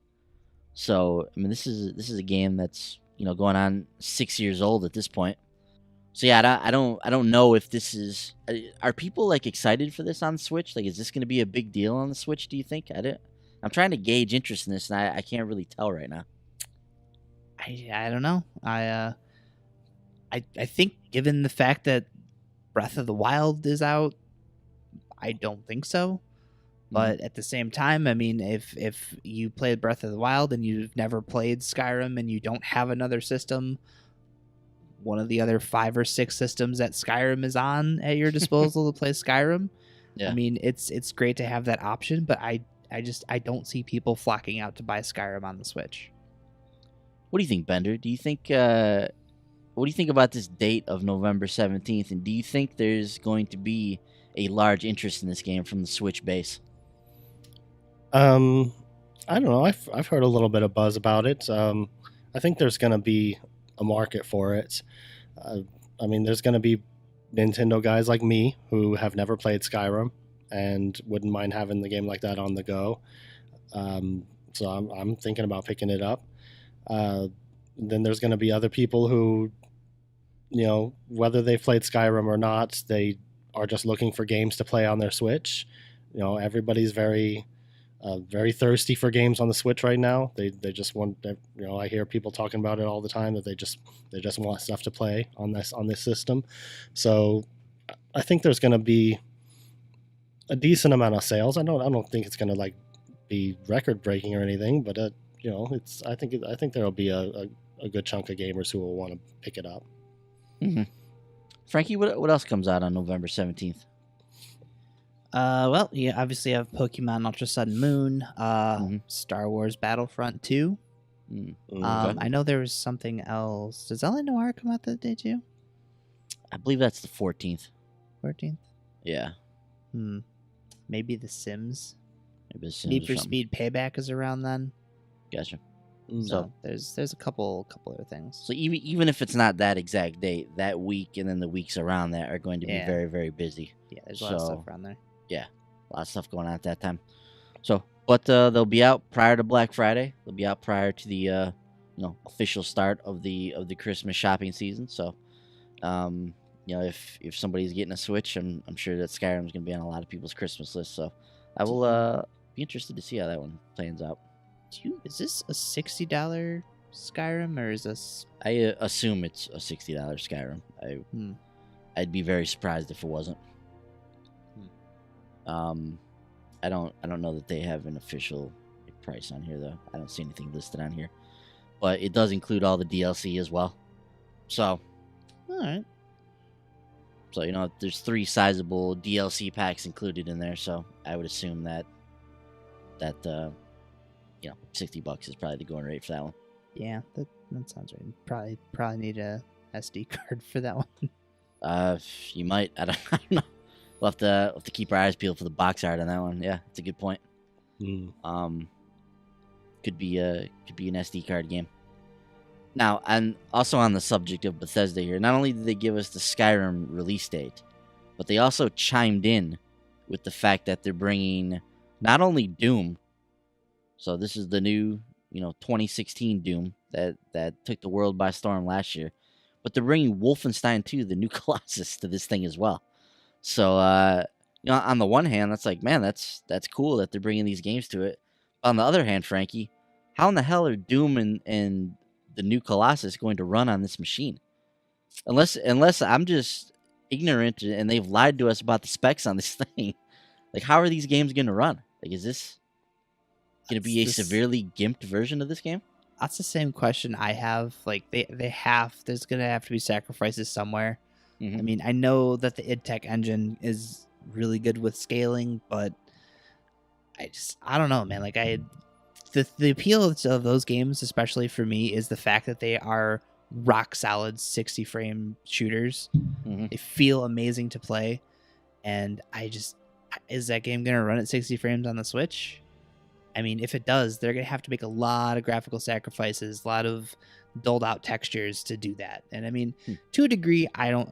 So I mean, this is a game that's going on 6 years old at this point. So yeah, I don't know if this is. Are people like excited for this on Switch? Like, is this going to be a big deal on the Switch? Do you think? I'm trying to gauge interest in this, and I can't really tell right now. I don't know. I think given the fact that Breath of the Wild is out, I don't think so. But at the same time, I mean, if you played Breath of the Wild and you've never played Skyrim and you don't have another system, one of the other 5 or 6 systems that Skyrim is on at your disposal to play Skyrim, Yeah. I mean, it's great to have that option, but I don't see people flocking out to buy Skyrim on the Switch. What do you think, Bender? Do you think what do you think about this date of November 17th, and do you think there's going to be a large interest in this game from the Switch base? I don't know. I've heard a little bit of buzz about it. I think there's going to be a market for it. I mean, there's going to be Nintendo guys like me who have never played Skyrim and wouldn't mind having the game like that on the go. So I'm thinking about picking it up. Then there's going to be other people who, whether they've played Skyrim or not, they are just looking for games to play on their Switch. Everybody's very thirsty for games on the Switch right now. They just want, I hear people talking about it all the time, that they just want stuff to play on this system. So I think there's going to be a decent amount of sales. I don't think it's going to be record breaking or anything, but I think there'll be a good chunk of gamers who will want to pick it up. Mm-hmm. Frankie, what else comes out on November 17th? Well, you obviously have Pokemon Ultra Sun and Moon, Star Wars Battlefront 2. I know there was something else. Does L.A. Noire come out that day too? I believe that's the 14th. 14th? Yeah. Maybe The Sims. Maybe The Sims. Need for Speed Payback is around then. Gotcha. So there's a couple other things. So even if it's not that exact date, that week and then the weeks around that are going to be very, very busy. Yeah, there's a lot of stuff around there. Yeah, a lot of stuff going on at that time. So, but they'll be out prior to Black Friday. They'll be out prior to the official start of the Christmas shopping season. So, if somebody's getting a Switch, I'm sure that Skyrim's going to be on a lot of people's Christmas list. So, I will be interested to see how that one plans out. Is this a $60 Skyrim, or is this? I assume it's a $60 Skyrim. I'd be very surprised if it wasn't. I don't know that they have an official price on here though. I don't see anything listed on here, but it does include all the DLC as well. So, all right. So there's 3 sizable DLC packs included in there. So I would assume that $60 is probably the going rate for that one. Yeah, that sounds right. Probably need a SD card for that one. You might. I don't know. We'll have to keep our eyes peeled for the box art on that one. Yeah, it's a good point. Could be an SD card game. Now, and also on the subject of Bethesda here, not only did they give us the Skyrim release date, but they also chimed in with the fact that they're bringing not only Doom. So this is the new, 2016 Doom that took the world by storm last year, but they're bringing Wolfenstein 2, the new Colossus, to this thing as well. So, on the one hand, that's like, man, that's cool that they're bringing these games to it. On the other hand, Frankie, how in the hell are Doom and the new Colossus going to run on this machine? Unless I'm just ignorant and they've lied to us about the specs on this thing. Like, how are these games going to run? Like, is this going to be a severely gimped version of this game? That's the same question I have. Like, there's going to have to be sacrifices somewhere. Mm-hmm. I mean, I know that the id Tech engine is really good with scaling, but I don't know, man. Like, the appeal of those games, especially for me, is the fact that they are rock solid 60 frame shooters. Mm-hmm. They feel amazing to play, and is that game going to run at 60 frames on the Switch? I mean, if it does, they're going to have to make a lot of graphical sacrifices, a lot of dulled out textures to do that. And I mean, to a degree, the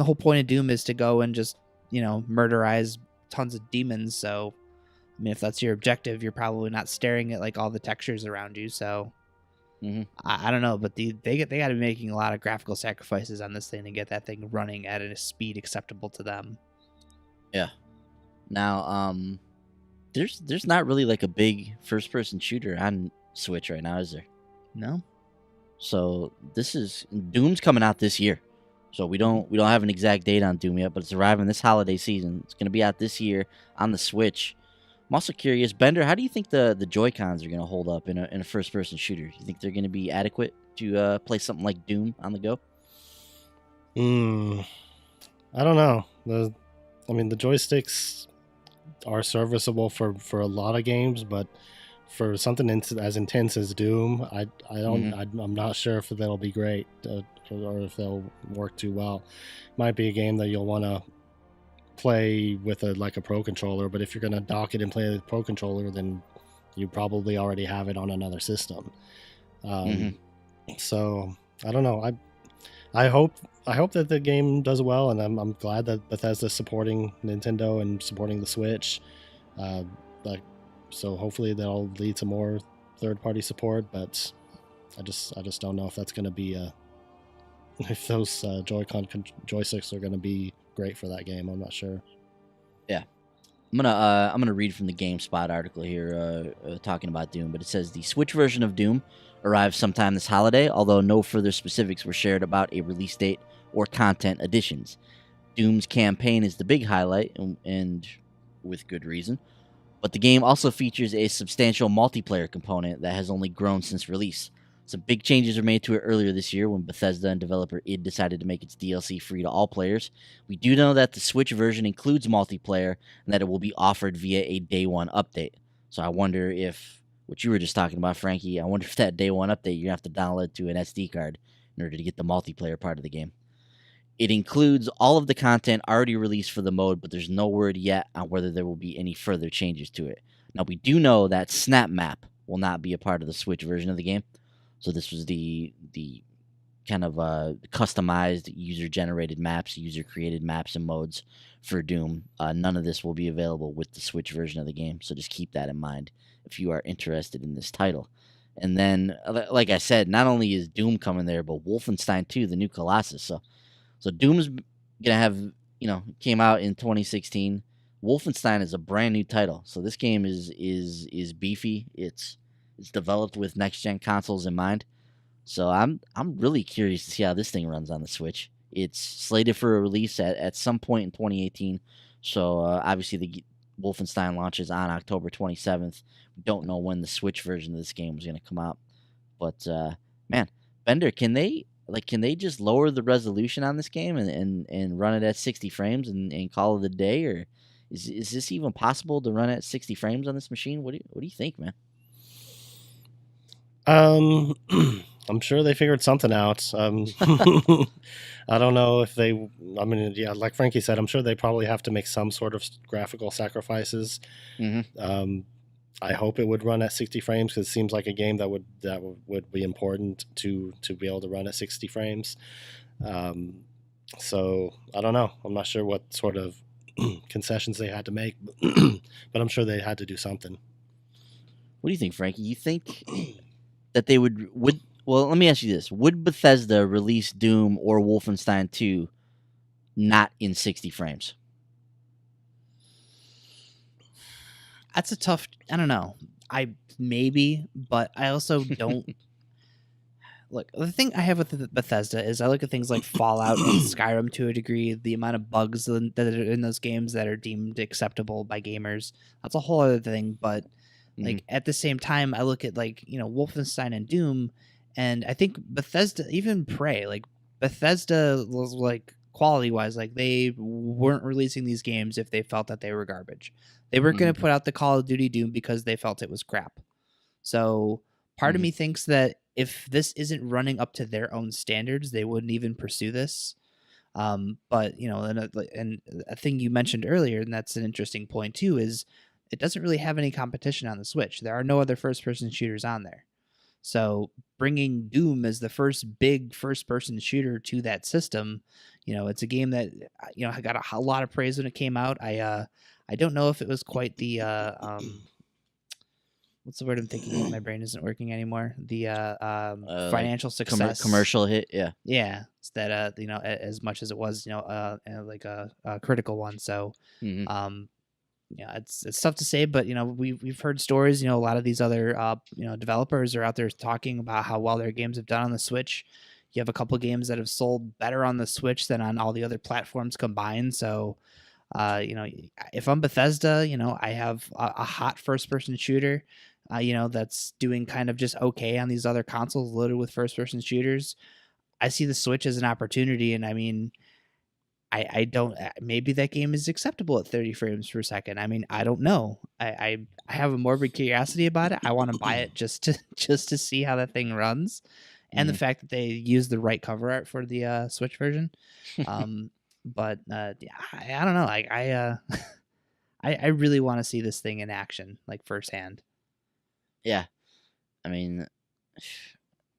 whole point of Doom is to go and just, murderize tons of demons. So, I mean, if that's your objective, you're probably not staring at like all the textures around you. So, I don't know, but they got to be making a lot of graphical sacrifices on this thing to get that thing running at a speed acceptable to them. Yeah. Now, there's not really like a big first person shooter on Switch right now, is there? No. So Doom's coming out this year. So we don't have an exact date on Doom yet, but it's arriving this holiday season. It's going to be out this year on the Switch. I'm also curious, Bender, how do you think the Joy-Cons are going to hold up in a first person shooter? Do you think they're going to be adequate to play something like Doom on the go? I don't know. The joysticks are serviceable for a lot of games, but for something as intense as Doom, I'm not sure if they'll be great or if they'll work too well. Might be a game that you'll want to play with a Pro controller, but if you're going to dock it and play with a Pro controller, then you probably already have it on another system. So I don't know. I hope that the game does well, and I'm glad that Bethesda's supporting Nintendo and supporting the Switch. So hopefully that'll lead to more third-party support. But I just don't know if that's going to be if those Joy-Con joysticks are going to be great for that game. I'm not sure. Yeah, I'm gonna read from the GameSpot article here talking about Doom, but it says the Switch version of Doom arrives sometime this holiday, although no further specifics were shared about a release date or content additions. Doom's campaign is the big highlight, and with good reason, but the game also features a substantial multiplayer component that has only grown since release. Some big changes were made to it earlier this year when Bethesda and developer id decided to make its DLC free to all players. We do know that the Switch version includes multiplayer and that it will be offered via a day one update. So I wonder if, what you were just talking about, Frankie, I wonder if that day one update you have to download to an SD card in order to get the multiplayer part of the game. It includes all of the content already released for the mode, but there's no word yet on whether there will be any further changes to it. Now, we do know that Snap Map will not be a part of the Switch version of the game. So this was the kind of customized user-generated maps, user-created maps and modes for Doom. None of this will be available with the Switch version of the game, so just keep that in mind if you are interested in this title. And then, like I said, not only is Doom coming there, but Wolfenstein 2, the new Colossus. So Doom's gonna have, came out in 2016. Wolfenstein is a brand new title, so this game is beefy. It's developed with next-gen consoles in mind. So I'm really curious to see how this thing runs on the Switch. It's slated for a release at some point in 2018. So obviously the Wolfenstein launches on October 27th. We don't know when the Switch version of this game is going to come out. But man, Bender, can they like, can they just lower the resolution on this game and run it at 60 frames and call it a day, or is this even possible to run at 60 frames on this machine? What do you think, man? I'm sure they figured something out. I don't know if they. I mean, yeah, like Frankie said, I'm sure they probably have to make some sort of graphical sacrifices. Mm-hmm. I hope it would run at 60 frames because it seems like a game that would be important to be able to run at 60 frames. So I don't know. I'm not sure what sort of concessions they had to make, but I'm sure they had to do something. What do you think, Frankie? You think that they would? Well, let me ask you this: would Bethesda release Doom or Wolfenstein 2 not in 60 frames? That's a tough. I don't know. I maybe, but I also don't. Look, the thing I have with Bethesda is I look at things like Fallout and Skyrim to a degree. The amount of bugs that are in those games that are deemed acceptable by gamers, that's a whole other thing. But like at the same time, I look at like Wolfenstein and Doom, and I think Bethesda, even Prey, like Bethesda was like quality wise, like they weren't releasing these games if they felt that they were garbage. They weren't going to put out the Call of Duty Doom because they felt it was crap. So part of me thinks that if this isn't running up to their own standards, they wouldn't even pursue this. But and a thing you mentioned earlier, and that's an interesting point too, is it doesn't really have any competition on the Switch. There are no other first-person shooters on there. So bringing Doom as the first big first-person shooter to that system, it's a game that got a lot of praise when it came out. I don't know if it was quite the what's the word I'm thinking of? My brain isn't working anymore. The financial success, commercial hit, yeah. It's that as much as it was, like a critical one. So, it's tough to say, but we've heard stories. A lot of these other developers are out there talking about how well their games have done on the Switch. You have a couple games that have sold better on the Switch than on all the other platforms combined. So, if I'm Bethesda, I have a hot first-person shooter, that's doing kind of just okay on these other consoles loaded with first-person shooters. I see the Switch as an opportunity, and I mean, I don't. Maybe that game is acceptable at 30 frames per second. I mean, I don't know. I have a morbid curiosity about it. I want to buy it just to see how that thing runs, and the fact that they use the right cover art for the Switch version. But I don't know. I really want to see this thing in action, like firsthand. Yeah, I mean,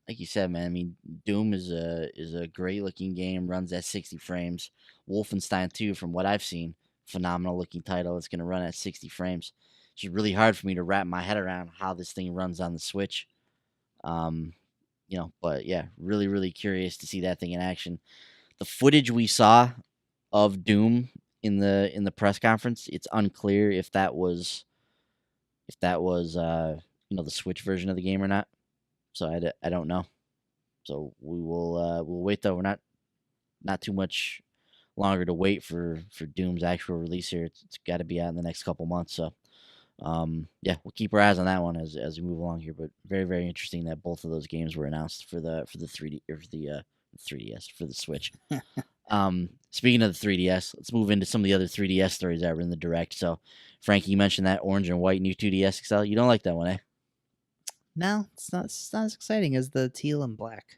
like you said, man. I mean, Doom is a great looking game. Runs at 60 frames. Wolfenstein 2, from what I've seen, phenomenal looking title. It's going to run at 60 frames. It's just really hard for me to wrap my head around how this thing runs on the Switch. But yeah, really, really curious to see that thing in action. The footage we saw of Doom in the press conference, it's unclear if that was the Switch version of the game or not. So I don't know. So we'll wait though. We're not too much longer to wait for Doom's actual release here. It's got to be out in the next couple months. So we'll keep our eyes on that one as we move along here. But very, very interesting that both of those games were announced for the 3D or for the 3DS for the Switch. Speaking of the 3DS, let's move into some of the other 3DS stories that were in the Direct. So, Frankie, you mentioned that orange and white new 2DS XL. You don't like that one, eh? No, it's not as exciting as the teal and black.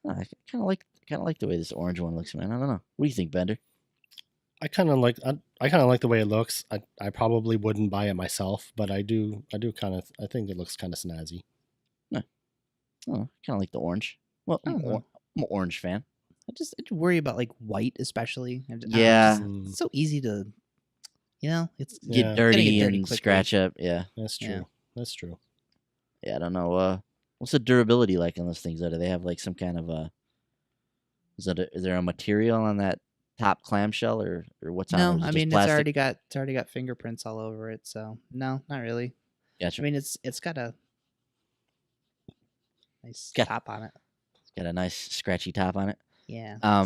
Oh, I kind of like the way this orange one looks, man. I don't know. What do you think, Bender? I kind of like the way it looks. I probably wouldn't buy it myself, but I think it looks kind of snazzy. No. Oh, kind of like the orange. Well, I'm an orange fan. I just worry about like white, especially. Yeah, it's so easy to, it's get dirty and quickly. Scratch up. Yeah, that's true. Yeah. That's true. Yeah, I don't know. What's the durability like on those things? Though? Do they have like some kind of is there a material on that top clamshell or what's on it? No, I mean it's already got fingerprints all over it. So no, not really. Gotcha. I mean it's got a nice top on it. It's got a nice scratchy top on it. Yeah. All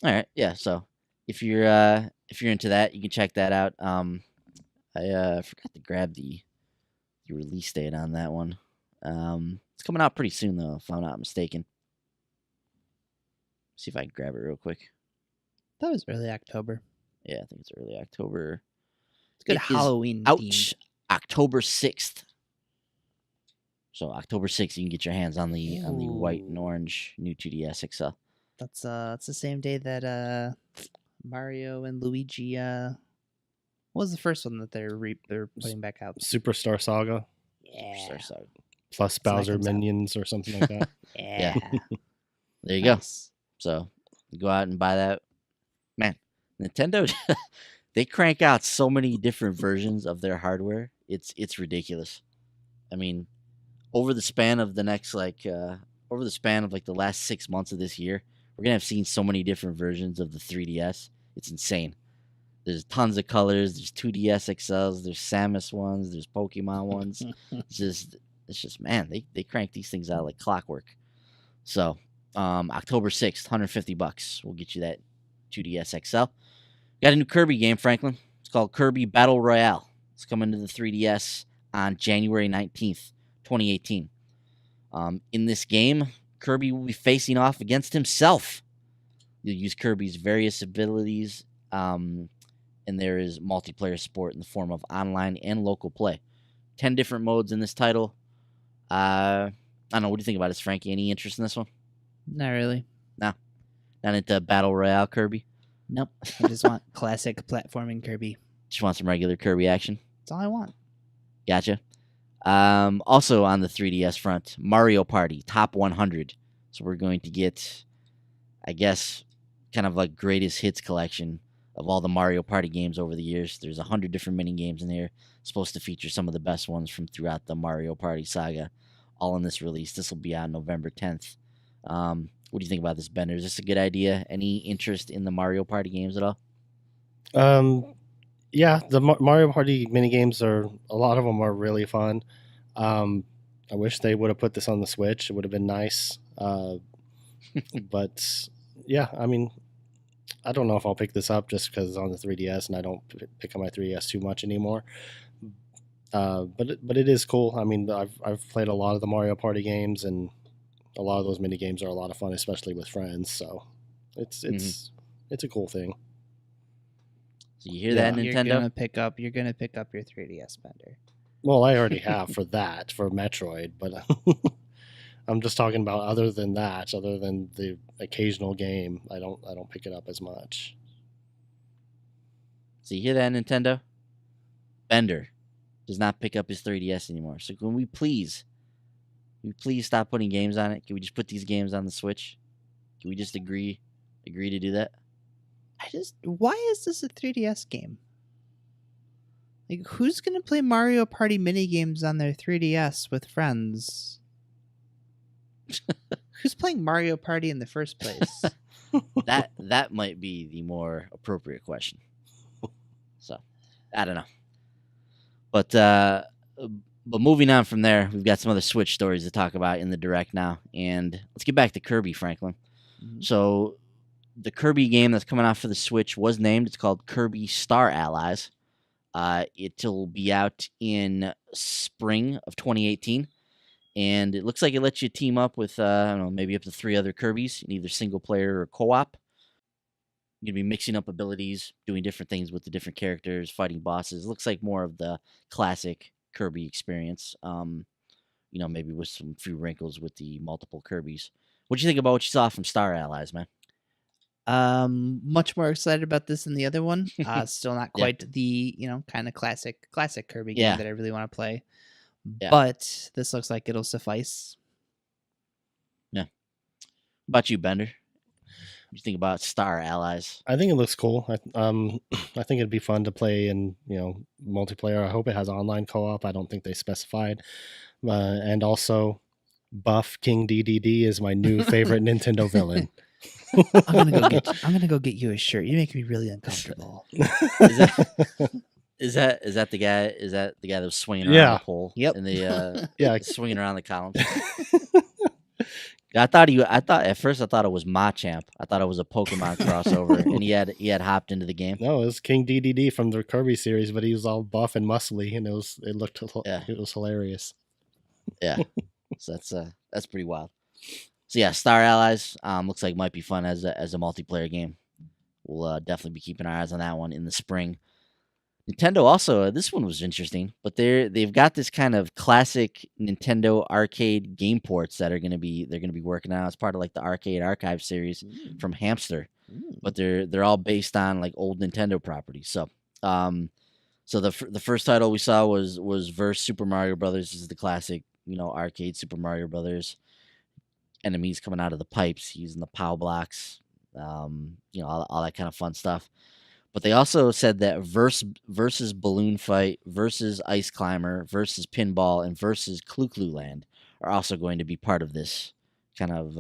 right. Yeah. So if you're into that, you can check that out. I forgot to grab the release date on that one. It's coming out pretty soon though, if I'm not mistaken. See if I can grab it real quick. That was early October. Yeah, I think it's early October. It's good It is Halloween out themed. October 6th. So October 6th, you can get your hands on the white and Ooh. orange new 2DS XL. That's the same day that Mario and Luigi what was the first one that they're putting back out? Superstar Saga Yeah. Sorry. plus So that Bowser comes out. Minions or something like that. Yeah. There you go. Nice. So go out and buy that. Man, Nintendo, they crank out so many different versions of their hardware. It's ridiculous. I mean, over the span of the next the last 6 months of this year, we're gonna have seen so many different versions of the 3DS. It's insane. There's tons of colors. There's 2DS XLs. There's Samus ones. There's Pokemon ones. It's just man, they crank these things out like clockwork. So October 6th, $150. We'll get you that 2DS XL. Got a new Kirby game, Franklin. It's called Kirby Battle Royale. It's coming to the 3DS on January 19th, 2018. In this game, Kirby will be facing off against himself. You'll use Kirby's various abilities, and there is multiplayer support in the form of online and local play. 10 different modes in this title. I don't know. What do you think about this, Frankie? Any interest in this one? Not really. No. Not into Battle Royale Kirby? Nope. I just want classic platforming Kirby. Just want some regular Kirby action? That's all I want. Gotcha. Also on the 3DS front, Mario Party Top 100. So we're going to get, I guess, kind of like greatest hits collection of all the Mario Party games over the years. There's 100 different mini games in here, supposed to feature some of the best ones from throughout the Mario Party saga, all in this release. This will be out November 10th. What do you think about this, Bender? Is this a good idea? Any interest in the Mario Party games at all? Yeah, the Mario Party mini games a lot of them are really fun. I wish they would have put this on the Switch. It would have been nice. But yeah, I mean, I don't know if I'll pick this up just because it's on the 3DS and I don't pick up my 3DS too much anymore. But it is cool. I mean, I've played a lot of the Mario Party games, and a lot of those mini games are a lot of fun, especially with friends. So it's a cool thing. So you hear that, Nintendo? You're gonna pick up your 3DS, Bender. Well, I already have for Metroid, but I'm just talking about other than the occasional game, I don't pick it up as much. So you hear that, Nintendo? Bender does not pick up his 3DS anymore. So can we please stop putting games on it? Can we just put these games on the Switch? Can we just agree to do that? Why is this a 3DS game? Like, who's gonna play Mario Party mini games on their 3DS with friends? Who's playing Mario Party in the first place? That might be the more appropriate question. So, I don't know. But moving on from there, we've got some other Switch stories to talk about in the Direct now, and let's get back to Kirby, Franklin. Mhm. So, the Kirby game that's coming out for the Switch was named. It's called Kirby Star Allies. It'll be out in spring of 2018. And it looks like it lets you team up with, I don't know, maybe up to 3 other Kirbys in either single player or co-op. You're going to be mixing up abilities, doing different things with the different characters, fighting bosses. Looks like more of the classic Kirby experience. Maybe with some few wrinkles with the multiple Kirbys. What do you think about what you saw from Star Allies, man? Much more excited about this than the other one. Still not Yeah. quite the kind of classic Kirby game Yeah. that I really want to play. Yeah. But this looks like it'll suffice. Yeah. What about you, Bender? What do you think about Star Allies? I think it looks cool. I think it'd be fun to play in multiplayer. I hope it has online co-op. I don't think they specified. And also, Buff King DDD is my new favorite Nintendo villain. I'm gonna go get you a shirt. You make me really uncomfortable. Is that the guy? Is that the guy that was swinging around Yeah. the pole? Yep. And the Yeah. swinging around the columns. I thought at first it was Machamp. I thought it was a Pokemon crossover, and he had hopped into the game. No, it was King DDD from the Kirby series, but he was all buff and muscly, and it was hilarious. Yeah. So that's pretty wild. So yeah, Star Allies looks like might be fun as a multiplayer game. We'll definitely be keeping our eyes on that one in the spring. Nintendo also, this one was interesting, but they've got this kind of classic Nintendo arcade game ports that they're gonna be working on as part of like the Arcade Archive series from Hamster, but they're all based on like old Nintendo properties. So, so the first title we saw was Verse Super Mario Brothers. This is the classic, arcade Super Mario Brothers. Enemies coming out of the pipes using the POW blocks, all that kind of fun stuff. But they also said that versus Balloon Fight, versus Ice Climber, versus Pinball, and versus Clu Clu Land are also going to be part of this kind of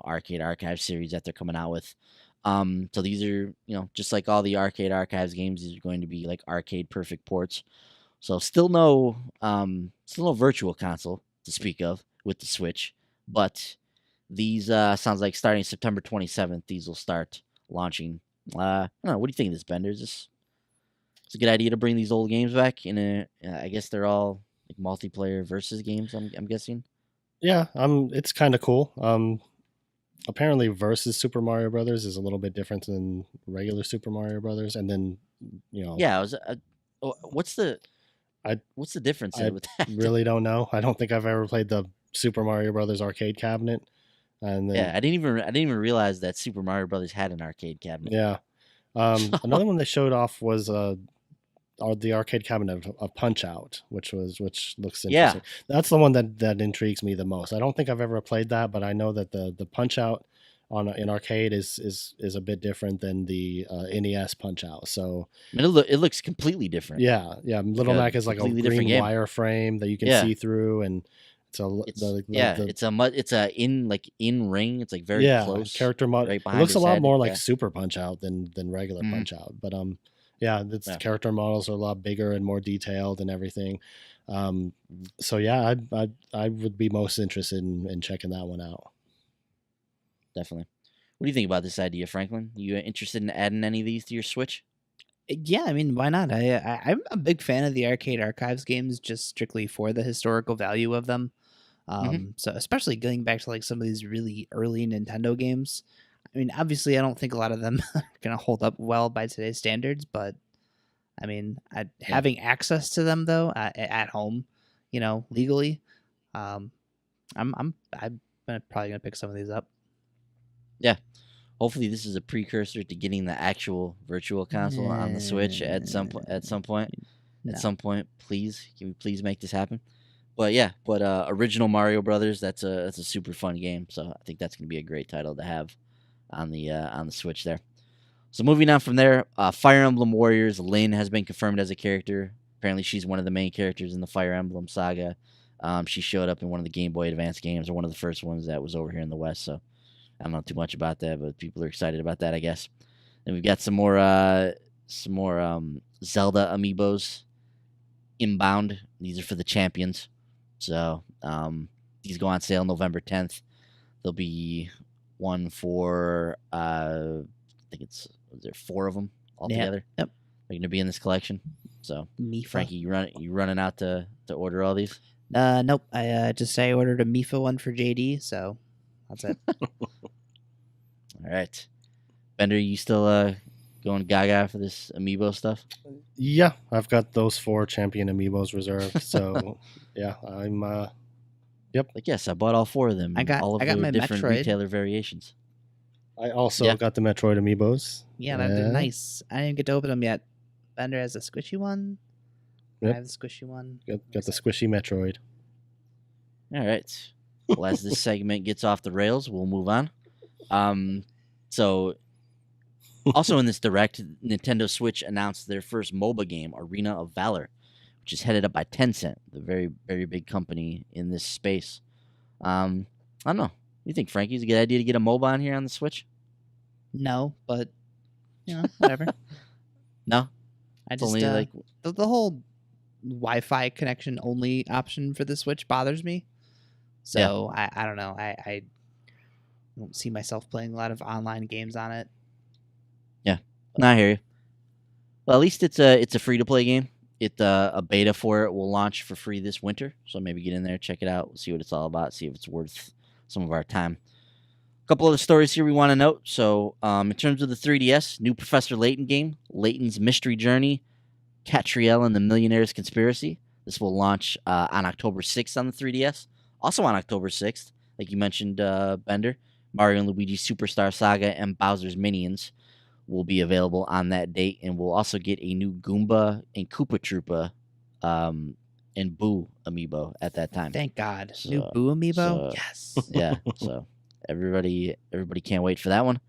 Arcade Archive series that they're coming out with. So these are just like all the Arcade Archives games, these are going to be like arcade perfect ports. So still no virtual console to speak of with the Switch, but these sounds like starting September 27th, these will start launching. I don't know. What do you think of this, Bender? Is this it's a good idea to bring these old games back? I guess they're all like multiplayer versus games. I'm guessing. Yeah, it's kind of cool. Apparently, versus Super Mario Brothers is a little bit different than regular Super Mario Brothers, and then Yeah, what's the difference I with that? really don't know. I don't think I've ever played the Super Mario Brothers arcade cabinet. And then, yeah, I didn't even realize that Super Mario Brothers had an arcade cabinet. Yeah. Another one they showed off was the arcade cabinet of Punch Out, which looks interesting. Yeah. That's the one that intrigues me the most. I don't think I've ever played that, but I know that the Punch Out in arcade is a bit different than the NES Punch Out. So I mean, it looks completely different. Yeah. Little Mac is like a green wire frame that you can see through, and it's a in ring. It's like very close. Character model. Right it looks a lot head. more like Super Punch Out than regular Punch Out. But character models are a lot bigger and more detailed and everything. So yeah, I would be most interested in checking that one out. Definitely. What do you think about this idea, Franklin? You interested in adding any of these to your Switch? Yeah, I mean, why not? I'm a big fan of the Arcade Archives games, just strictly for the historical value of them. So especially going back to like some of these really early Nintendo games. I mean, obviously, I don't think a lot of them are gonna hold up well by today's standards, but I mean, having access to them though at home, legally, I'm probably gonna pick some of these up. Yeah. Hopefully, this is a precursor to getting the actual virtual console on the Switch at some point. At some point, please, can we please make this happen? But yeah, original Mario Brothers, that's a super fun game. So I think that's gonna be a great title to have on the Switch there. So moving on from there, Fire Emblem Warriors, Lyn has been confirmed as a character. Apparently, she's one of the main characters in the Fire Emblem saga. She showed up in one of the Game Boy Advance games, or one of the first ones that was over here in the West. So I don't know too much about that, but people are excited about that, I guess. And we've got some more Zelda amiibos inbound. These are for the champions. So these go on sale November 10th. There'll be one for I think was there 4 of them altogether. Yep. They're going to be in this collection. So Mifa. Frankie, you running out to order all these? Nope. I ordered a Mifa one for JD, so that's it. All right. Bender, you still going gaga for this amiibo stuff? Yeah, I've got those 4 champion amiibos reserved. So yeah, I'm yep. Like, yes, I bought all 4 of them. I got my different Metroid. retailer variations. I also got the Metroid amiibos. Yeah, they're nice. I didn't get to open them yet. Bender has a squishy one. Yep. I have the squishy one. Got the squishy Metroid. All right. Well, as this segment gets off the rails, we'll move on. So also in this direct, Nintendo Switch announced their first MOBA game, Arena of Valor, which is headed up by Tencent, the very, very big company in this space. I don't know. You think, Frankie, it's a good idea to get a MOBA on here on the Switch? No, but whatever. No? I just only the whole Wi-Fi connection only option for the Switch bothers me. So I don't know. I don't see myself playing a lot of online games on it. Yeah, no, I hear you. Well, at least it's a free to play game. A beta for it will launch for free this winter, so maybe get in there, check it out, see what it's all about, see if it's worth some of our time. A couple other stories here we want to note. So, in terms of the 3DS, new Professor Layton game, Layton's Mystery Journey, Catriel and the Millionaire's Conspiracy. This will launch on October 6th on the 3DS. Also on October 6th, like you mentioned, Bender, Mario and Luigi Superstar Saga and Bowser's Minions will be available on that date, and we'll also get a new Goomba and Koopa Troopa and Boo amiibo at that time. Thank God. So- New Boo amiibo? so- Yes. Yeah, so everybody can't wait for that one.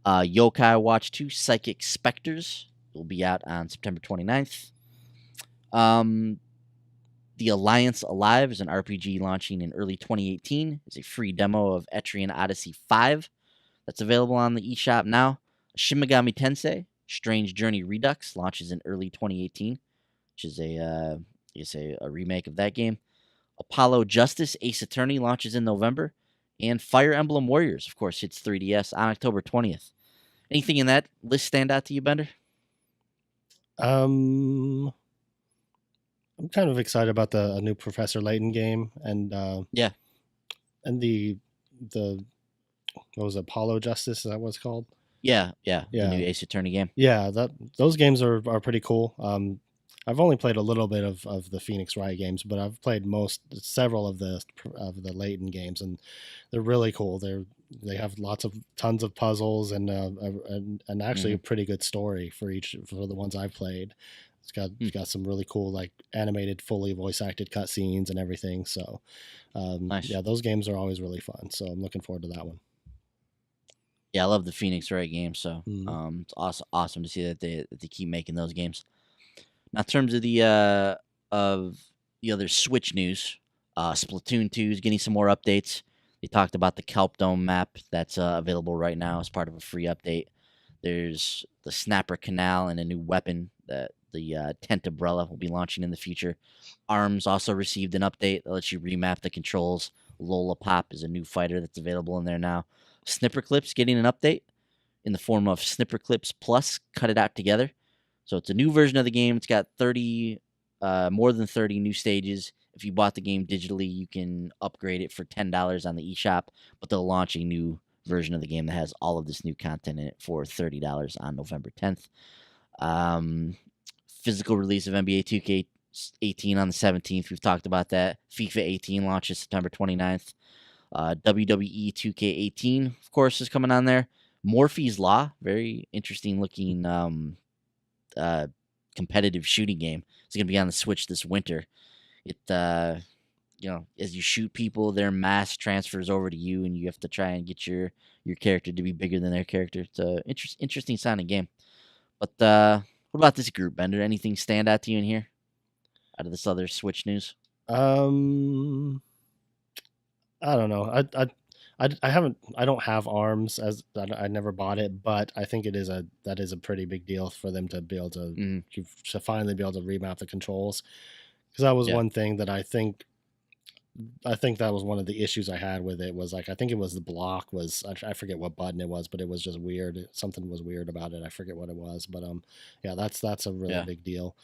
Yokai Watch 2 Psychic Specters will be out on September 29th. The Alliance Alive is an RPG launching in early 2018. It's a free demo of Etrian Odyssey 5 that's available on the eShop now. Shin Megami Tensei Strange Journey Redux launches in early 2018, which is a remake of that game. Apollo Justice Ace Attorney launches in November, and Fire Emblem Warriors, of course, hits 3DS on October 20th. Anything in that list stand out to you, Bender? I'm kind of excited about the new Professor Layton game, and Yeah. and the what was it, Apollo Justice? Is that what it's called? Yeah. Yeah. The new Ace Attorney game. Yeah, those games are pretty cool. I've only played a little bit of the Phoenix Wright games, but I've played several of the Layton games, and they're really cool. They have tons of puzzles and actually a pretty good story for the ones I've played. It's got some really cool, like, animated, fully voice acted cutscenes and everything. So Nice. yeah, those games are always really fun. So I'm looking forward to that one. Yeah, I love the Phoenix Wright game, so Mhm. it's awesome to see that they keep making those games. Now, in terms of the other Switch news, Splatoon 2 is getting some more updates. They talked about the Kelp Dome map that's available right now as part of a free update. There's the Snapper Canal and a new weapon that the Tent Umbrella will be launching in the future. ARMS also received an update that lets you remap the controls. Lola Pop is a new fighter that's available in there now. Snipper Clips getting an update in the form of Snipper Clips Plus Cut It Out Together. So it's a new version of the game. It's got more than 30 new stages. If you bought the game digitally, you can upgrade it for $10 on the eShop, but they'll launch a new version of the game that has all of this new content in it for $30 on November 10th. Physical release of NBA 2K18 on the 17th. We've talked about that. FIFA 18 launches September 29th. WWE 2K18, of course, is coming on there. Morphe's Law, very interesting looking competitive shooting game. It's going to be on the Switch this winter. It, as you shoot people, their mass transfers over to you, and you have to try and get your character to be bigger than their character. It's an interesting sounding game. But what about this group, Bender? Anything stand out to you in here out of this other Switch news? I don't know. I don't have ARMS, as I never bought it, but I think that is a pretty big deal for them to be able to finally be able to remap the controls, because that was one thing that I think that was one of the issues I had with it. Was like, I think it was the block was, I forget what button it was, but it was just weird. Something was weird about it. I forget what it was, but yeah, that's a really big deal.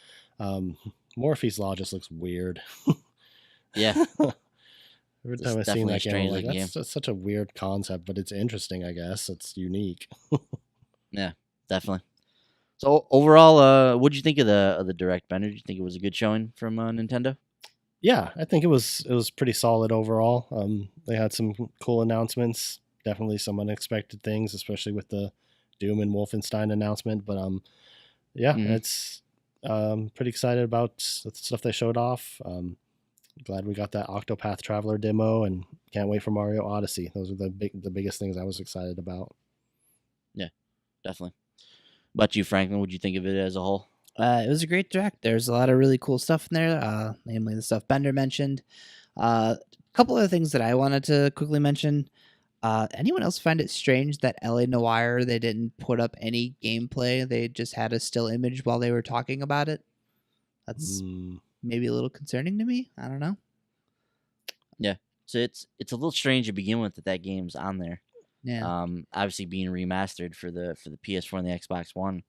Morphe's Law just looks weird. Yeah. Every time I've seen that game, I'm like, that's such a weird concept, but it's interesting, I guess. It's unique. Yeah, definitely. So overall, what did you think of the Direct, Bender? Did you think it was a good showing from Nintendo? Yeah, I think it was pretty solid overall. They had some cool announcements, definitely some unexpected things, especially with the Doom and Wolfenstein announcement. But it's pretty excited about the stuff they showed off. Glad we got that Octopath Traveler demo, and can't wait for Mario Odyssey. Those are the biggest things I was excited about. Yeah, definitely. But you, Franklin, what'd you think of it as a whole? It was a great direct. There's a lot of really cool stuff in there, namely the stuff Bender mentioned. A couple other things that I wanted to quickly mention. Anyone else find it strange that LA Noire, they didn't put up any gameplay? They just had a still image while they were talking about it. That's maybe a little concerning to me. I don't know. Yeah, so it's a little strange to begin with that game's on there. Yeah. Obviously being remastered for the PS4 and the Xbox One.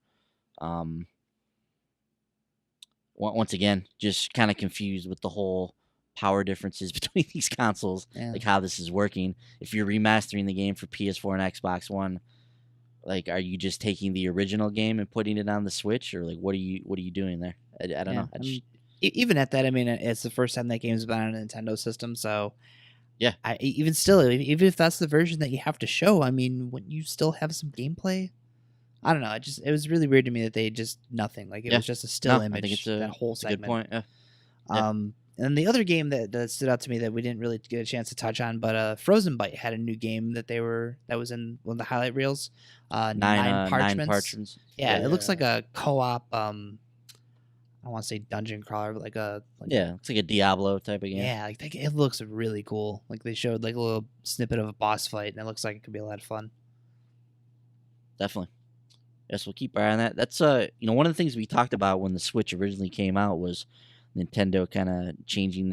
Once again, just kind of confused with the whole power differences between these consoles, Yeah. like how this is working. If you're remastering the game for PS4 and Xbox One, like, are you just taking the original game and putting it on the Switch, or like what are you doing there? I don't know. I mean, even at that, I mean, it's the first time that game's been on a Nintendo system, so Yeah. Even still, even if that's the version that you have to show, I mean, wouldn't you still have some gameplay? I don't know. It was really weird to me that they just nothing. Like, it Yeah. was just a still No, image. I think it's that whole a segment. good point. Yeah. And the other game that stood out to me that we didn't really get a chance to touch on, but Frozen Byte had a new game that was in one of the highlight reels. Nine Parchments. Yeah, it looks like a co-op. I don't want to say dungeon crawler, but It's like a Diablo type of game. yeah, like it looks really cool. Like they showed like a little snippet of a boss fight, and it looks like it could be a lot of fun. Definitely. Yes, we'll keep our eye on that. That's one of the things we talked about when the Switch originally came out was Nintendo kind of changing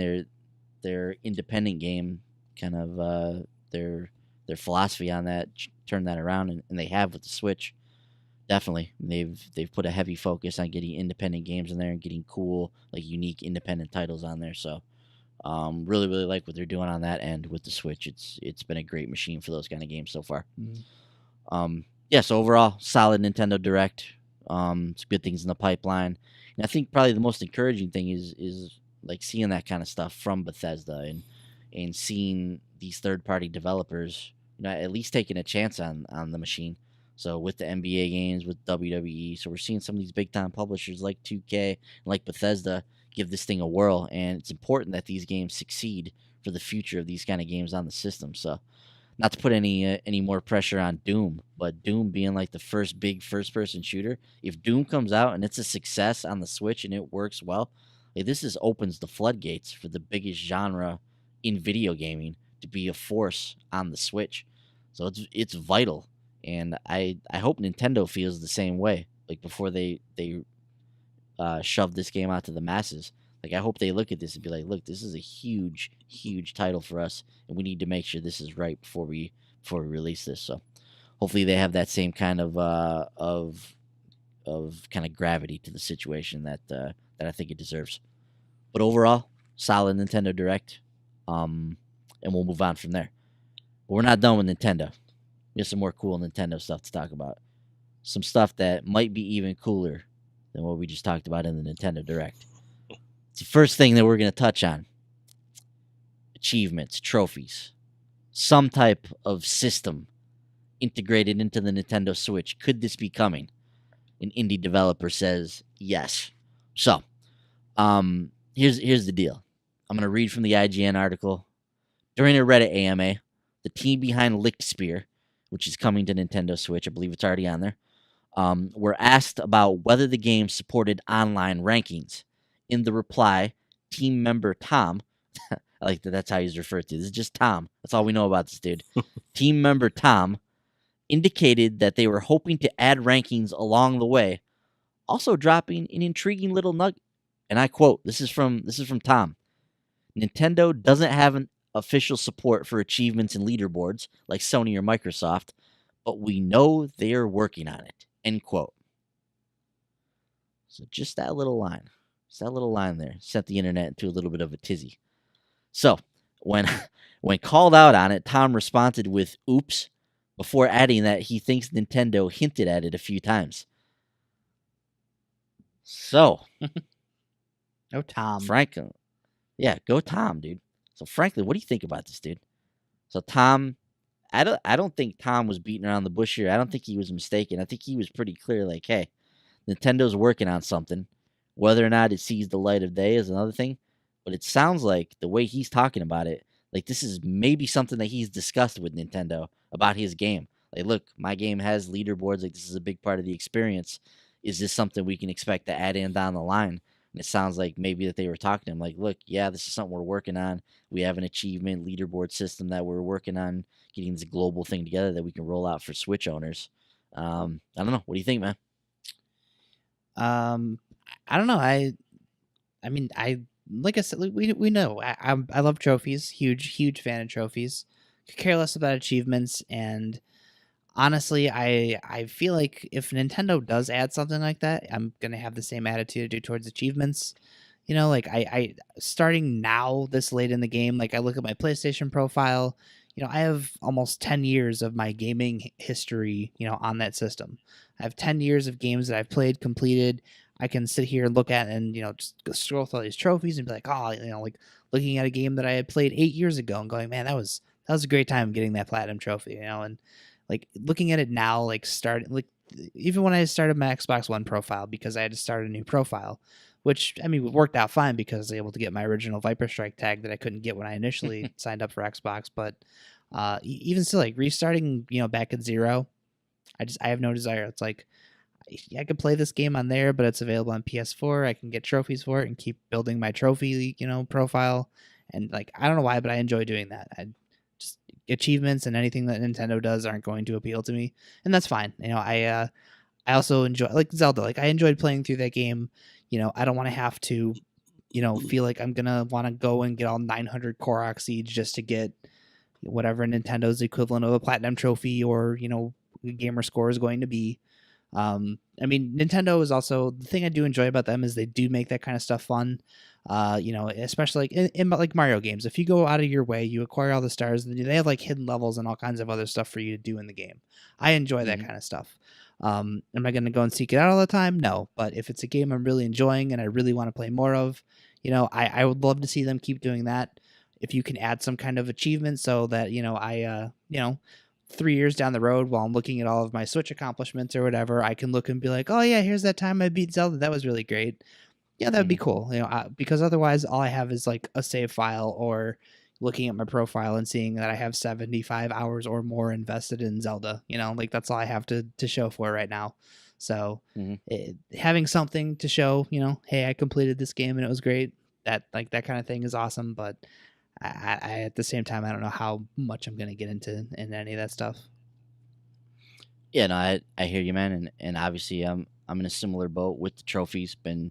their independent game, kind of their philosophy on that, turn that around, and they have with the Switch. Definitely, they've put a heavy focus on getting independent games in there and getting cool, like unique independent titles on there. So, really like what they're doing on that end with the Switch. It's been a great machine for those kind of games so far. So overall, solid Nintendo Direct. Some good things in the pipeline. And I think probably the most encouraging thing is like seeing that kind of stuff from Bethesda and seeing these third-party developers, at least taking a chance on the machine. So with the NBA games, with WWE, so we're seeing some of these big-time publishers like 2K and like Bethesda give this thing a whirl, and it's important that these games succeed for the future of these kind of games on the system. So not to put any more pressure on Doom, but Doom being like the first big first-person shooter, if Doom comes out and it's a success on the Switch and it works well, like this opens the floodgates for the biggest genre in video gaming to be a force on the Switch. So it's vital, and I hope Nintendo feels the same way. Like before they shove this game out to the masses. Like I hope they look at this and be like, look, this is a huge title for us, and we need to make sure this is right before we release this. So hopefully they have that same kind of kind of gravity to the situation that I think it deserves. But overall, solid Nintendo Direct. And we'll move on from there. But we're not done with Nintendo. We have some more cool Nintendo stuff to talk about. Some stuff that might be even cooler than what we just talked about in the Nintendo Direct. It's the first thing that we're going to touch on. Achievements, trophies, some type of system integrated into the Nintendo Switch. Could this be coming? An indie developer says yes. So, here's the deal. I'm going to read from the IGN article. During a Reddit AMA, the team behind Licked Spear, which is coming to Nintendo Switch, I believe it's already on there, were asked about whether the game supported online rankings. In the reply, team member Tom, I like that's how he's referred to. This is just Tom. That's all we know about this dude. Team member Tom indicated that they were hoping to add rankings along the way, also dropping an intriguing little nugget. And I quote, this is from Tom. Nintendo doesn't have an official support for achievements and leaderboards like Sony or Microsoft, but we know they are working on it. End quote. So just that little line. Just that little line there sent the internet into a little bit of a tizzy. So when called out on it, Tom responded with oops, before adding that he thinks Nintendo hinted at it a few times. So No, Tom. Franklin. Yeah, go Tom, dude. So Franklin, what do you think about this, dude? So Tom, I don't think Tom was beating around the bush here. I don't think he was mistaken. I think he was pretty clear, like, hey, Nintendo's working on something. Whether or not it sees the light of day is another thing. But it sounds like the way he's talking about it, like this is maybe something that he's discussed with Nintendo about his game. Like, look, my game has leaderboards. Like, this is a big part of the experience. Is this something we can expect to add in down the line? And it sounds like maybe that they were talking to him like, look, yeah, this is something we're working on. We have an achievement leaderboard system that we're working on getting this global thing together that we can roll out for Switch owners. I don't know. What do you think, man? I don't know. I mean, like I said, we know I love trophies. Huge fan of trophies. Could care less about achievements. And honestly, I feel like if Nintendo does add something like that, I'm gonna have the same attitude towards achievements. like I starting now this late in the game, like I look at my PlayStation profile, I have almost 10 years of my gaming history, on that system. I have 10 years of games that I've played, completed. I can sit here and look at and, just go scroll through all these trophies and be like, oh, like looking at a game that I had played 8 years ago and going, man, that was a great time getting that platinum trophy, and like looking at it now, like even when I started my Xbox One profile, because I had to start a new profile, which I mean worked out fine because I was able to get my original Viper Strike tag that I couldn't get when I initially signed up for Xbox. But even still, like restarting, back at zero, I have no desire. It's like I could play this game on there, but it's available on PS4. I can get trophies for it and keep building my trophy, profile. And like I don't know why, but I enjoy doing that. Just achievements and anything that Nintendo does aren't going to appeal to me, and that's fine. I also enjoy like Zelda. Like I enjoyed playing through that game. I don't want to have to, feel like I'm gonna want to go and get all 900 Korok seeds just to get whatever Nintendo's equivalent of a platinum trophy or gamer score is going to be. I mean, Nintendo is also the thing I do enjoy about them is they do make that kind of stuff fun. Especially like in like Mario games, if you go out of your way, you acquire all the stars, then they have like hidden levels and all kinds of other stuff for you to do in the game. I enjoy that kind of stuff. Am I going to go and seek it out all the time? No, but if it's a game I'm really enjoying and I really want to play more of, I would love to see them keep doing that. If you can add some kind of achievement so that, I 3 years down the road while I'm looking at all of my Switch accomplishments or whatever, I can look and be like, oh yeah, here's that time I beat Zelda. That was really great. Yeah, that'd be cool. Because otherwise all I have is like a save file or looking at my profile and seeing that I have 75 hours or more invested in Zelda, like that's all I have to show for right now. So having something to show, hey, I completed this game and it was great. That kind of thing is awesome. But I at the same time, I don't know how much I'm going to get into any of that stuff. Yeah, no, I hear you, man, and obviously I'm in a similar boat with the trophies. Been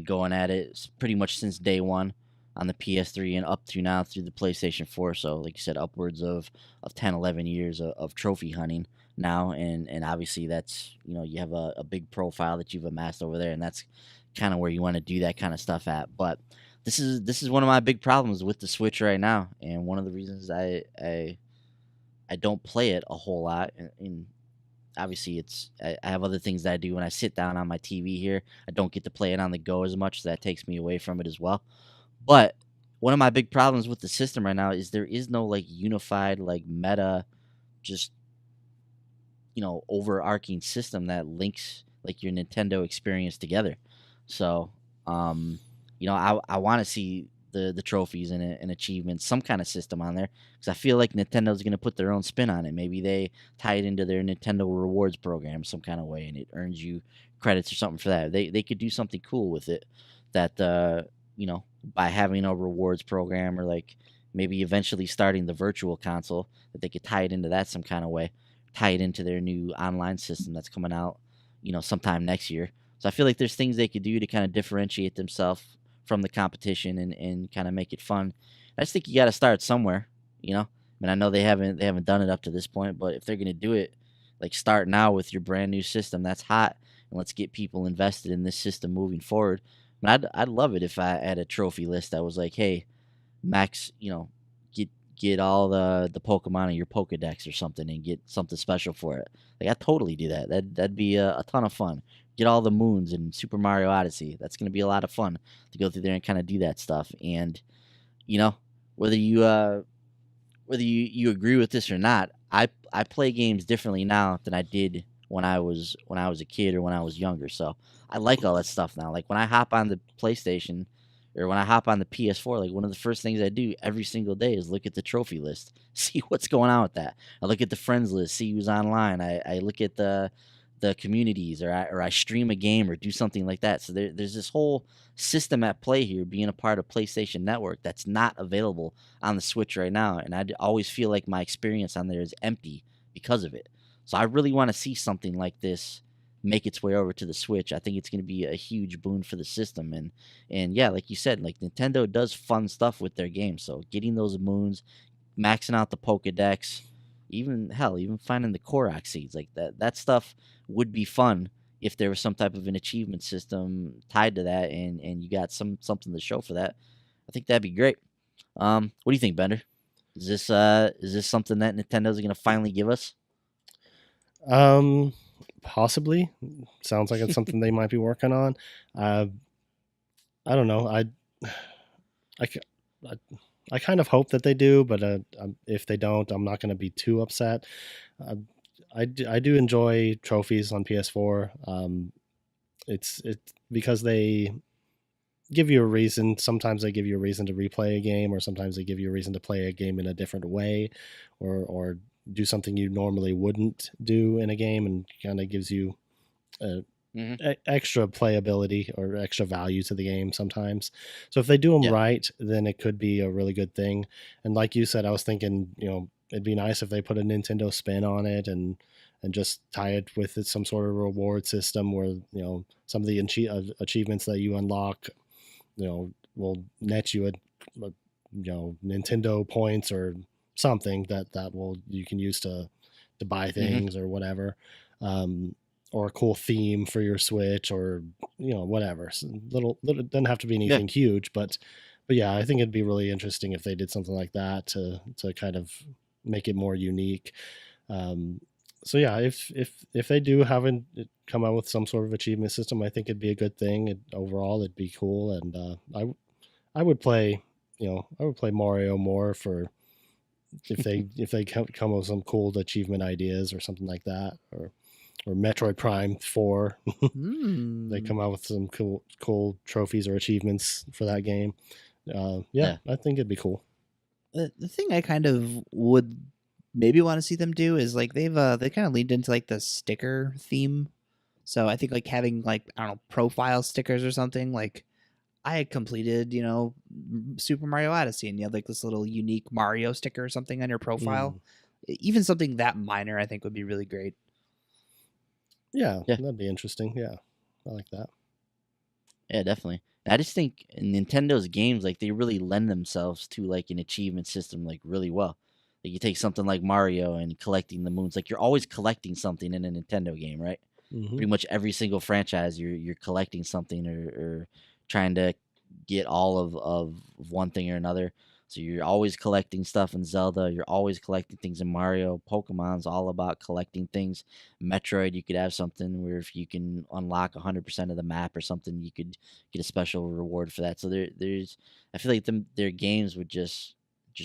going at it pretty much since day one on the PS3 and up through now through the PlayStation 4. So like you said, upwards of 10, 11 years of trophy hunting now, and obviously that's you have a big profile that you've amassed over there, and that's kind of where you want to do that kind of stuff at. But this is one of my big problems with the Switch right now, and one of the reasons I don't play it a whole lot. And obviously, I have other things that I do when I sit down on my TV here. I don't get to play it on the go as much, so that takes me away from it as well. But one of my big problems with the system right now is there is no like unified like meta, just overarching system that links like your Nintendo experience together. So I want to see the trophies and achievements, some kind of system on there, because I feel like Nintendo's going to put their own spin on it. Maybe they tie it into their Nintendo rewards program some kind of way, and it earns you credits or something for that. They could do something cool with it that by having a rewards program, or like maybe eventually starting the virtual console, that they could tie it into that some kind of way, tie it into their new online system that's coming out sometime next year. So I feel like there's things they could do to kind of differentiate themselves from the competition and kind of make it fun. I just think you got to start somewhere, I mean, I know they haven't done it up to this point, but if they're going to do it, like start now with your brand new system that's hot, and let's get people invested in this system moving forward. I mean, I'd love it if I had a trophy list that was like, hey, max, get all the Pokemon in your Pokedex or something and get something special for it. Like I'd totally do that. That'd be a ton of fun. Get all the moons in Super Mario Odyssey. That's going to be a lot of fun to go through there and kind of do that stuff. And whether you agree with this or not, I play games differently now than I did when I was a kid or when I was younger. So I like all that stuff now. Like when I hop on the PlayStation or when I hop on the PS4, like one of the first things I do every single day is look at the trophy list, see what's going on with that. I look at the friends list, see who's online. I look at the communities, or I stream a game or do something like that. So there's this whole system at play here, being a part of PlayStation Network, that's not available on the Switch right now. And I always feel like my experience on there is empty because of it. So I really want to see something like this make its way over to the Switch. I think it's going to be a huge boon for the system. And yeah, like you said, like Nintendo does fun stuff with their games. So getting those moons, maxing out the Pokedex, even finding the Korok seeds, like that stuff would be fun if there was some type of an achievement system tied to that, and you got something to show for that, I think that'd be great. What do you think, Bender? Is this something that Nintendo's going to finally give us? Possibly. Sounds like it's something they might be working on. I don't know. I, I kind of hope that they do, but if they don't, I'm not going to be too upset. I do enjoy trophies on PS4. It's because they give you a reason. Sometimes they give you a reason to replay a game, or sometimes they give you a reason to play a game in a different way, or do something you normally wouldn't do in a game, and kind of gives you extra playability or extra value to the game sometimes. So if they do them right, then it could be a really good thing. And like you said, I was thinking, it'd be nice if they put a Nintendo spin on it and just tie it with some sort of reward system where, some of the achievements that you unlock, will net you Nintendo points or something that you can use to buy things or whatever. Or a cool theme for your Switch, or whatever. So little doesn't have to be anything huge, but yeah, I think it'd be really interesting if they did something like that to kind of make it more unique. So yeah, if they do come out with some sort of achievement system, I think it'd be a good thing. Overall, it'd be cool, and I would play Mario more for if they come up with some cool achievement ideas or something like that, or Metroid Prime 4. They come out with some cool trophies or achievements for that game. I think it'd be cool. The thing I kind of would maybe want to see them do is like they kind of leaned into like the sticker theme. So I think like having like, I don't know, profile stickers or something. Like I had completed, Super Mario Odyssey, and you had like this little unique Mario sticker or something on your profile. Even something that minor, I think would be really great. Yeah, that'd be interesting. Yeah, I like that. Yeah, definitely. I just think Nintendo's games, like, they really lend themselves to like an achievement system like really well. Like you take something like Mario and collecting the moons, like you're always collecting something in a Nintendo game, right? Pretty much every single franchise, you're collecting something or trying to get all of one thing or another. So you're always collecting stuff in Zelda. You're always collecting things in Mario. Pokemon's all about collecting things. Metroid, you could have something where if you can unlock 100% of the map or something, you could get a special reward for that. So there's, I feel like their games would just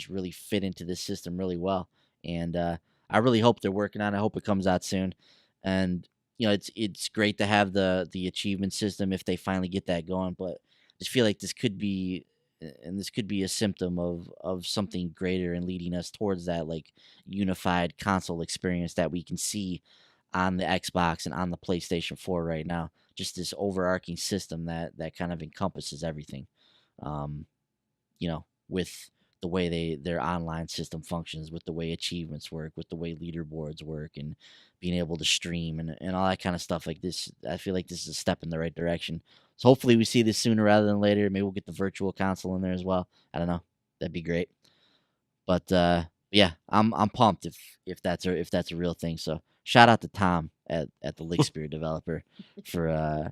really fit into this system really well. And I really hope they're working on it. I hope it comes out soon. And it's great to have the achievement system if they finally get that going. But I just feel like this could be a symptom of something greater and leading us towards that like unified console experience that we can see on the Xbox and on the PlayStation 4 right now. Just this overarching system that kind of encompasses everything. With the way their online system functions, with the way achievements work, with the way leaderboards work, and being able to stream and all that kind of stuff like this. I feel like this is a step in the right direction. So hopefully we see this sooner rather than later. Maybe we'll get the virtual console in there as well. I don't know. That'd be great. But yeah, I'm pumped if that's a real thing. So shout out to Tom at the Lickspear developer for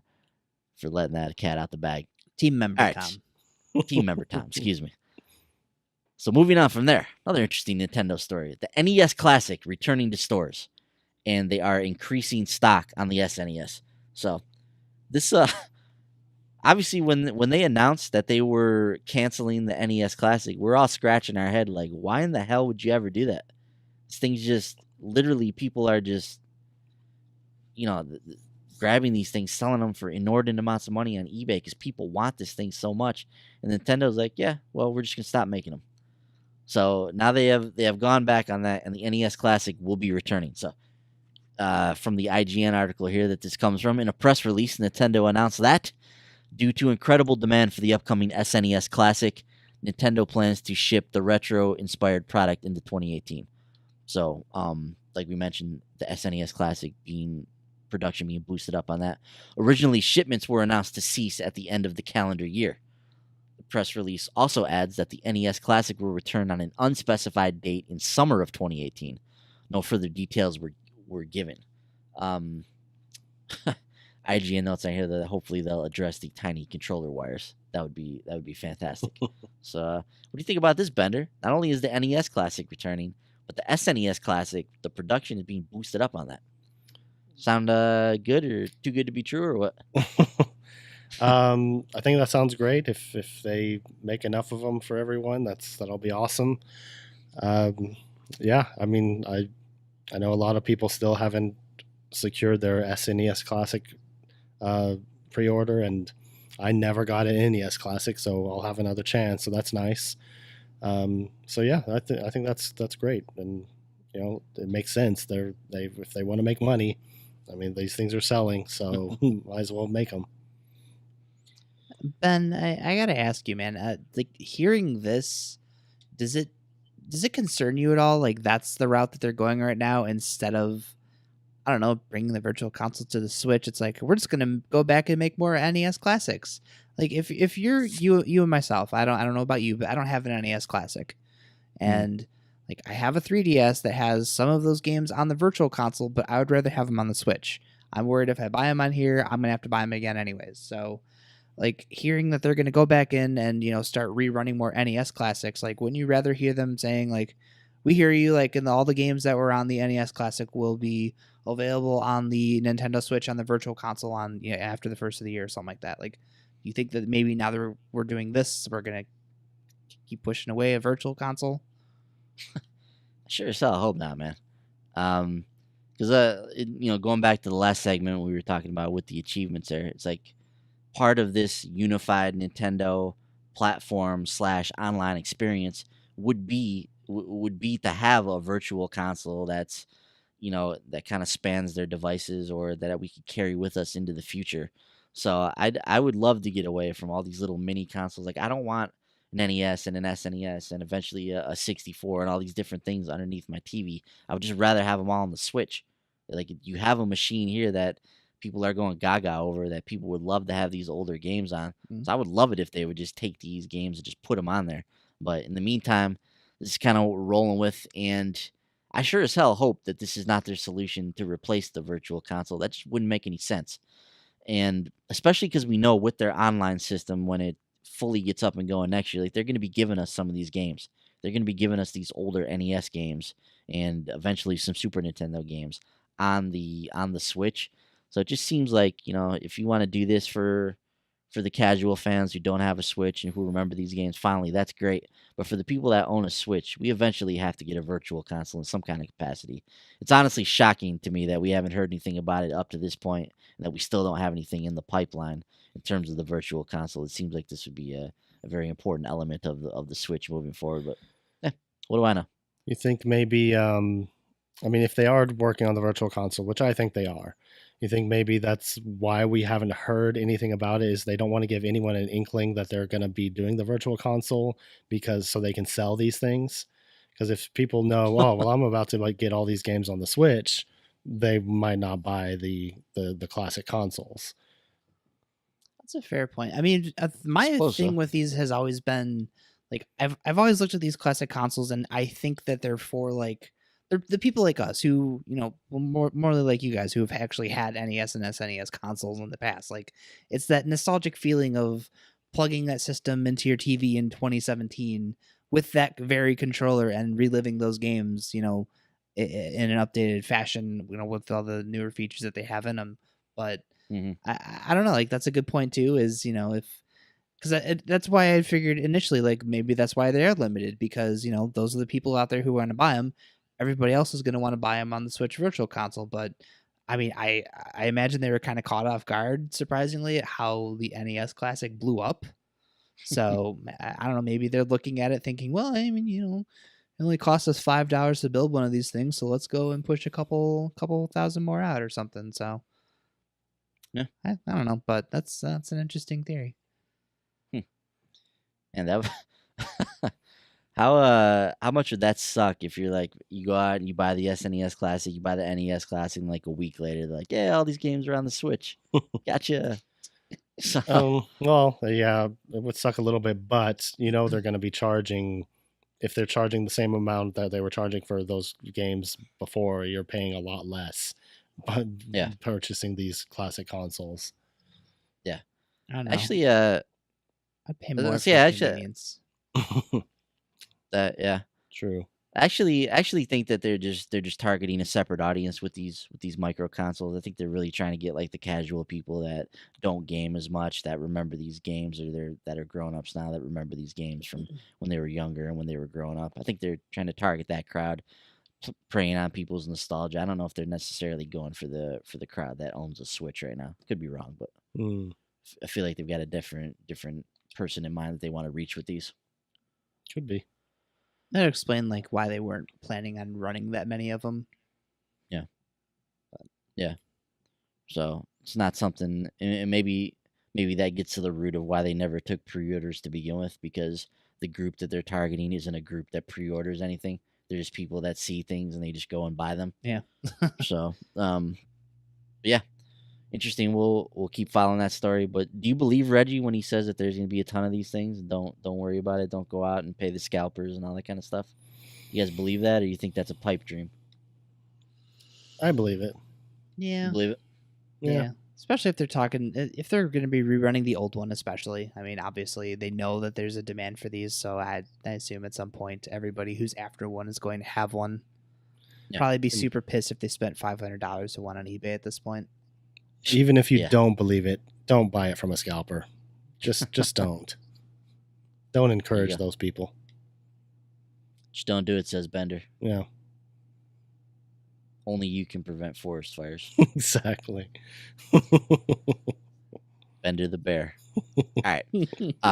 letting that cat out the bag. Team member All right. Tom. Team member Tom, excuse me. So moving on from there, another interesting Nintendo story. The NES Classic returning to stores, and they are increasing stock on the SNES. So this obviously when they announced that they were canceling the NES Classic, we're all scratching our head like, why in the hell would you ever do that? This thing's just literally, people are just grabbing these things, selling them for inordinate amounts of money on eBay because people want this thing so much. And Nintendo's like, yeah, well, we're just gonna stop making them. So now they have gone back on that, and the NES Classic will be returning. So from the IGN article here that this comes from, in a press release, Nintendo announced that due to incredible demand for the upcoming SNES Classic, Nintendo plans to ship the retro-inspired product into 2018. So, like we mentioned, the SNES Classic production being boosted up on that. Originally, shipments were announced to cease at the end of the calendar year. The press release also adds that the NES Classic will return on an unspecified date in summer of 2018. No further details were given. I IGN notes on here that hopefully they'll address the tiny controller wires. That would be fantastic. So, what do you think about this, Bender? Not only is the NES Classic returning, but the SNES Classic, the production is being boosted up on that. Sound good or too good to be true or what? I think that sounds great. If they make enough of them for everyone, that'll be awesome. Yeah, I mean, I know a lot of people still haven't secured their SNES Classic pre-order, and I never got an NES Classic, so I'll have another chance. So that's nice. So yeah, I think that's great, and you know, it makes sense. If they want to make money, I mean, these things are selling, so might as well make them. Ben, I gotta ask you, man. Like hearing this, does it concern you at all? Like that's the route that they're going right now, instead of, I don't know, bringing the virtual console to the Switch. It's like we're just gonna go back and make more NES classics. Like if you're you and myself, I don't know about you, but I don't have an NES Classic, and like I have a 3DS that has some of those games on the virtual console, but I would rather have them on the Switch. I'm worried if I buy them on here, I'm gonna have to buy them again anyways. So, like hearing that they're gonna go back in and start rerunning more NES classics, like wouldn't you rather hear them saying like, "We hear you," like, and all the games that were on the NES Classic will be available on the Nintendo Switch on the virtual console on after the first of the year or something like that. Like, you think that maybe now that we're doing this, we're gonna keep pushing away a virtual console? Sure as hell hope not, man. Because going back to the last segment we were talking about with the achievements there, it's like part of this unified Nintendo platform / online experience would be to have a virtual console that's that kind of spans their devices, or that we could carry with us into the future. So I would love to get away from all these little mini consoles. Like I don't want an NES and an SNES and eventually a 64 and all these different things underneath my TV. I would just rather have them all on the Switch. Like you have a machine here that people are going gaga over, that people would love to have these older games on. So I would love it if they would just take these games and just put them on there. But in the meantime, this is kind of what we're rolling with, and I sure as hell hope that this is not their solution to replace the virtual console. That just wouldn't make any sense. And especially because we know with their online system, when it fully gets up and going next year, like they're going to be giving us some of these games. They're going to be giving us these older NES games and eventually some Super Nintendo games on the Switch. So it just seems like, if you want to do this for the casual fans who don't have a Switch and who remember these games fondly, that's great. But for the people that own a Switch, we eventually have to get a virtual console in some kind of capacity. It's honestly shocking to me that we haven't heard anything about it up to this point, and that we still don't have anything in the pipeline in terms of the virtual console. It seems like this would be a very important element of the Switch moving forward. But what do I know? You think maybe, I mean, if they are working on the virtual console, which I think they are, you think maybe that's why we haven't heard anything about it, is they don't want to give anyone an inkling that they're going to be doing the virtual console, because so they can sell these things? Because if people know, oh, well, I'm about to get all these games on the Switch, they might not buy the classic consoles. That's a fair point. I mean, my thing with these has always been like I've always looked at these classic consoles, and I think that they're for like they're the people like us who more like you guys who have actually had NES and SNES consoles in the past. Like it's that nostalgic feeling of plugging that system into your TV in 2017 with that very controller and reliving those games, in an updated fashion, with all the newer features that they have in them. But I don't know, like that's a good point too, is because that's why I figured initially, like maybe that's why they are limited, because those are the people out there who want to buy them. Everybody else is going to want to buy them on the Switch Virtual Console. But I mean, I imagine they were kind of caught off guard, surprisingly, at how the NES Classic blew up. So I don't know, maybe they're looking at it thinking, well, I mean, it only cost us $5 to build one of these things, so let's go and push a couple thousand more out or something. So yeah, I don't know, but that's an interesting theory. And that how much would that suck if you're like, you go out and you buy the SNES Classic, you buy the NES Classic, and like a week later they're like, yeah, all these games are on the Switch. Gotcha. Well, yeah, it would suck a little bit, but they're going to be charging, if they're charging the same amount that they were charging for those games before, you're paying a lot less purchasing these classic consoles. Yeah. I don't know. Actually, I'd pay more for convenience. True. I actually think that they're just targeting a separate audience with these micro consoles. I think they're really trying to get like the casual people that don't game as much, that remember these games, or that are grown ups now that remember these games from when they were younger and when they were growing up. I think they're trying to target that crowd, preying on people's nostalgia. I don't know if they're necessarily going for the crowd that owns a Switch right now. Could be wrong, but I feel like they've got a different person in mind that they want to reach with these. Could be. That would explain like why they weren't planning on running that many of them. Yeah. So it's not something, and maybe that gets to the root of why they never took pre-orders to begin with, because the group that they're targeting isn't a group that pre-orders anything. They're just people that see things and they just go and buy them. Yeah. So, yeah, interesting. We'll keep following that story. But do you believe Reggie when he says that there's going to be a ton of these things? Don't worry about it. Don't go out and pay the scalpers and all that kind of stuff. You guys believe that, or you think that's a pipe dream? I believe it. Yeah. You believe it? Yeah. Especially if they're going to be rerunning the old one, especially. I mean, obviously, they know that there's a demand for these, so I assume at some point everybody who's after one is going to have one. Yeah. Probably be super pissed if they spent $500 to one on eBay at this point. Even if you don't believe it, don't buy it from a scalper. Just don't. Don't encourage those people. Just don't do it, says Bender. Yeah. Only you can prevent forest fires. Exactly. Bender the bear. All right.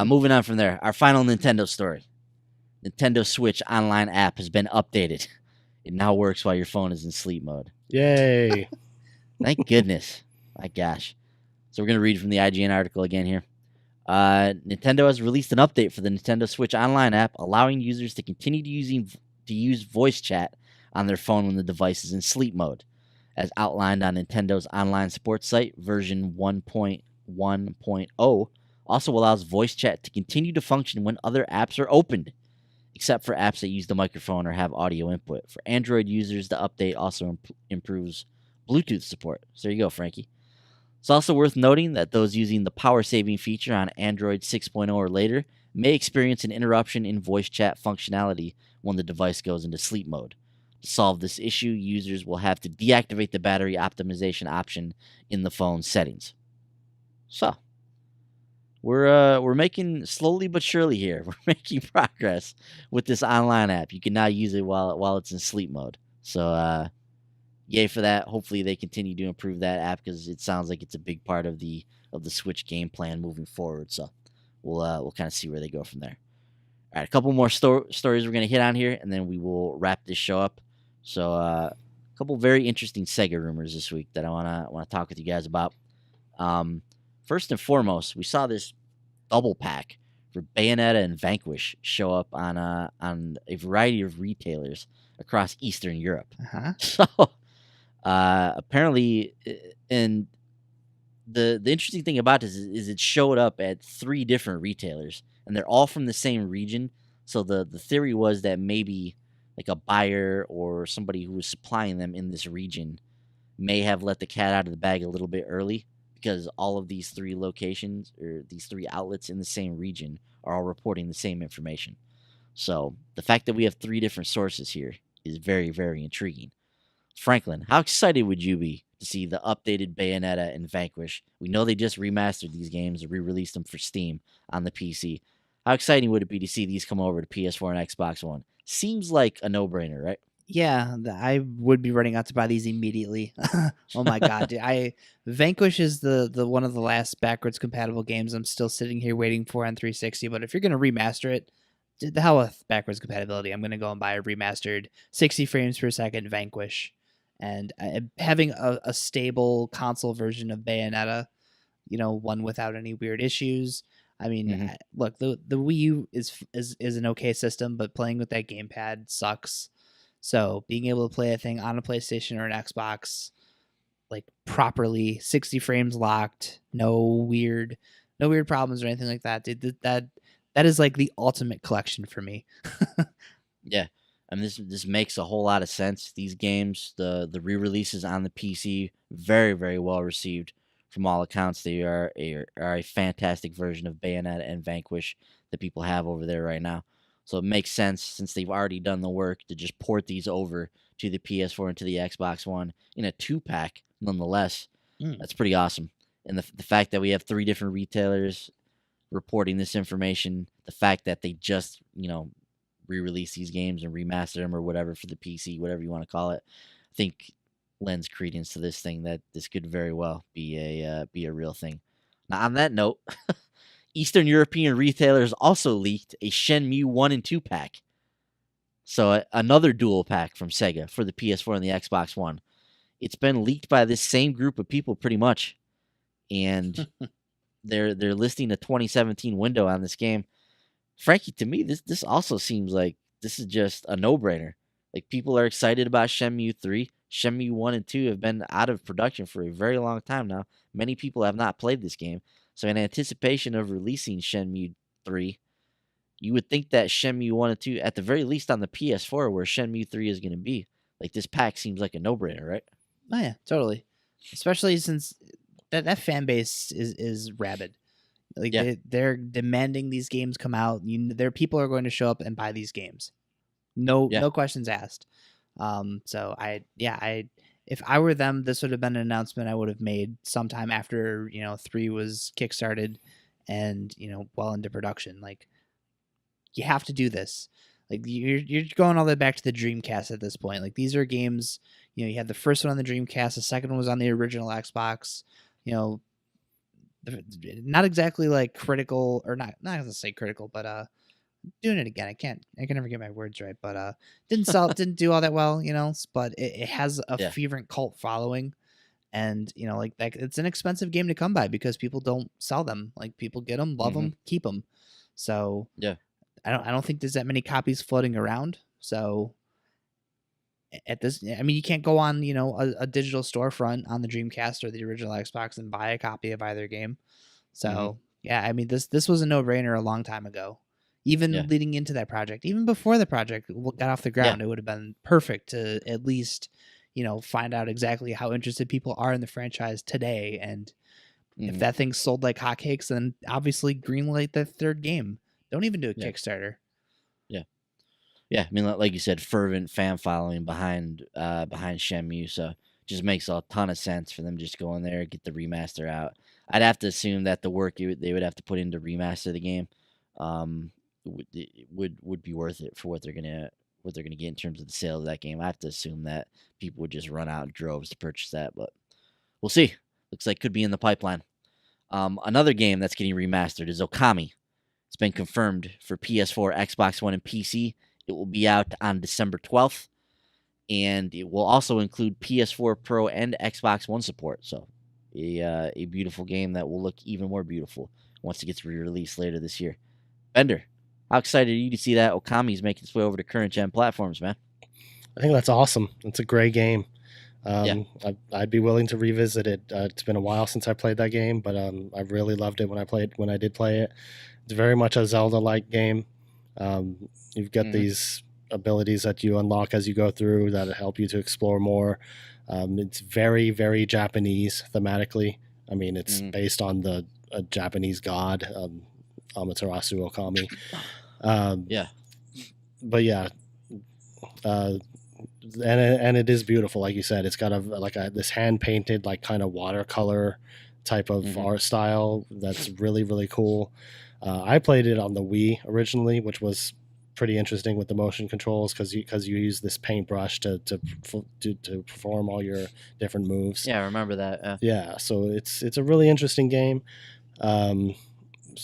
Moving on from there. Our final Nintendo story. Nintendo Switch online app has been updated. It now works while your phone is in sleep mode. Yay. Thank goodness. My gosh. So we're going to read from the IGN article again here. Nintendo has released an update for the Nintendo Switch online app, allowing users to continue to use voice chat on their phone when the device is in sleep mode. As outlined on Nintendo's online support site, version 1.1.0 also allows voice chat to continue to function when other apps are opened, except for apps that use the microphone or have audio input. For Android users, the update also improves Bluetooth support. So there you go, Frankie. It's also worth noting that those using the power saving feature on Android 6.0 or later may experience an interruption in voice chat functionality when the device goes into sleep mode. To solve this issue, users will have to deactivate the battery optimization option in the phone settings. So, we're making slowly but surely here. We're making progress with this online app. You can now use it while it's in sleep mode. So, yay for that. Hopefully they continue to improve that app, because it sounds like it's a big part of the Switch game plan moving forward. So, we'll kind of see where they go from there. All right, a couple more stories we're going to hit on here, and then we will wrap this show up. So, a couple very interesting SEGA rumors this week that I want to talk with you guys about. First and foremost, we saw this double pack for Bayonetta and Vanquish show up on a variety of retailers across Eastern Europe. So, apparently, and the interesting thing about this is it showed up at 3 different retailers, and they're all from the same region. So the theory was that maybe like a buyer or somebody who was supplying them in this region may have let the cat out of the bag a little bit early, because all of these 3 locations or these 3 outlets in the same region are all reporting the same information. So the fact that we have 3 different sources here is very, very intriguing. Franklin, how excited would you be to see the updated Bayonetta and Vanquish? We know they just remastered these games or re-released them for Steam on the PC. How exciting would it be to see these come over to PS4 and Xbox One? Seems like a no-brainer, right? Yeah, I would be running out to buy these immediately. Oh my god, dude. Vanquish is the one of the last backwards compatible games I'm still sitting here waiting for on 360. But if you're gonna remaster it, the hell with backwards compatibility. I'm gonna go and buy a remastered 60 frames per second Vanquish, and having a stable console version of Bayonetta, one without any weird issues. I mean, look, the Wii U is an okay system, but playing with that gamepad sucks. So being able to play a thing on a PlayStation or an Xbox, like properly, 60 frames locked, no weird problems or anything like that, dude, that is like the ultimate collection for me. Yeah. I mean, this makes a whole lot of sense. These games, the re-releases on the PC, very, very well received from all accounts. They are a fantastic version of Bayonetta and Vanquish that people have over there right now. So it makes sense, since they've already done the work, to just port these over to the PS4 and to the Xbox One in a 2-pack, nonetheless. That's pretty awesome. And the fact that we have 3 different retailers reporting this information, the fact that they just, re-release these games and remaster them or whatever for the PC, whatever you want to call it, I think lends credence to this thing that this could very well be a real thing. Now, on that note, Eastern European retailers also leaked a Shenmue 1 and 2 pack. So another dual pack from SEGA for the PS4 and the Xbox One. It's been leaked by this same group of people pretty much, and they're listing a 2017 window on this game. Frankie, to me, this also seems like this is just a no-brainer. Like, people are excited about Shenmue 3. Shenmue 1 and 2 have been out of production for a very long time now. Many people have not played this game. So in anticipation of releasing Shenmue 3, you would think that Shenmue 1 and 2, at the very least on the PS4, where Shenmue 3 is going to be, like, this pack seems like a no-brainer, right? Oh yeah, totally. Especially since that fan base is rabid. Like, they're demanding these games come out. Their people are going to show up and buy these games. No questions asked. So if I were them, this would have been an announcement I would have made sometime after 3 was kickstarted and well into production. Like, you have to do this. Like, you're going all the way back to the Dreamcast at this point. Like, these are games. You had the first one on the Dreamcast, the second one was on the original Xbox. Not exactly like critical, or not gonna say critical, but doing it again. I can never get my words right, but didn't do all that well, but it has a fervent cult following, and like that, it's an expensive game to come by because people don't sell them. Like, people get them, love them, keep them. So I don't think there's that many copies floating around. So at this, I mean, you can't go on a digital storefront on the Dreamcast or the original Xbox and buy a copy of either game. So I mean, this was a no-brainer a long time ago. Even leading into that project, even before the project got off the ground, it would have been perfect to at least find out exactly how interested people are in the franchise today. And if that thing sold like hotcakes, then obviously greenlight the third game. Don't even do a Kickstarter. Yeah, I mean, like you said, fervent fan following behind Shenmue, so it just makes a ton of sense for them just to go in there, get the remaster out. I'd have to assume that the work they would have to put in to remaster the game would be worth it for what they're gonna get in terms of the sale of that game. I have to assume that people would just run out in droves to purchase that, but we'll see. Looks like could be in the pipeline. Another game that's getting remastered is Okami. It's been confirmed for PS4, Xbox One, and PC. It will be out on December 12th, and it will also include PS4 Pro and Xbox One support. So a beautiful game that will look even more beautiful once it gets re-released later this year. Bender, how excited are you to see that Okami's making its way over to current-gen platforms, man? I think that's awesome. It's a great game. I'd be willing to revisit it. It's been a while since I played that game, but I really loved it when I did play it. It's very much a Zelda-like game. You've got these abilities that you unlock as you go through that help you to explore more. It's very, very Japanese thematically. I mean, it's based on a Japanese god, Amaterasu Okami. But yeah, and it is beautiful, like you said. It's got this hand painted, like, kind of watercolor type of art style that's really, really cool. I played it on the Wii originally, which was pretty interesting with the motion controls because you use this paintbrush to perform all your different moves. Yeah, I remember that. Yeah, so it's a really interesting game. I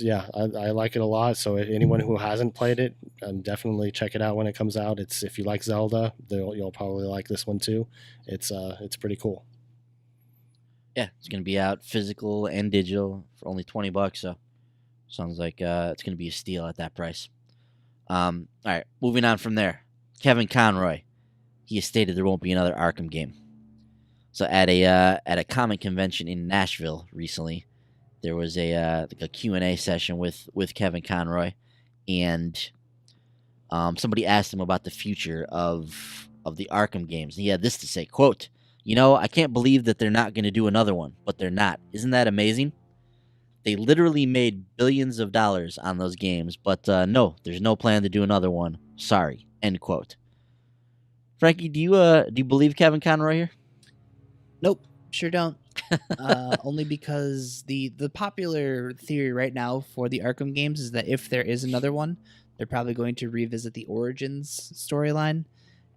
like it a lot. So anyone who hasn't played it, definitely check it out when it comes out. If you like Zelda, you'll probably like this one too. It's pretty cool. Yeah, it's gonna be out physical and digital for only $20. So sounds like it's gonna be a steal at that price. All right, moving on from there. Kevin Conroy, he has stated there won't be another Arkham game. So at a comic convention in Nashville recently, there was a Q&A session with Kevin Conroy, and somebody asked him about the future of the Arkham games. And he had this to say, quote, "You know, I can't believe that they're not going to do another one, but they're not. Isn't that amazing? They literally made billions of dollars on those games, but no, there's no plan to do another one. Sorry." End quote. Frankie, do you believe Kevin Conroy here? Nope, sure don't. Only because the popular theory right now for the Arkham games is that if there is another one, they're probably going to revisit the Origins storyline,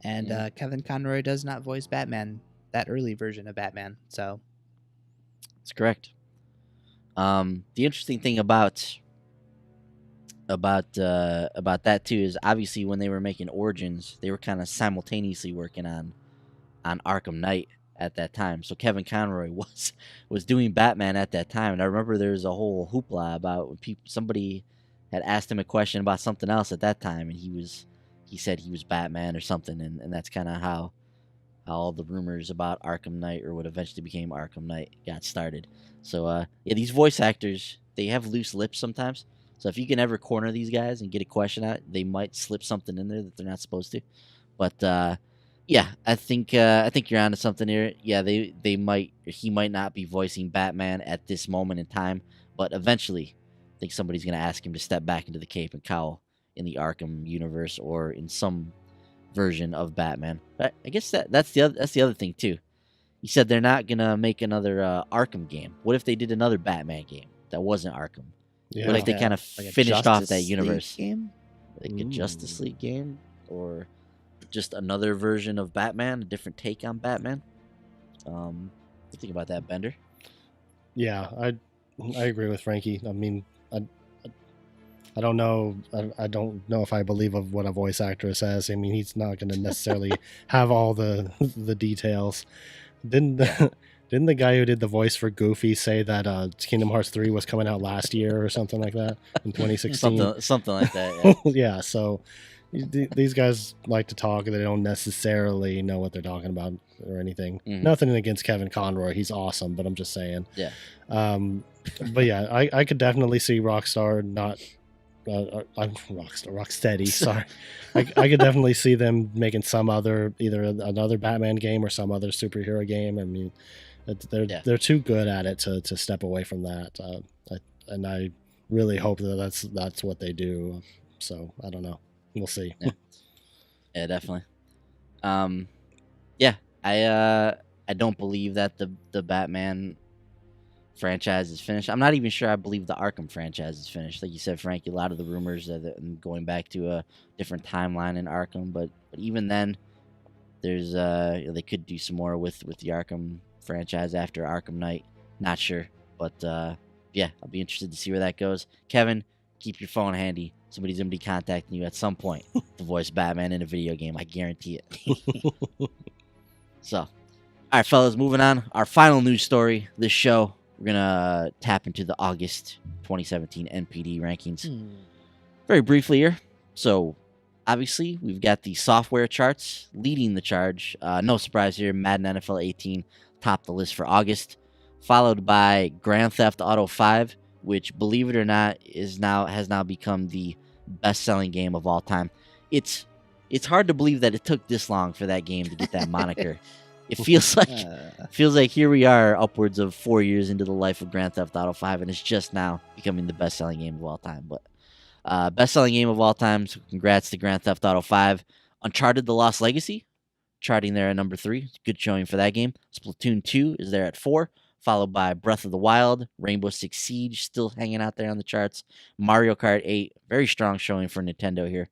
and Kevin Conroy does not voice Batman, that early version of Batman. So that's correct. The interesting thing about that too is obviously when they were making Origins, they were kind of simultaneously working on Arkham Knight at that time. So Kevin Conroy was doing Batman at that time, and I remember there was a whole hoopla about when somebody had asked him a question about something else at that time, and he said he was Batman or something, and that's kind of how all the rumors about Arkham Knight, or what eventually became Arkham Knight, got started. So yeah, these voice actors, they have loose lips sometimes. So if you can ever corner these guys and get a question out, they might slip something in there that they're not supposed to. But yeah, I think you're onto something here. Yeah, he might not be voicing Batman at this moment in time, but eventually, I think somebody's gonna ask him to step back into the cape and cowl in the Arkham universe or in some version of Batman. But I guess that's the other thing too. He said they're not gonna make another Arkham game. What if they did another Batman game that wasn't Arkham? Yeah. What if they kind of like a finished off Justice that League universe? game? Like a Justice League game, or just another version of Batman, a different take on Batman. What do you think about that, Bender? Yeah, I agree with Frankie. I mean, I don't know. I don't know if I believe of what a voice actor says. I mean, he's not going to necessarily have all the details. Didn't the guy who did the voice for Goofy say that Kingdom Hearts 3 was coming out last year or something like that in 2016? Something like that. Yeah. Yeah. So these guys like to talk, and they don't necessarily know what they're talking about or anything. Mhm. Nothing against Kevin Conroy. He's awesome, but I'm just saying. Yeah. But yeah, I could definitely see Rockstar not. Rocksteady. Sorry, I could definitely see them making either another Batman game or some other superhero game. I mean, they're too good at it to step away from that. And I really hope that that's what they do. So I don't know. We'll see. Yeah, definitely. Yeah, I don't believe that the Batman franchise is finished. I'm not even sure I believe the Arkham franchise is finished. Like you said, Frankie, a lot of the rumors that going back to a different timeline in Arkham, but even then, there's they could do some more with the Arkham franchise after Arkham Knight. Not sure, but yeah, I'll be interested to see where that goes. Kevin, keep your phone handy. Somebody's gonna be contacting you at some point to voice Batman in a video game. I guarantee it. So, all right, fellas, moving on. Our final news story this show. We're going to tap into the August 2017 NPD rankings very briefly here. So, obviously, we've got the software charts leading the charge. No surprise here, Madden NFL 18 topped the list for August, followed by Grand Theft Auto 5, which, believe it or not, has now become the best-selling game of all time. It's hard to believe that it took this long for that game to get that moniker. It feels like here we are upwards of 4 years into the life of Grand Theft Auto 5, and it's just now becoming the best-selling game of all time. But best-selling game of all time, so congrats to Grand Theft Auto 5. Uncharted: The Lost Legacy, charting there at number 3. Good showing for that game. Splatoon 2 is there at 4, followed by Breath of the Wild. Rainbow Six Siege still hanging out there on the charts. Mario Kart 8, very strong showing for Nintendo here.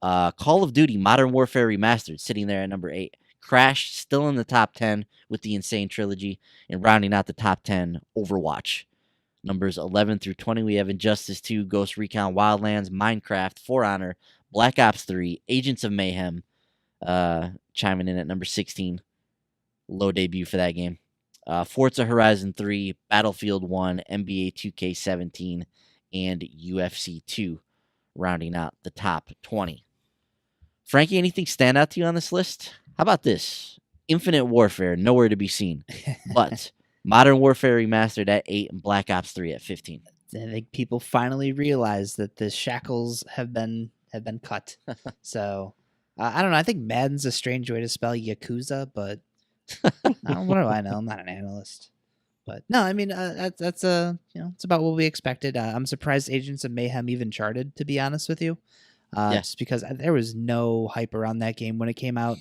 Call of Duty Modern Warfare Remastered sitting there at number 8. Crash still in the top 10 with the Insane Trilogy, and rounding out the top 10, Overwatch. Numbers 11 through 20, we have Injustice 2, Ghost Recon Wildlands, Minecraft, For Honor, Black Ops 3, Agents of Mayhem, chiming in at number 16. Low debut for that game. Forza Horizon 3, Battlefield 1, NBA 2K17, and UFC 2, rounding out the top 20. Frankie, anything stand out to you on this list? How about this? Infinite Warfare, nowhere to be seen. But Modern Warfare Remastered at 8 and Black Ops 3 at 15. I think people finally realize that the shackles have been have been cut. So I don't know. I think Madden's a strange way to spell Yakuza, but what do I know? I'm not an analyst. But no, I mean that's it's about what we expected. I'm surprised Agents of Mayhem even charted, to be honest with you, just because there was no hype around that game when it came out.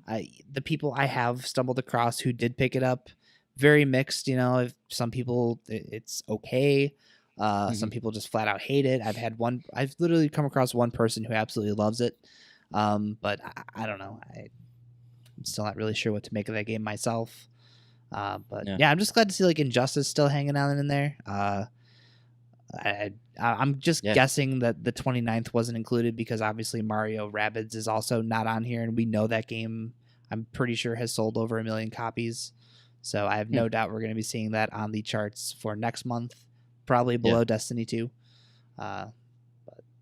The people I have stumbled across who did pick it up, very mixed. If some people it's okay, some people just flat out hate it. I've literally come across one person who absolutely loves it, but I don't know. I'm still not really sure what to make of that game myself. But yeah, I'm just glad to see like Injustice still hanging out in there. I'm just guessing that the 29th wasn't included because obviously Mario Rabbids is also not on here, and we know that game, I'm pretty sure, has sold over 1 million copies. So I have no doubt we're going to be seeing that on the charts for next month, probably below Destiny 2. But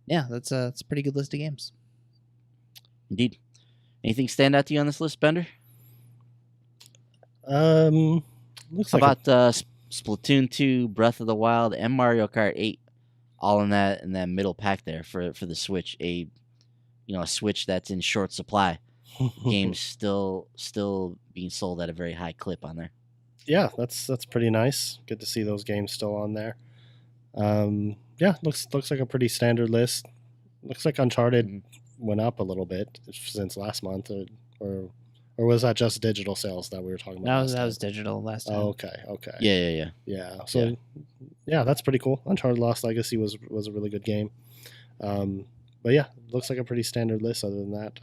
yeah, that's a pretty good list of games. Indeed. Anything stand out to you on this list, Bender? Looks How like about Splatoon 2, Breath of the Wild, and Mario Kart 8, all in that middle pack there for the Switch. A Switch that's in short supply. Games still being sold at a very high clip on there. Yeah, that's pretty nice. Good to see those games still on there. Looks like a pretty standard list. Looks like Uncharted went up a little bit since last month, or was that just digital sales that we were talking about? That was digital last time. Oh, okay. Yeah. So that's pretty cool. Uncharted Lost Legacy was a really good game. But yeah, looks like a pretty standard list other than that.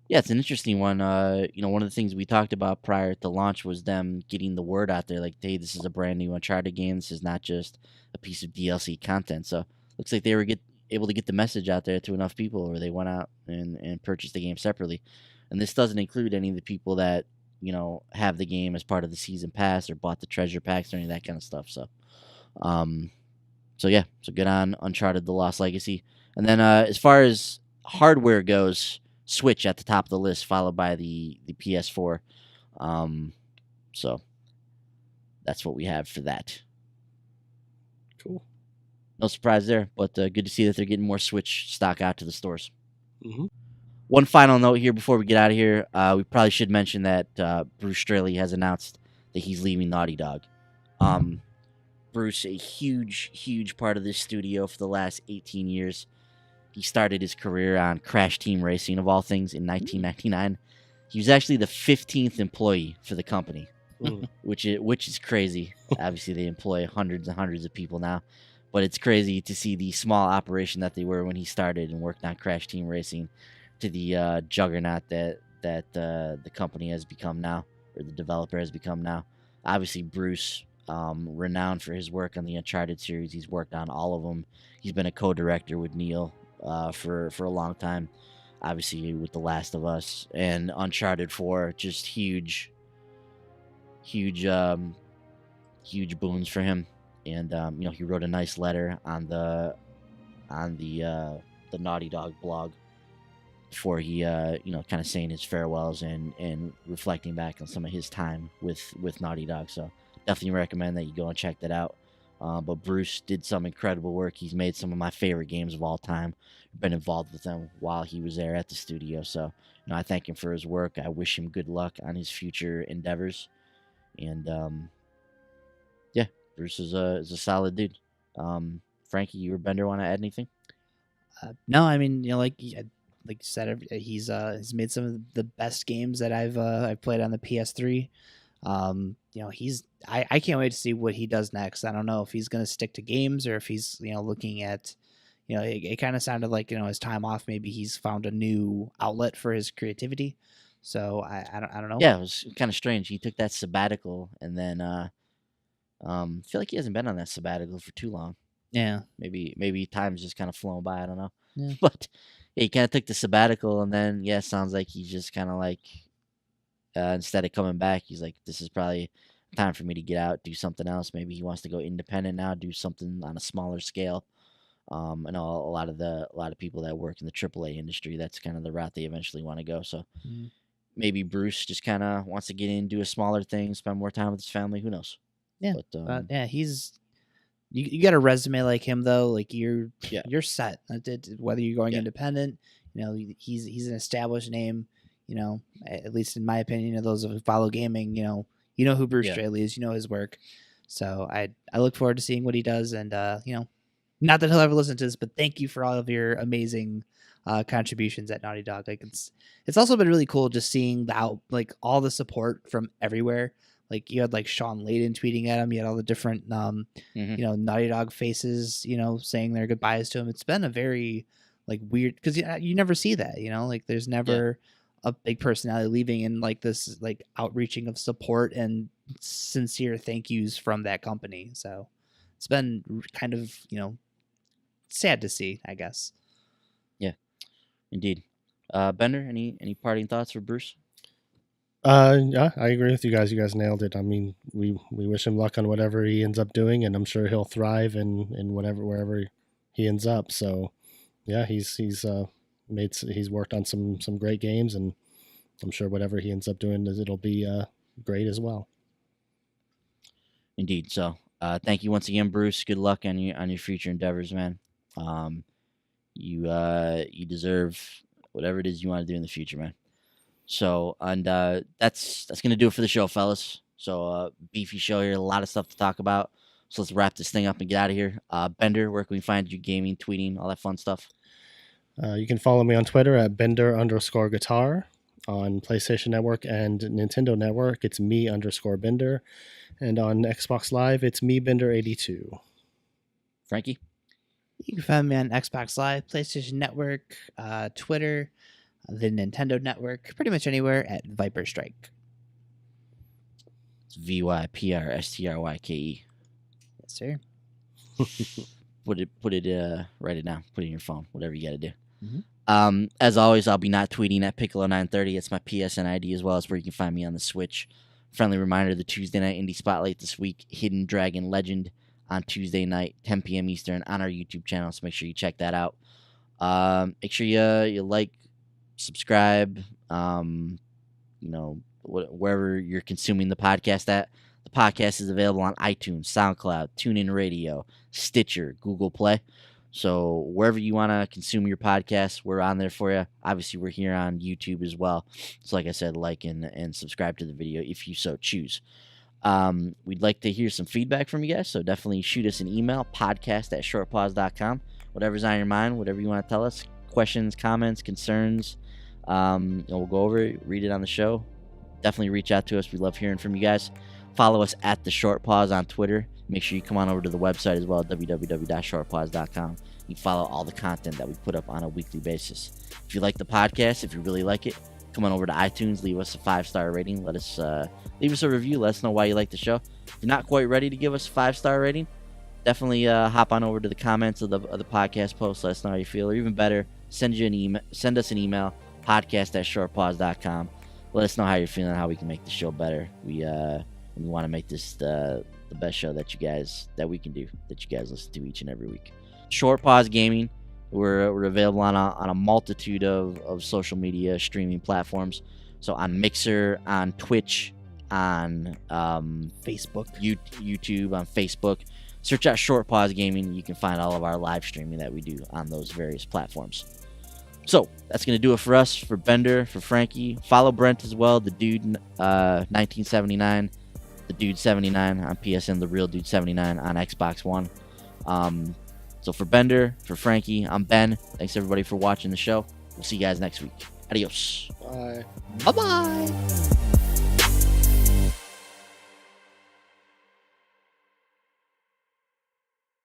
Yeah, it's an interesting one. One of the things we talked about prior to launch was them getting the word out there, like, hey, this is a brand new Uncharted game. This is not just a piece of DLC content. So looks like they were able to get the message out there to enough people where they went out and purchased the game separately. And this doesn't include any of the people that, have the game as part of the season pass or bought the treasure packs or any of that kind of stuff. So, so good on Uncharted: The Lost Legacy. And then as far as hardware goes, Switch at the top of the list, followed by the PS4. So that's what we have for that. Cool. No surprise there, but good to see that they're getting more Switch stock out to the stores. Mm-hmm. One final note here before we get out of here. We probably should mention that Bruce Straley has announced that he's leaving Naughty Dog. Bruce, a huge part of this studio for the last 18 years. He started his career on Crash Team Racing, of all things, in 1999. He was actually the 15th employee for the company, which is crazy. Obviously, they employ hundreds and hundreds of people now. But it's crazy to see the small operation that they were when he started and worked on Crash Team Racing to the juggernaut that the company has become now, or the developer has become now. Obviously, Bruce, renowned for his work on the Uncharted series. He's worked on all of them. He's been a co-director with Neil for a long time. Obviously, with The Last of Us and Uncharted 4, just huge boons for him. And he wrote a nice letter on the Naughty Dog blog before he kind of saying his farewells and reflecting back on some of his time with Naughty Dog. So definitely recommend that you go and check that out. But Bruce did some incredible work. He's made some of my favorite games of all time. Been involved with them while he was there at the studio. So I thank him for his work. I wish him good luck on his future endeavors. And Bruce is a solid dude. Frankie, you or Bender want to add anything? No, I mean, like you said, he's made some of the best games that I've played on the PS3. I can't wait to see what he does next. I don't know if he's going to stick to games or if he's looking at it kind of sounded like his time off, maybe he's found a new outlet for his creativity. So I don't know. Yeah, it was kind of strange. He took that sabbatical and then I feel like he hasn't been on that sabbatical for too long. Yeah, maybe time's just kind of flown by. I don't know. Yeah. But he kind of took the sabbatical and then sounds like he's just kind of like instead of coming back, he's like, this is probably time for me to get out, do something else. Maybe he wants to go independent now, do something on a smaller scale. I know a lot of people that work in the AAA industry, that's kind of the route they eventually want to go. So maybe Bruce just kind of wants to get in, do a smaller thing, spend more time with his family. Who knows? Yeah, but he's You got a resume like him though, like you're set. Whether you're going independent, he's an established name. At least in my opinion, those who follow gaming, you know who Bruce Straley is, his work. So I look forward to seeing what he does, and not that he'll ever listen to this, but thank you for all of your amazing contributions at Naughty Dog. Like it's also been really cool just seeing all the support from everywhere. Like you had like Sean Layden tweeting at him, you had all the different Naughty Dog faces, saying their goodbyes to him. It's been a very weird, because you never see that, like there's never a big personality leaving, and this outreaching of support and sincere thank yous from that company. So it's been kind of sad to see, I guess. Yeah, indeed. Bender, any parting thoughts for Bruce? Yeah, I agree with you guys. You guys nailed it. I mean, we wish him luck on whatever he ends up doing, and I'm sure he'll thrive in wherever he ends up. So yeah, he's worked on some great games, and I'm sure whatever he ends up doing, it'll be great as well. Indeed. So thank you once again, Bruce. Good luck on your future endeavors, man. You deserve whatever it is you want to do in the future, man. So, and that's gonna do it for the show, fellas. So beefy show here, a lot of stuff to talk about. So let's wrap this thing up and get out of here. Bender, where can we find you gaming, tweeting, all that fun stuff? You can follow me on Twitter at Bender_guitar. On PlayStation Network and Nintendo Network, it's me_Bender. And on Xbox Live, it's me_Bender82. Frankie? You can find me on Xbox Live, PlayStation Network, Twitter, the Nintendo Network, pretty much anywhere at Viper Strike. It's VYPRSTRYKE. Yes, sir. Write it down. Put it in your phone. Whatever you got to do. Mm-hmm. As always, I'll be not tweeting at Piccolo930. It's my PSN ID, as well as where you can find me on the Switch. Friendly reminder: the Tuesday night indie spotlight this week, Hidden Dragon Legend, on Tuesday night, 10 p.m. Eastern, on our YouTube channel. So make sure you check that out. Make sure you like, subscribe. Wherever you're consuming the podcast at. The podcast is available on iTunes, SoundCloud, TuneIn Radio, Stitcher, Google Play. So wherever you want to consume your podcast, we're on there for you. Obviously, we're here on YouTube as well. So like I said, like and subscribe to the video if you so choose. We'd like to hear some feedback from you guys, so definitely shoot us an email, podcast@shortpause.com. Whatever's on your mind, whatever you want to tell us, questions, comments, concerns, we'll go over it, read it on the show. Definitely reach out to us. We love hearing from you guys. Follow us at The Short Pause on Twitter. Make sure you come on over to the website as well, www.shortpause.com. You can follow all the content that we put up on a weekly basis. If you like the podcast, if you really like it, come on over to iTunes, leave us a 5-star rating. Let us leave us a review. Let us know why you like the show. If you're not quite ready to give us a 5-star rating, definitely hop on over to the comments of the podcast post. Let us know how you feel, or even better, send us an email, podcast@shortpause.com. Let us know how you're feeling, how we can make the show better. We want to make this the best show that we can do, that you guys listen to each and every week. Short Pause Gaming, we're available on a multitude of social media streaming platforms. So on Mixer, on Twitch, on Facebook, YouTube, on Facebook. Search out Short Pause Gaming. You can find all of our live streaming that we do on those various platforms. So that's going to do it for us, for Bender, for Frankie. Follow Brent as well, the Dude 1979, the Dude 79 on PSN, the Real Dude 79 on Xbox One. So for Bender, for Frankie, I'm Ben. Thanks everybody for watching the show. We'll see you guys next week. Adios. Bye. Bye-bye.